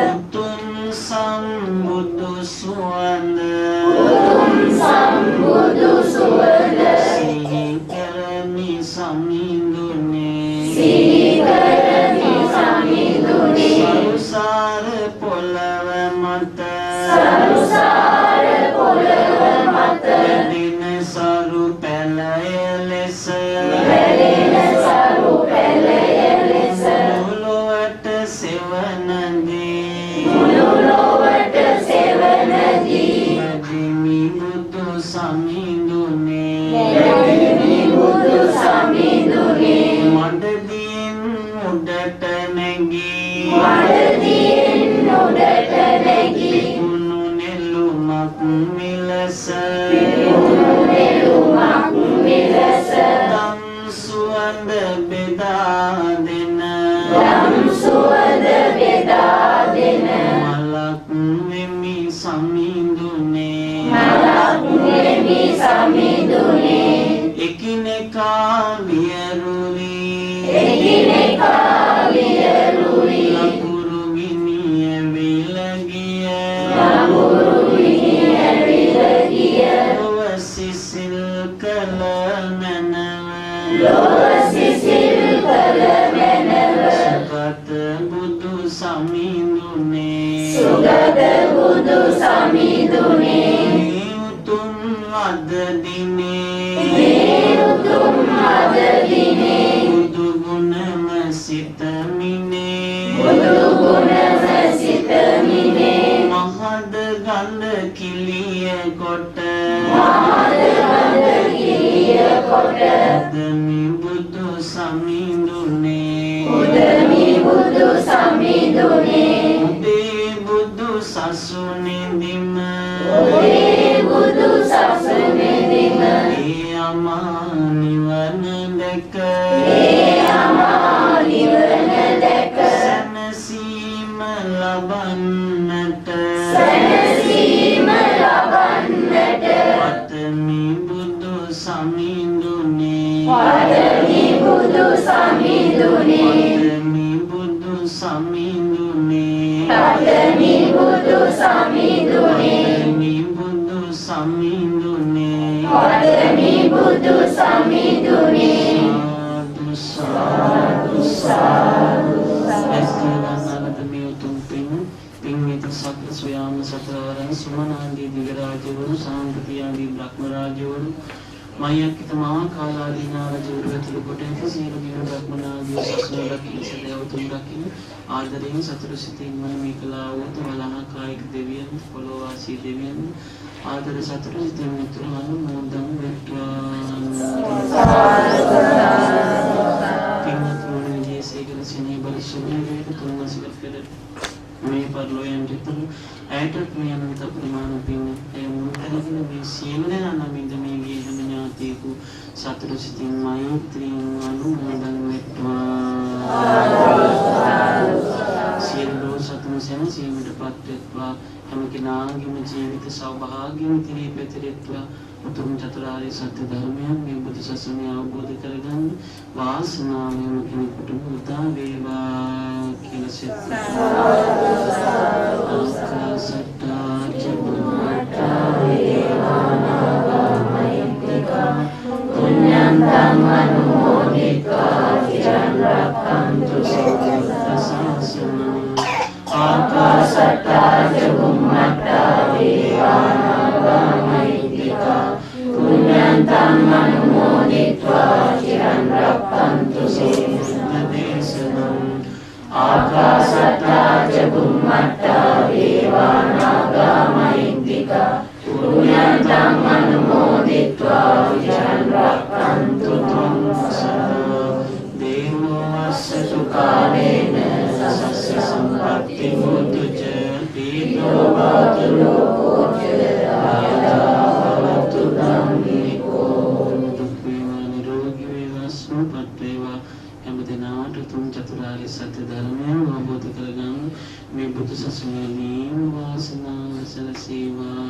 S4: උතුම් සම්බුදු සුවඳ සිහි කරමි සමිඳුනේ සරුසාර පොළව මත දින සරු පැලය ලෙස මුලොවට සෙවනදී මැදිමි බුදු සමිඳුනේ මඩදියෙන් උඩට නැගී කුණු නෙළුමක් මිලස දම් සුවඳ බෙදා දෙන මලක් වෙමි සමිඳුනේ එකිනෙකා වියරුවි ලකුරු ගිනිය විලගිය ලොව සිසිල් කළ මැනව සුගත බුදු සමිඳුනේ උතුම් අද දිනේ බුදු ගුණම සිතමිනේ මහද ගඳ කිලිය කොට උදමි බුදු සමිඳුනේ උදේ බුදු සසුනේදිම ඒ ලබන්නට පඨවි බුදු සමිඳුනේ පඨවි බුදු සමිඳුනේ සාදු සාදු සත්‍ය ස්වයං සතරවරන් සුමනාන්දී දිවරාජවරු සාන්තියාදී බ්‍රහ්මරාජවරු මයක්කිත මහා කාලාදී නාරජවරු ඇතුළු කොට ඇති සියලු දිව බ්‍රහ්මනාදී සසුන දකින සදයවතුන් දකින ආදරයෙන් සතුටු සිතින් මන මේ කලා වූ වලහා කායික දෙවියන් පොළොවාසී දෙවියන් ආදර සතුටු සිතින් මිත්‍රහන් මොදම් වෙත්වා පින්වත්නි ජීසේකල සිනේ බල සුමේට තුන්වසික පෙර මේ පරිලෝයන් ජීතන ඇයටත් මේ අනන්ත ප්‍රමාණ පින් ඒ මුලින්ම මේ සියලු දෙනා නමින්ද මේ ගේ හැම ඥාතියෙකු සතුටු සිතින් මෛත්‍රියෙන් අනුමෝදන් වෙත්වා සියලු සතුන් සැනසීමට පත් වෙත්වා හැම කෙනාගේම ජීවිත සෞභාග්‍යයෙන් තිරී පැතිරෙත්වා උතුම් චතුරාර්ය සත්‍ය ධර්මයන් මේ බුදු සසුනේ අවබෝධ කරගන්න වාසනාව වෙන කෙනෙකුට උදා වේවා කියලා සිතා ආකාශට්ටා චුම්මට්ටා දේවානාගා මහිත්‍තිකා පුඤ්ඤන්තං අනුමෝදිत्वा චිරන් රක්ඛන්තු සාසනං ආකාශට්ටා චුම්මට්ටා දේවානාගා මහිත්‍තිකා පුඤ්ඤන්තං අනුමෝදිत्वा චිරන් රක්ඛන්තු දේශනං ආකාශට්ටා චුම්මට්ටා දේවානාගා මහිත්‍තිකා පුඤ්ඤන්තං අනුමෝදිत्वा චිරන් රක්ඛන්තු දේවෝ අස්සසු කාලේන සස්ස සම්පත්ති මුතුච පීතෝ වාතු ලෝකෝච ආයතවතු ධම්මිකෝ දුක්ඛේන නිරෝගී වේවා සුවපත් වේවා හැම දිනාට තුන් චතුරාර්ය සත්‍ය ධර්මය අවබෝධ කරගන්න මේ බුදු සසුනේ වාසනාව සැලසේවා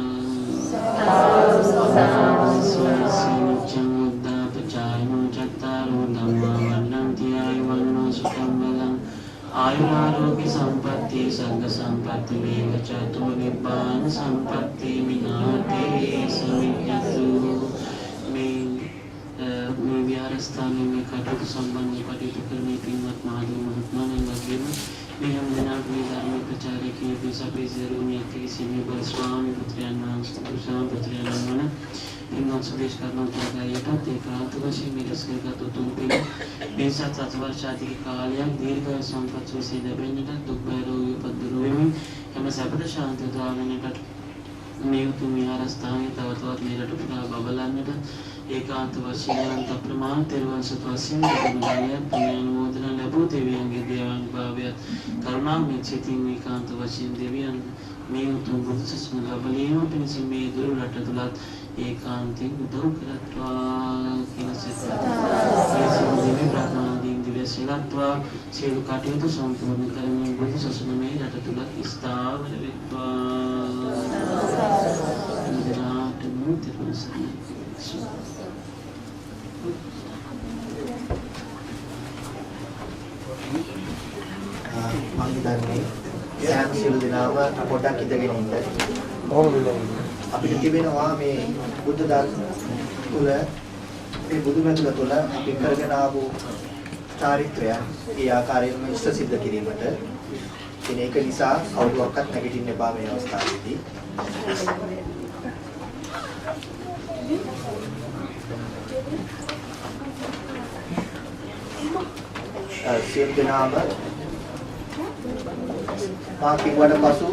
S4: आयुरारोग्य संपत्ति संग संपत्ति चतु निब्बान संपत्ति मिनाते समिज्ञतु में विहारस्थान में कटुक संबंध कटित करने कीमत महादेव महात्मा ने लगे में हम दिनांक में धार्मिक प्रचार की सभी जरूरी किसी में बल स्वामी पुत्रियान इन्होंने सुदेश करना था येतात एकांतवशी मिरस्करतो तुमपे 27 वर्षाधिक කාලයක් දීර්ඝ සම්පත් සුවසේ ලැබෙන්නට දුක් බය රෝග උපද්දව වෙමින් හැම සැපත ශාන්තිය උදාවෙන්නට මේ උතුම් විහාරස්ථානයේ තව තවත් මෙරට පුරා බබලන්නට ඒකාන්ත වශයෙන් අන්ත ප්‍රමාණ තෙරුවන් සතු වශයෙන් දුරුමය පුණ්‍යානුමෝදන ලැබූ දෙවියන්ගේ දේවාංග භාවය කරුණා මිච්ඡති ඒකාන්ත වශයෙන් දෙවියන් මේ උතුම් බුදු සසුන ලැබලීම පිණිස මේ දුරු රට තුලත් ඒකාන්තයෙන් උදව් කරත්වා කියලා සිතනවා ප්‍රාර්ථනාදී දිවසිලත්වා සියලු කටයුතු සම්පූර්ණ කරමින් බුදු සසුන මේ රට තුලත් ස්ථාවර වෙත්වා ඉන්ද්‍රාට මුත්‍තරසන
S2: මම හිතන්නේ සෑම සියලු දෙනාම පොඩ්ඩක් ඉඳගෙන ඉන්න. අපිට තිබෙනවා මේ බුද්ධ ධර්ම තුල මේ බුදුමැදුර තුල අපි කරගෙන ආපු චාරිත්‍රයන් ඒ ආකාරයෙන්ම ඉෂ්ට සිද්ධ කිරීමට ඉතින් ඒක නිසා කවුරුවක්වත් නැගිටින්න එපා මේ අවස්ථාවේදී. සියලු දෙනාම මා කිව්වට පසු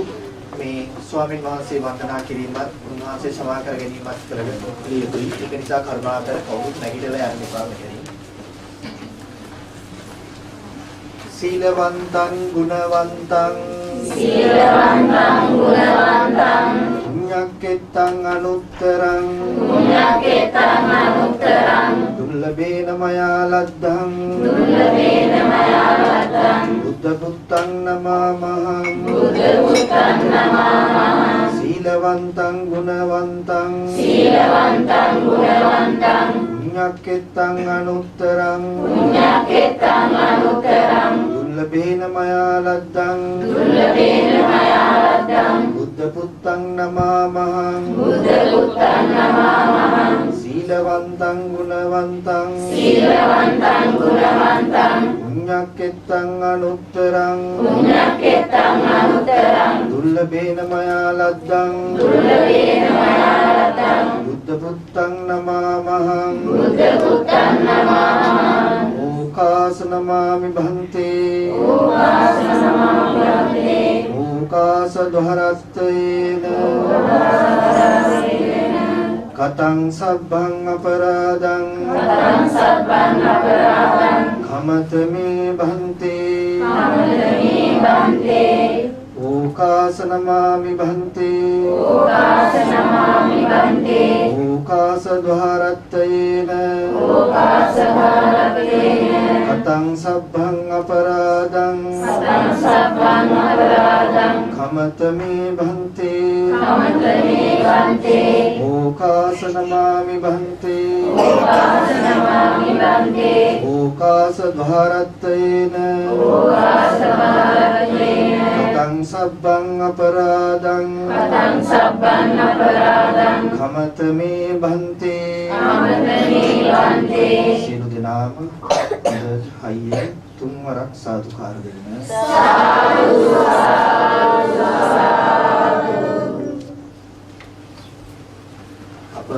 S2: මේ ස්වාමීන් වහන්සේ වන්දනා කිරීමත් උන්වහන්සේ සමා කර ගැනීමත් කරගෙන යුතුයි. ඒක නිසා කරුණාකර කවුරුත් නැගිටලා යන්න එපා මෙතනින්. සීලවන්තං ගුණවන්තං පුඤ්ඤක්කෙත්තං අනුත්තරං දුර්ලභේන මයා ලද්දං බුද්ධ පුත්තං නමාමහං සීලවන්තං ගුණවන්තං පුඤ්ඤක්කෙත්තං අනුත්තරං දුර්ලභේන මයා ලද්දං බුද්ධ පුත්තං නමාමහං සීලවන්තං ගුණවන්තං පුඤ්ඤක්කෙත්තං අනුත්තරං දුර්ලභේන මයා ලද්දං බුද්ධ පුත්තං නමාමහං ඕකාස නමාමි භන්තේ ඕකාස දොහරත්තේන කතං සබ්බං අපරාධං කමත මේ භන්තේ ඕකාස නමාමි භන්තේ ඕකාස දොහරත්තේන කතං සබ්බං අපරාධං කමත මේ භන්තේ ඕකාස නමාමි භන්තේ ඕකාස දොහරත්තේන කතං සබ්බං අපරාධං කමත මේ භන්තේ සියලු දෙනාම හයිය තුන්වරක් සාදුකාර දෙන්න. අප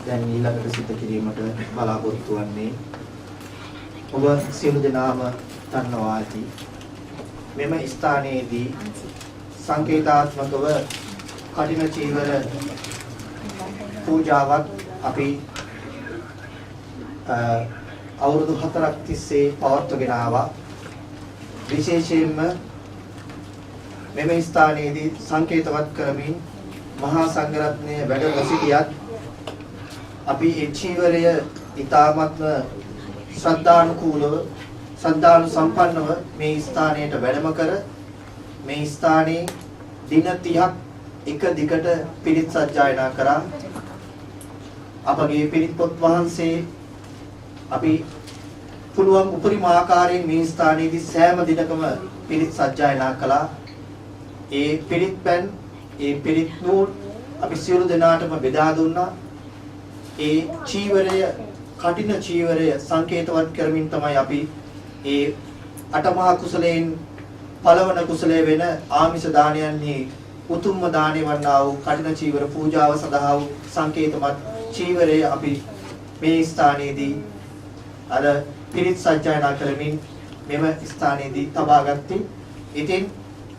S2: දැන් ඊළඟට සිද්ධ කිරීමට බලාපොරොත්තු වන්නේ ඔබ සියලු දෙනාම දන්නවා ඇති මෙම ස්ථානයේදී සංකේතාත්මකව කඨින චීවර පූජාවක් අපි අවුරුදු 4ක් තිස්සේ පවත්වගෙන ආවා. විශේෂයෙන්ම මෙම ස්ථානයේදී සංකේතවත් කරමින් මහා සංඝරත්නය වැඩ සිටියත් අපි ඒ චීවරය ඊ타ත්ම ශ්‍රද්ධානුකූලව සම්පන්නව මේ ස්ථානයට වැඩම කර මේ ස්ථානයේ දින 30ක් එක දිගට පිරිත් සජ්ජායනා කරා. අපගේ පිරිත් පොත් වහන්සේ අපි පුළුවන් උපරිම ආකාරයෙන් මේ ස්ථානයේදී සෑම දිනකම පිරිත් සජ්ජායනා කළා. ඒ පිරිත් පෙන් ඒ පිරිත් නූල් අපි සියලු දෙනාටම බෙදා දුන්නා. ඒ චීවරය කටින චීවරය සංකේතවත් කරමින් තමයි අපි ඒ අටමහා කුසලයෙන් පළවන කුසලයේ වෙන ආමිෂ දානයන්හි උතුම්ම දානය වන්නා වූ කටින චීවර පූජාව සඳහා වූ සංකේතමත් චීවරය අපි මේ ස්ථානයේදී අර පිරිත් සජ්ජායනා කරමින් මෙම ස්ථානයේදී තබා ගත්තේ. ඉතින්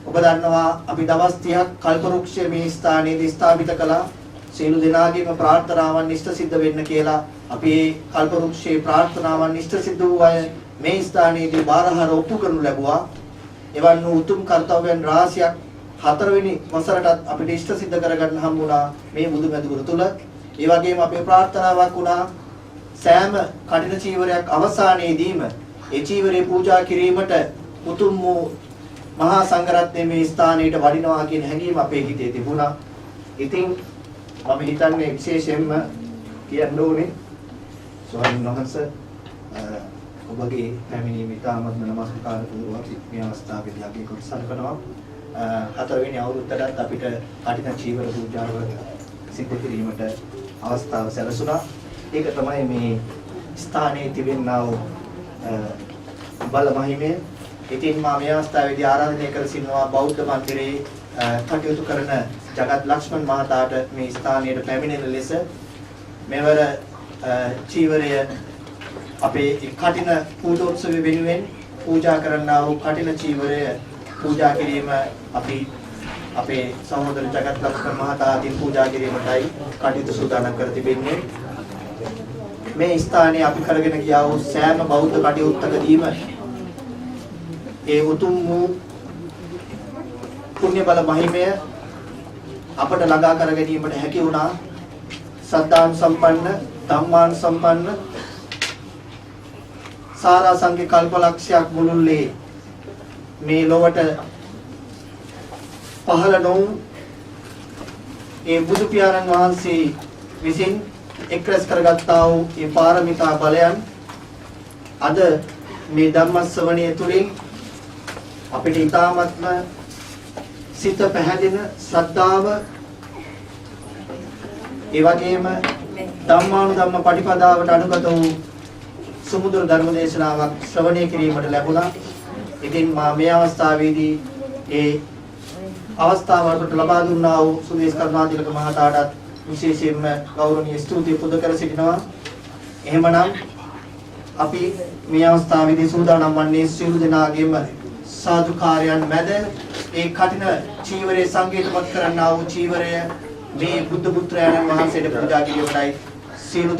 S2: ඔබ දන්නවා අපි දවස් 30ක් කල්පවෘක්ෂය මේ ස්ථානයේදී ස්ථාපිත කළා. සියලු දෙනාගේම ප්‍රාර්ථනාවන් ඉෂ්ට සිද්ධ වෙන්න කියලා අපි මේ කල්පවෘක්ෂයේ ප්‍රාර්ථනාවන් ඉෂ්ට සිද්ධ වූ අය මේ ස්ථානයේදී බාරහාර ඔප්පු කරනු ලැබුවා. එවන් වූ උතුම් කර්තව්‍යයන් රාශියක් 4 වෙනි වසරටත් අපිට ඉෂ්ට සිද්ධ කරගන්න හම්බුණා මේ බුදුමැදුර තුල. ඒ වගේම අපේ ප්‍රාර්ථනාවක් වුණා සෑම කඨින චීවරයක් අවසානයේදීම ඒ චීවරේ පූජා කිරීමට උතුම් වූ මහා සංඝරත්නයේ මේ ස්ථානයට වඩිනවා කියන හැඟීම අපේ හිතේ තිබුණා. ඉතින් මම හිතන්නේ විශේෂයෙන්ම කියන්න ඕනේ ස්වාමීන් වහන්සේ ඔබගේ පැමිණීම ඉතාමත්ම නමස්කාර පූර්වක මේ අවස්ථාවේදී අපි කුසල් කරනවා. 4 වෙනි අවුරුද්දට අපිට කඨින චීවර පූජාව සිද්ධ කිරීමට අවස්ථාව සැලසුණා. ඒක තමයි මේ ස්ථානයේ තිබෙනා වූ බල මහිමය. ඉතින් මම මේ අවස්ථාවේදී ආරාධනය කර සිටිනවා බෞද්ධ මන්දිරයේ කටයුතු කරන ජගත් ලක්ෂ්මන් මහතාට මේ ස්ථානයට පැමිණෙන ලෙස මෙවර චීවරය අපේ කඨින පූජෝත්සව වෙනුවෙන් පූජා කරන්නා වූ කඨින චීවරය පූජා කිරීම අපි අපේ සහෝදර ජගත් ලක්ෂ්මන් මහතාගෙන් පූජා කිරීමටයි කටයුතු සූදානම් කර තිබෙන්නේ. මේ ස්ථානයේ අපි කරගෙන ගියා වූ සෑම බෞද්ධ කටයුත්තකදීම ඒ උතුම් වූ පුණ්‍ය බල මහිමය අපට ළඟා කර ගැනීමට හැකි වුණා. සද්ධාන් සම්පන්න, ධම්මාන් සම්පන්න සාරාංශික කල්පලක්ෂයක් මුළුල්ලේ මේ ලොවට පහළ නොවු ඒ බුදු පියාණන් වහන්සේ විසින් එක්රැස් කරගත්තා වූ ඒ පාරමිතා බලයන් අද මේ ධම්ම ශ්‍රවණය තුළින් අපිට ඊ타ත්ම සිත පැහැදෙන ශ්‍රද්ධාව ඒ වගේම ධම්මානුධම්ම පටිපදාවට අනුගත වූ සුමුදුරු ධර්ම දේශනාවක් ශ්‍රවණය කිරීමට ලැබුණා. ඉතින් මා මේ අවස්ථාවේදී ඒ අවස්ථාව අපට ලබා දුන්නා වූ සුදේශ කරුණාතිලක මහතාටත් විශේෂයෙන්ම ගෞරවනීය ස්තුතිය පුද කර සිටිනවා. එහෙමනම් අපි මේ අවස්ථාවේදී සූදානම් වන්නේ සියලු දෙනාගේම සාදුකාරයන් මැද ඒ කටින චීවරයේ සංගීතවත් කරන්නා වූ චීවරය මේ බුද්ධ පුත්‍රයන් වහන්සේට පූජා කිරීමටයි. සියලු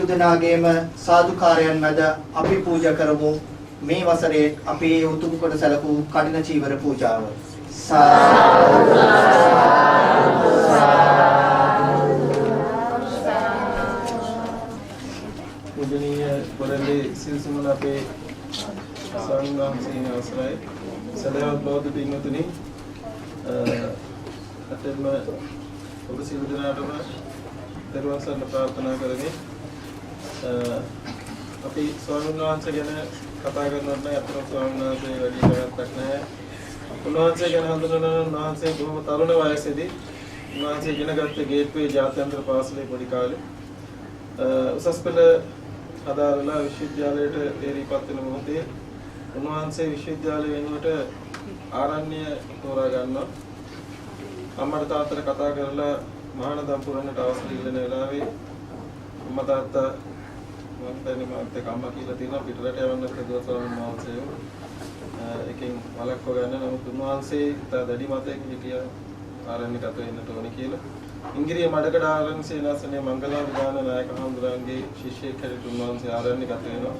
S2: දෙනාගේම සාදුකාරයන් මැද අපි පූජා කරමු මේ වසරේ අපේ උතුම් කොට සැලකූ කටින චීවර පූජාව.
S5: පූජනීය පොරළේ සිල්සුමන අපේ ස්වාමීන් වහන්සේගේ අවසරයි සදහවත් බෞද්ධ පින්වතුනි අතෙන්ම ඔබ සියලු දෙනාටම දරුවන් සරණ ප්‍රාර්ථනා කරගෙන අපි ස්වාමීන් වහන්සේ ගැන කතා කරනකොට නම් අතන ස්වාමීන් වහන්සේ වැඩි කරක් නැහැ. උන්වහන්සේ ගැන හඳුනන උන්වහන්සේ බොහොම තරුණ වයසේදී උන්වහන්සේ ඉගෙන ගත්ත ගේට්වේ ජාත්‍යන්තර පාසලේ පොඩි කාලේ උසස් පෙළ අදාළලා විශ්වවිද්‍යාලයට තේරීපත් වෙන මොහොතේ උන්වහන්සේ විශ්වවිද්‍යාලය වෙනුවට ආරණ්‍ය තෝරා ගන්නවා. අම්මට තාත්තට කතා කරලා මහානදම් පුරන්නට අවසර ඉල්ලන වෙලාවේ අම්මා තාත්තා මම දැන් මාත් එක්ක අම්මා කියලා තියෙනවා පිටරට යවන්න කියලා ස්වාමීන් වහන්සේ එකෙන් වළක්ව ගන්න. නමුත් උන්වහන්සේ තා දැඩි මතයකින් හිටියා ආරණ්‍යගත වෙන්න ඕනේ කියලා. ඉංග්‍රීසි මඩකඩ ආරණ්‍ය සේනාසනයේ මංගලා විදාන නායක හඳුරන්ගේ ශිෂ්‍යෙක් හැටියට උන්වහන්සේ ආරණ්‍යගත වෙනවා.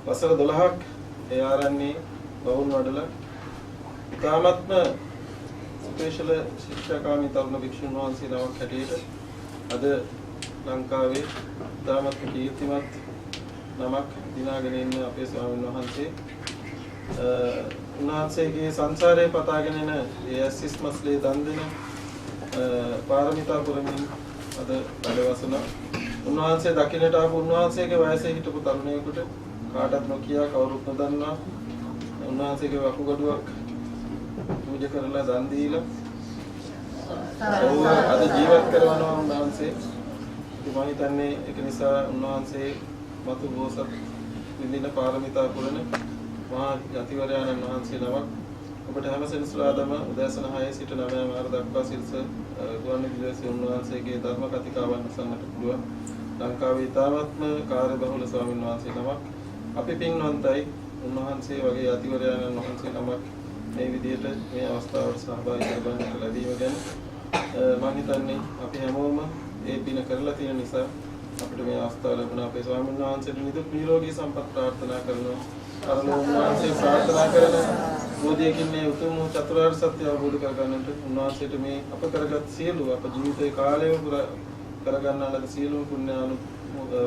S5: වසර 12ක් ඒ ආරණ්‍යයේ බවුන් වඩලා ඉතාමත්ම ස්පෙෂල් ශික්ෂාකාමී තරුණ භික්ෂුන් වහන්සේ නමක් හැටියට අද ලංකාවේ ඉතාමත්ම කීර්තිමත් නමක් දිනාගෙන ඉන්න අපේ ස්වාමීන් වහන්සේ උන්වහන්සේගේ සංසාරේ පතාගෙන එන ඒ ඇසිස් මස්ලේ දන් දෙන පාරමිතා පුරමින් අද වැඩවසන උන්වහන්සේ දකින්නට ආපු උන්වහන්සේගේ වයසේ හිටපු තරුණයෙකුට කාටවත් නොකිය කවුරුත් නොදන්නා උන්වහන්සේගේ වකුගඩුවක් පූජා කරලා දන් දීලා අද ජීවත් කරනවා උන්වහන්සේ. ඉතින් මම හිතන්නේ ඒක නිසා උන්වහන්සේ මතු බෝසත් විඳින පාරමිතා පුරන මහා යතිවරයන්න් වහන්සේ නමක්. ඔබට හැම සෙනසුරාදාම උදෑසන 6 සිට 9 මාර දක්වා සිල්ස ගුවන්විදුලියේ උන්වහන්සේගේ ධර්ම කතිකාවන් අසන්නට පුළුවන්. ලංකාවේ ඉතාමත්ම කාර්යබහුල ස්වාමීන් වහන්සේ නමක්. අපි පින්වන්තයි උන්වහන්සේ වගේ යතිවරයන්න් වහන්සේ නමක් මේ විදිහට මේ අවස්ථාවට සහභාගී කරගන්නට ලැබීම ගැන මම හිතන්නේ අපි හැමෝම ඒ පින කරලා තියෙන නිසා අපිට මේ අවස්ථාව ලැබුණා. අපේ ස්වාමීන් වහන්සේට නිදුක් නිරෝගී සම්පත් ප්‍රාර්ථනා කරනවා. උන්වහන්සේ ප්‍රාර්ථනා කරන බෝධියකින් මේ උතුම් චතුරාර්ය සත්‍ය අවබෝධ කරගන්නට උන්වහන්සේට මේ අප කරගත් සියලු අප ජීවිතේ කාලයම කරගන්නා ලද සියලුම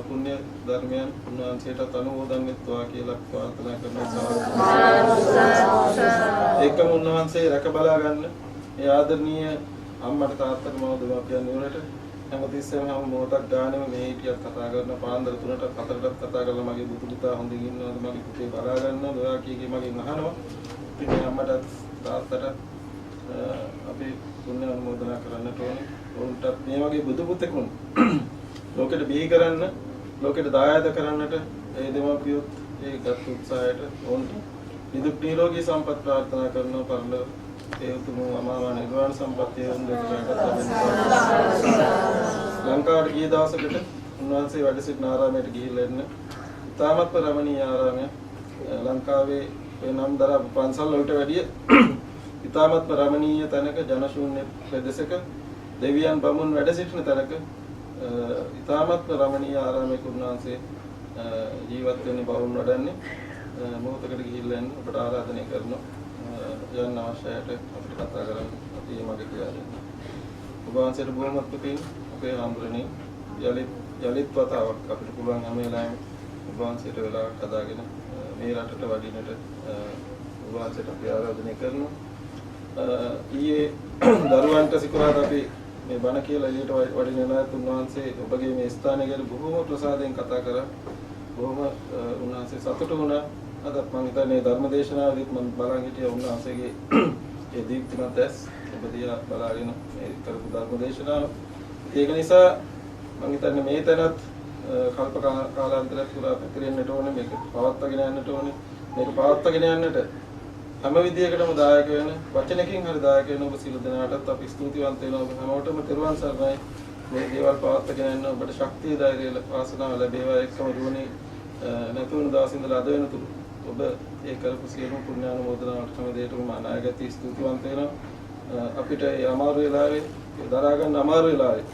S5: පුණ්‍ය ධර්මයන් උන්වහන්සේට අනුමෝදන් වෙත්වා කියලා ප්‍රාර්ථනා කරනවා. ඒකම උන්වහන්සේ රැක බලා ගන්න ඒ ආදරණීය අම්මට තාත්තට මව දෙමාපියන් වලට හැමතිස්සෙම හැම මොහොතක් ගානෙම මේ හිටියත් කතා කරන පාන්දර 3ට 4ටත් කතා කරලා මගේ බුදු පුතා හොඳින් ඉන්නවද මගේ පුතේ බලා ගන්නවද ඔයා කීකේ මගෙන් අහනවා. ඉතින් අම්මට තාත්තට අපි පුණ්‍ය අනුමෝදනා කරන්නට ඕනේ. උන්ට මේ වගේ බුදු පුතෙකුන් ලෝකෙට බිහි කරන්න ලෝකෙට දායාද කරන්නට ඒ දෙමාපියොත් ඒ ගත් උත්සාහයට උන්ට නිදුක් නිරෝගී සම්පත් ප්‍රාර්ථනා කරනවා. පරලෝ ඒ උතුම් අමාමා නිර්වාණ සම්පත්තිය උන්දේට ලංකාවට ගිය දවසකට උන්වහන්සේ වැඩ සිටින ආරාමයට ගිහිල්ලා එන්න. ඉතාමත් රමණීය ආරාමයක්. ලංකාවේ ඒ නම් දර පන්සල් වලට වැඩිය ඉතාමත් රමණීය තැනක ජනශූන්‍ය ප්‍රදේශයක දෙවියන් බමුණු වැඩ සිටින තැනක ඉතාමත් රමණීය ආරාමයක උන්වහන්සේ ජීවත් වෙන්නේ බවුන් වඩන්නේ. මොහොතකට ගිහිල්ලා එන්න අපට ආරාධනය කරනවා. යන්න අවශ්‍යයට අපිට කතා කරන්න අපි මගේ කියලා දෙන්න. ඔබ වහන්සේට බොහොමත් පිටින් අපේ ආම්බුරණී යලිත් වතාවක් අපිට පුළුවන් හැම වෙලාවෙම ඔබ වහන්සේට වෙලාවක් හදාගෙන මේ රටට වඩින්නට ඔබ වහන්සේට අපි ආරාධනය කරනවා. ඊයේ දරුවන්ට සිකුරාදා අපි මේ බණ කියලා එළියට වඩින වෙලාවත් උන්වහන්සේ ඔබගේ මේ ස්ථානය ගැන බොහොම ප්‍රසාදයෙන් කතා කරා. බොහොම උන්වහන්සේ සතුටු වුණා. අදත් මම හිතන්නේ ධර්මදේශනාවේදීත් මම බලන් හිටියා උන්වහන්සේගේ ඒ දීප්තිමත් ඇස් ඔබ දිහා බලාගෙන මේ කරපු ධර්මදේශනාව. ඒක නිසා මම හිතන්නේ මේ තැනත් කල්ප කාලාන්තරයක් පුරා පැතිරෙන්නට ඕනේ, මේක පවත්වාගෙන යන්නට ඕනේ. මේක පවත්වාගෙන යන්නට හැම විදියකටම දායක වෙන වචනකින් හරි දායක වෙන ඔබ සියලු දෙනාටත් අපි ස්තුතිවන්ත වෙනවා. ඔබ හැමෝටම තෙරුවන් සරණයි. මේ දේවල් පවත්වාගෙන යන්න ඔබට ශක්තිය ධෛර්යය වාසනාව ලැබේවා. එක්කම දුවනේ නැතුණු දවස් ඉඳලා අද වෙනතුරු ඔබ ඒ කරපු සියලු පුණ්‍යානුමෝදනාවට හැම දෙයකටම අනාගතී ස්තුතිවන්ත වෙනවා. අපිට මේ අමාරු වෙලාවේ දරා ගන්න අමාරු වෙලාවේ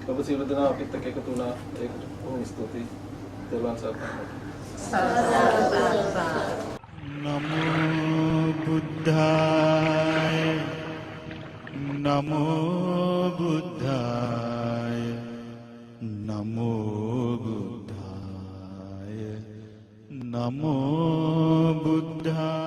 S5: ඔබ සියලු දෙනා අපිත් එක්ක එකතු වුණා. ඒකට බොහොම ස්තුතියි. තෙරුවන් සරණයි.
S1: නමෝ බුද්ධාය නමෝ බුද්ධාය නමෝ බුද්ධාය නමෝ බුද්ධාය